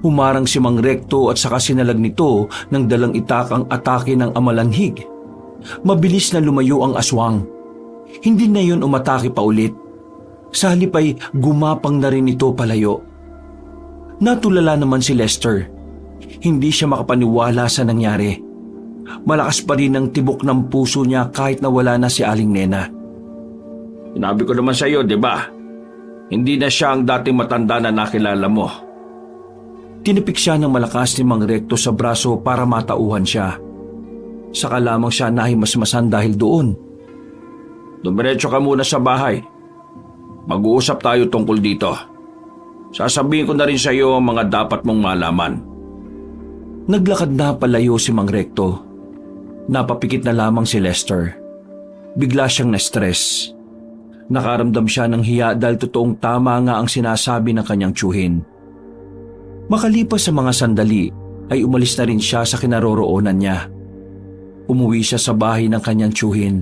Humarang si Mang Recto at saka sinalag nito ng dalang itak ang atake ng amalanhig. Mabilis na lumayo ang aswang. Hindi na yun umatake pa ulit. Sa halip ay gumapang na rin ito palayo. Natulala naman si Lester. Hindi siya makapaniwala sa nangyari. Malakas pa rin ang tibok ng puso niya kahit na wala na si Aling Nena. Sinabi ko naman sa iyo, di ba? Hindi na siya ang dating matanda na nakilala mo. Tinipik siya ng malakas ni Mang Recto sa braso para matauhan siya. Saka lamang siya nahimasmasan dahil doon. Dumiretso ka muna sa bahay. Mag-uusap tayo tungkol dito. Sasabihin ko na rin sa iyo ang mga dapat mong malaman. Naglakad na palayo si Mang Recto. Napapikit na lamang si Lester. Bigla siyang na-stress. Nakaramdam siya ng hiya dahil totoong tama nga ang sinasabi ng kanyang tiyuhin. Makalipas sa mga sandali ay umalis na rin siya sa kinaroroonan niya. Umuwi siya sa bahay ng kanyang tiyuhin.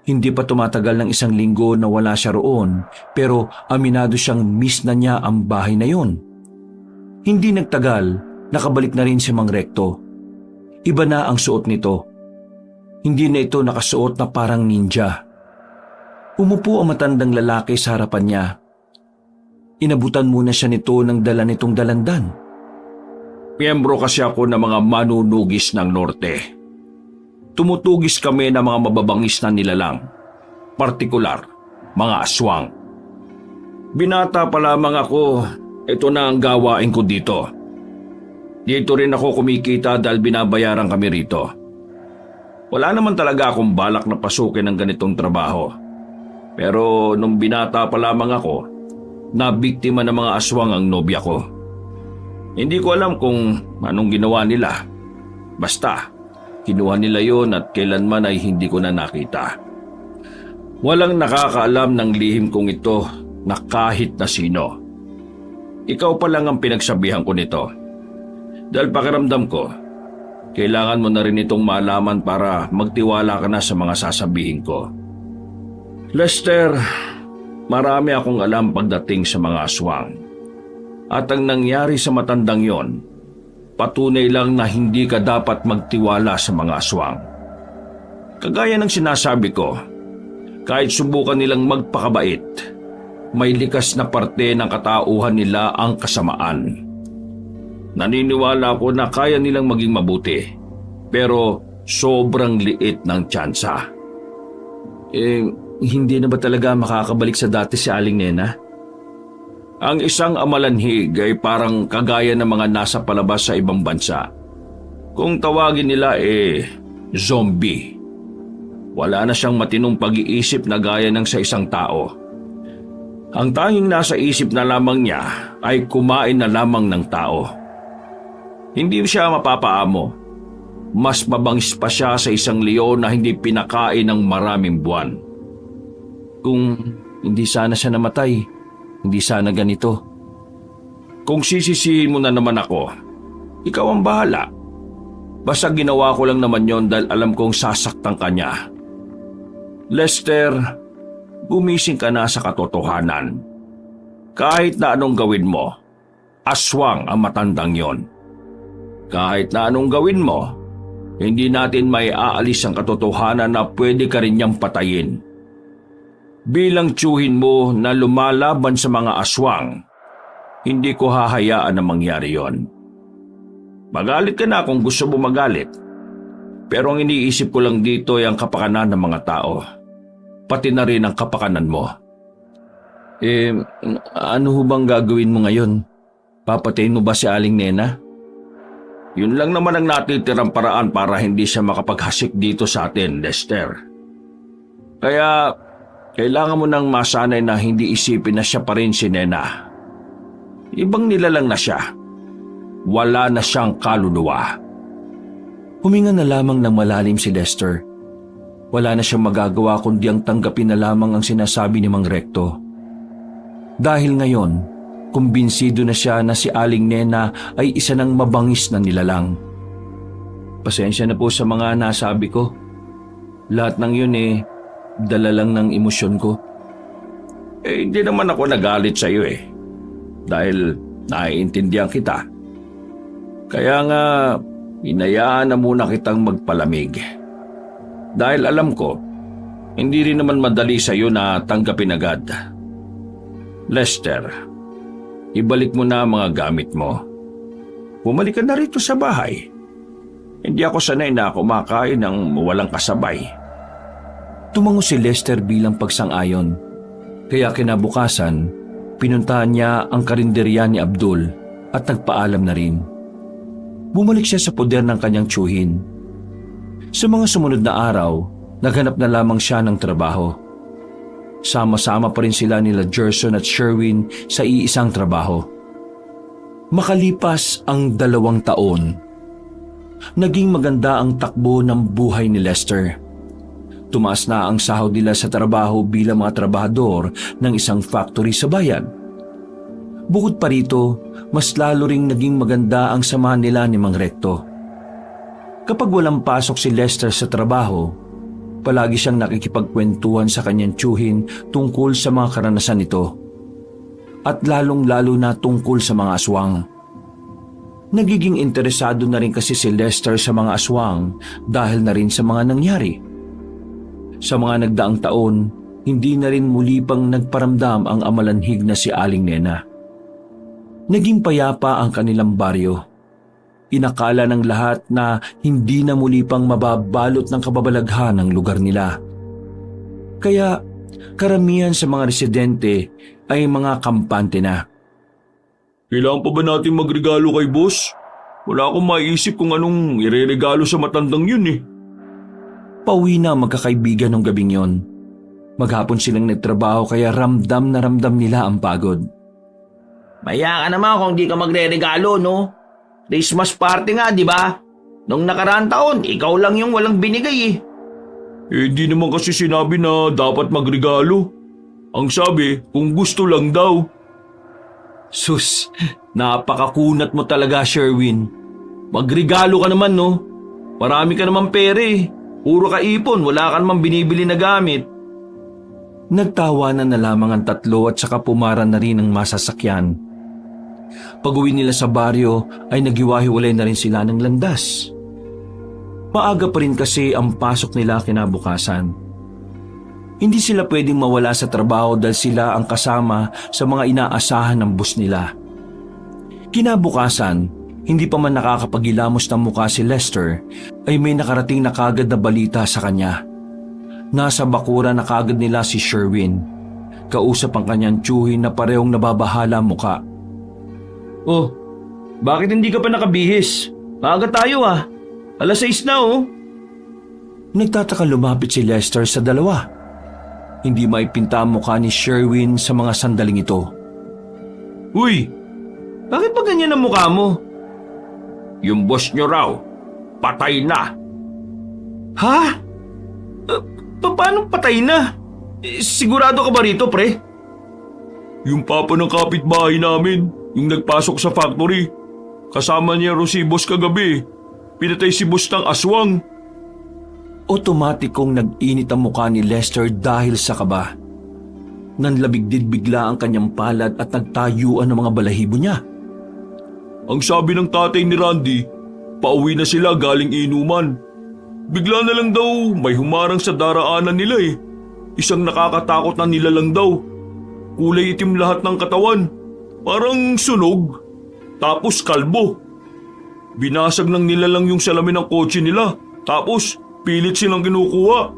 Hindi pa tumatagal ng 1 linggo na wala siya roon pero aminado siyang miss na niya ang bahay na yon. Hindi nagtagal, nakabalik na rin si Mang Recto. Iba na ang suot nito. Hindi na ito nakasuot na parang ninja. Umupo ang matandang lalaki sa harapan niya. Inabutan muna siya nito ng dala nitong dalandan. Miyembro kasi ako ng mga manunugis ng Norte. Tumutugis kami ng mga mababangis na nilalang, partikular, mga aswang. Binata pa lamang ako, ito na ang gawain ko dito. Dito rin ako kumikita dahil binabayaran kami rito. Wala naman talaga akong balak na pasukin ng ganitong trabaho. Pero nung binata pa lamang ako, nabiktima ng mga aswang ang nobya ko. Hindi ko alam kung anong ginawa nila. Basta, kinuha nila yon at kailanman ay hindi ko na nakita. Walang nakakaalam ng lihim kong ito na kahit na sino. Ikaw pa lang ang pinagsabihan ko nito. Dahil pakiramdam ko, kailangan mo na rin itong malaman para magtiwala ka na sa mga sasabihin ko. Lester, marami akong alam pagdating sa mga aswang. At ang nangyari sa matandang yon, patunay lang na hindi ka dapat magtiwala sa mga aswang. Kagaya ng sinasabi ko, kahit subukan nilang magpakabait, may likas na parte ng katauhan nila ang kasamaan. Naniniwala ako na kaya nilang maging mabuti, pero sobrang liit ng tsansa. Hindi na ba talaga makakabalik sa dati si Aling Nena? Ang isang amalanhig ay parang kagaya ng mga nasa palabas sa ibang bansa. Kung tawagin nila zombie. Wala na siyang matinong pag-iisip na gaya ng sa isang tao. Ang tanging nasa isip na lamang niya ay kumain na lamang ng tao. Hindi siya mapapaamo. Mas mabangis pa siya sa isang leon na hindi pinakain ng maraming buwan. Kung hindi sana siya namatay, hindi sana ganito. Kung sisisihin mo na naman ako, ikaw ang bahala. Basta ginawa ko lang naman yon dahil alam kong sasaktan ka niya. Lester, gumising ka na sa katotohanan. Kahit na anong gawin mo, aswang ang matandang yon. Kahit na anong gawin mo, hindi natin may aalis ang katotohanan na pwede ka rin niyang patayin. Bilang tiyuhin mo na lumalaban sa mga aswang, hindi ko hahayaan na mangyari yon. Magalit ka na kung gusto mo magalit. Pero ang iniisip ko lang dito ay ang kapakanan ng mga tao. Pati na rin ang kapakanan mo. Ano ho bang gagawin mo ngayon? Papatayin mo ba si Aling Nena? Yun lang naman ang natitirang paraan para hindi siya makapaghasik dito sa atin, Lester. Kaya, kailangan mo nang masanay na hindi isipin na siya pa rin si Nena. Ibang nilalang na siya. Wala na siyang kaluluwa. Huminga na lamang ng malalim si Lester. Wala na siyang magagawa kundi ang tanggapin na lamang ang sinasabi ni Mang Recto. Dahil ngayon, kumbinsido na siya na si Aling Nena ay isa ng mabangis na nilalang. Pasensya na po sa mga nasabi ko. Lahat ng yun dala lang ng emosyon ko. Hindi naman ako nagalit sa iyo dahil naiintindihan kita. Kaya nga, hinayaan na muna kitang magpalamig. Dahil alam ko, hindi rin naman madali sa iyo na tanggapin agad. Lester, ibalik mo na ang mga gamit mo. Bumalik ka na rito sa bahay. Hindi ako sanay na kumakain ng walang kasabay. Tumango si Lester bilang pagsang-ayon. Kaya kinabukasan, pinuntahan niya ang karinderya ni Abdul at nagpaalam na rin. Bumalik siya sa poder ng kanyang tiyuhin. Sa mga sumunod na araw, naghanap na lamang siya ng trabaho. Sama-sama pa rin sila nila Gerson at Sherwin sa iisang trabaho. Makalipas ang 2 taon, naging maganda ang takbo ng buhay ni Lester. Tumaas na ang sahod nila sa trabaho bilang mga trabahador ng isang factory sa bayan. Bukod pa rito, mas lalo ring naging maganda ang samahan nila ni Mang Recto. Kapag walang pasok si Lester sa trabaho, palagi siyang nakikipagkwentuhan sa kanyang tiyuhin tungkol sa mga karanasan nito. At lalong-lalo na tungkol sa mga aswang. Nagiging interesado na rin kasi si Lester sa mga aswang dahil na rin sa mga nangyari. Sa mga nagdaang taon, hindi na rin muli pang nagparamdam ang amalanhig na si Aling Nena. Naging payapa ang kanilang baryo. Inakala ng lahat na hindi na muli pang mababalot ng kababalaghan ang lugar nila. Kaya karamihan sa mga residente ay mga kampante na. Kailangan pa ba natin magregalo kay boss? Wala akong maiisip kung anong ireregalo sa matandang yun Pauwi na ang magkakaibigan ng gabing yon. Maghapon silang nagtrabaho kaya ramdam na ramdam nila ang pagod. Maya ka naman kung di ka magre-regalo, no? Christmas party nga, di ba? Nung nakaraang taon, ikaw lang yung walang binigay Di naman kasi sinabi na dapat magregalo. Ang sabi, kung gusto lang daw. Sus, napakakunat mo talaga, Sherwin. Magregalo ka naman, no? Marami ka naman pere. Puro ka ipon, wala ka naman binibili na gamit. Nagtawanan na lamang ang tatlo at saka pumara na rin ang masasakyan. Pag-uwi nila sa baryo ay nagiwahiwalay na rin sila ng landas. Maaga pa rin kasi ang pasok nila kinabukasan. Hindi sila pwedeng mawala sa trabaho dahil sila ang kasama sa mga inaasahan ng boss nila. Kinabukasan, hindi pa man nakakapagilamos ng mukha si Lester, ay may nakarating na kagad na balita sa kanya. Nasa bakura na kagad nila si Sherwin. Kausap ang kanyang tiyuhin na parehong nababahala mukha. Oh, bakit hindi ka pa nakabihis? Maaga tayo 6:00 na Nagtataka lumapit si Lester sa dalawa. Hindi maipinta ang mukha ni Sherwin sa mga sandaling ito. Uy, bakit ba ganyan ang mukha mo? Yung boss nyo raw, patay na. Ha? Paano patay na? Sigurado ka ba rito, pre? Yung papa ng kapitbahay namin, yung nagpasok sa factory. Kasama niya ro si boss kagabi. Pinatay si boss ng aswang. Otomatikong nag-init ang mukha ni Lester dahil sa kaba. Nanlabigdid bigla ang kanyang palad at nagtayuan ang mga balahibo niya. Ang sabi ng tatay ni Randy, pauwi na sila galing inuman. Bigla na lang daw may humarang sa daraanan nila Isang nakakatakot na nilalang daw. Kulay itim lahat ng katawan. Parang sunog. Tapos kalbo. Binasag ng nilalang yung salamin ng kotse nila. Tapos pilit silang kinukuha.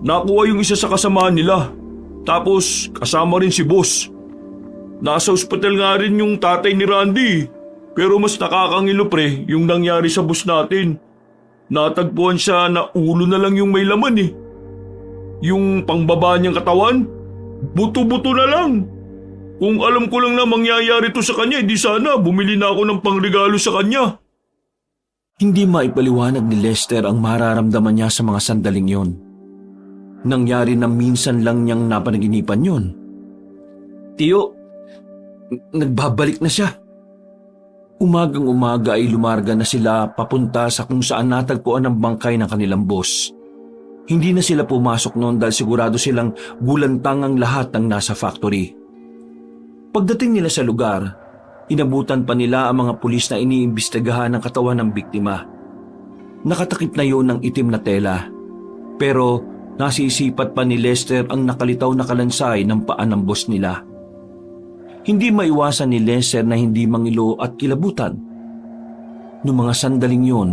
Nakuha yung isa sa kasamahan nila. Tapos kasama rin si boss. Nasa ospital nga rin yung tatay ni Randy. Pero mas nakakangilo pre yung nangyari sa boss natin. Natagpuan siya na ulo na lang yung may laman Yung pangbaba niyang katawan, buto-buto na lang. Kung alam ko lang na mangyayari to sa kanya, di sana bumili na ako ng pangregalo sa kanya. Hindi maipaliwanag ni Lester ang mararamdaman niya sa mga sandaling yon. Nangyari na minsan lang niyang napanaginipan yon. Tiyo, nagbabalik na siya. Umagang-umaga ay lumarga na sila papunta sa kung saan natagpuan ang bangkay ng kanilang boss. Hindi na sila pumasok noon dahil sigurado silang gulantang ang lahat ng nasa factory. Pagdating nila sa lugar, inabutan pa nila ang mga pulis na iniimbestigahan ang katawan ng biktima. Nakatakip na yun ng itim na tela, pero nasisipat pa ni Lester ang nakalitaw na kalansay ng paa ng boss nila. Hindi maiwasan ni Lester na hindi mangilo at kilabutan. Noong mga sandaling yun,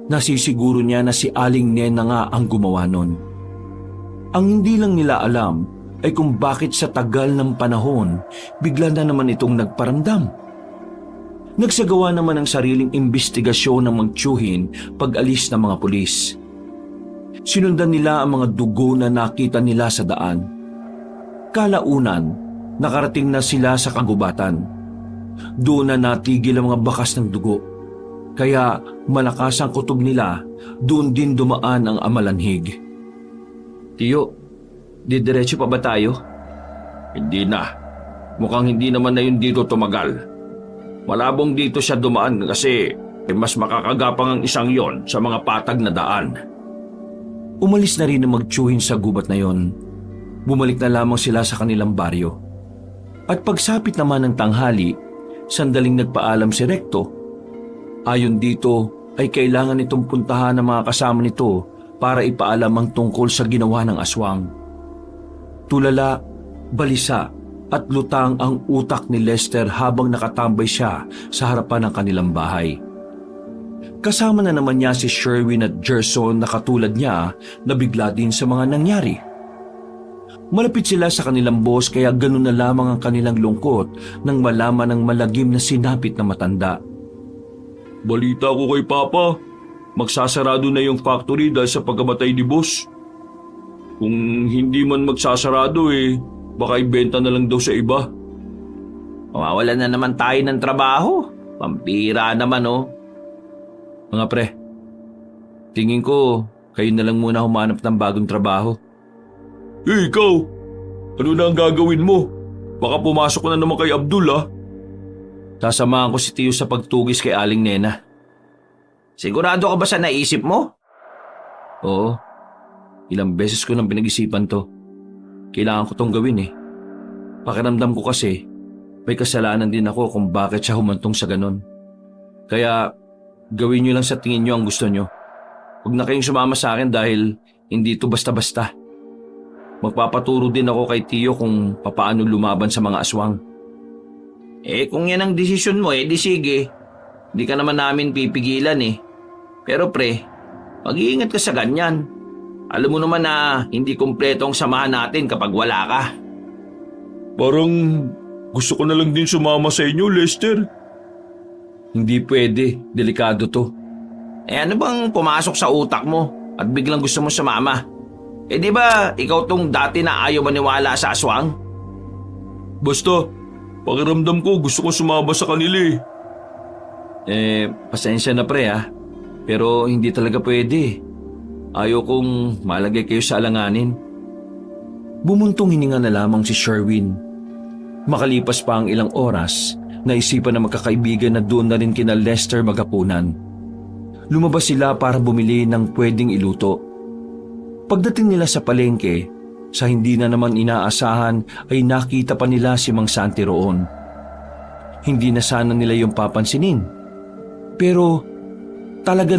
nasisiguro niya na si Aling Nena nga ang gumawa nun. Ang hindi lang nila alam ay kung bakit sa tagal ng panahon bigla na naman itong nagparamdam. Nagsagawa naman ng sariling imbestigasyon ng magtiyuhin pag-alis ng mga pulis. Sinundan nila ang mga dugo na nakita nila sa daan. Kalaunan, nakarating na sila sa kagubatan. Doon na natigil ang mga bakas ng dugo. Kaya malakas ang kutob nila, doon din dumaan ang amalanhig. Tiyo, didiretso pa ba tayo? Hindi na. Mukhang hindi naman na yun dito tumagal. Malabong dito siya dumaan kasi mas makakagapang ang isang yon sa mga patag na daan. Umalis na rin ang magtiyuhin sa gubat na yon. Bumalik na lamang sila sa kanilang baryo. At pagsapit naman ng tanghali, sandaling nagpaalam si Recto. Ayon dito ay kailangan itong puntahan ng mga kasama nito para ipaalam ang tungkol sa ginawa ng aswang. Tulala, balisa at lutang ang utak ni Lester habang nakatambay siya sa harapan ng kanilang bahay. Kasama na naman niya si Sherwin at Gerson na katulad niya na bigla din sa mga nangyari. Malapit sila sa kanilang boss kaya ganun na lamang ang kanilang lungkot nang malaman ng malagim na sinapit na matanda. Balita ko kay Papa, magsasarado na yung factory dahil sa pagkamatay ni boss. Kung hindi man magsasarado baka ibenta na lang daw sa iba. Mawawalan na naman tayo ng trabaho. Pampira naman Mga pre, tingin ko kayo na lang muna humanap ng bagong trabaho. Ikaw, ano na ang gagawin mo? Baka pumasok ka na naman kay Abdul Sasamahan ko si Tiyo sa pagtugis kay Aling Nena. Sigurado ka ba sa naisip mo? Oo, ilang beses ko nang pinag-isipan to. Kailangan ko tong gawin Pakiramdam ko kasi, may kasalanan din ako kung bakit siya humantong sa ganon. Kaya, gawin niyo lang sa tingin niyo ang gusto niyo. Huwag na kayong sumama sa akin dahil hindi ito basta-basta. Magpapaturo din ako kay Tiyo kung papaano lumaban sa mga aswang. Kung yan ang desisyon mo, di sige. Hindi ka naman namin pipigilan Pero pre, mag-iingat ka sa ganyan. Alam mo naman na hindi kumpleto ang samahan natin kapag wala ka. Parang gusto ko na lang din sumama sa inyo, Lester. Hindi pwede, delikado to. Ano bang pumasok sa utak mo at biglang gusto mo sumama? Di ba ikaw tong dati na ayaw maniwala sa aswang? Basta, pakiramdam ko gusto ko sumama sa kanila Pasensya na pre pero hindi talaga pwede. Ayaw kong malagay kayo sa alanganin. Bumuntong hininga na lamang si Sherwin. Makalipas pa ang ilang oras, naisipan na magkakaibigan na doon na rin kina Lester maghapunan. Lumabas sila para bumili ng pwedeng iluto. Pagdating nila sa palengke, sa hindi na naman inaasahan ay nakita pa nila si Mang Santi roon. Hindi na sana nila yung papansinin. Pero talaga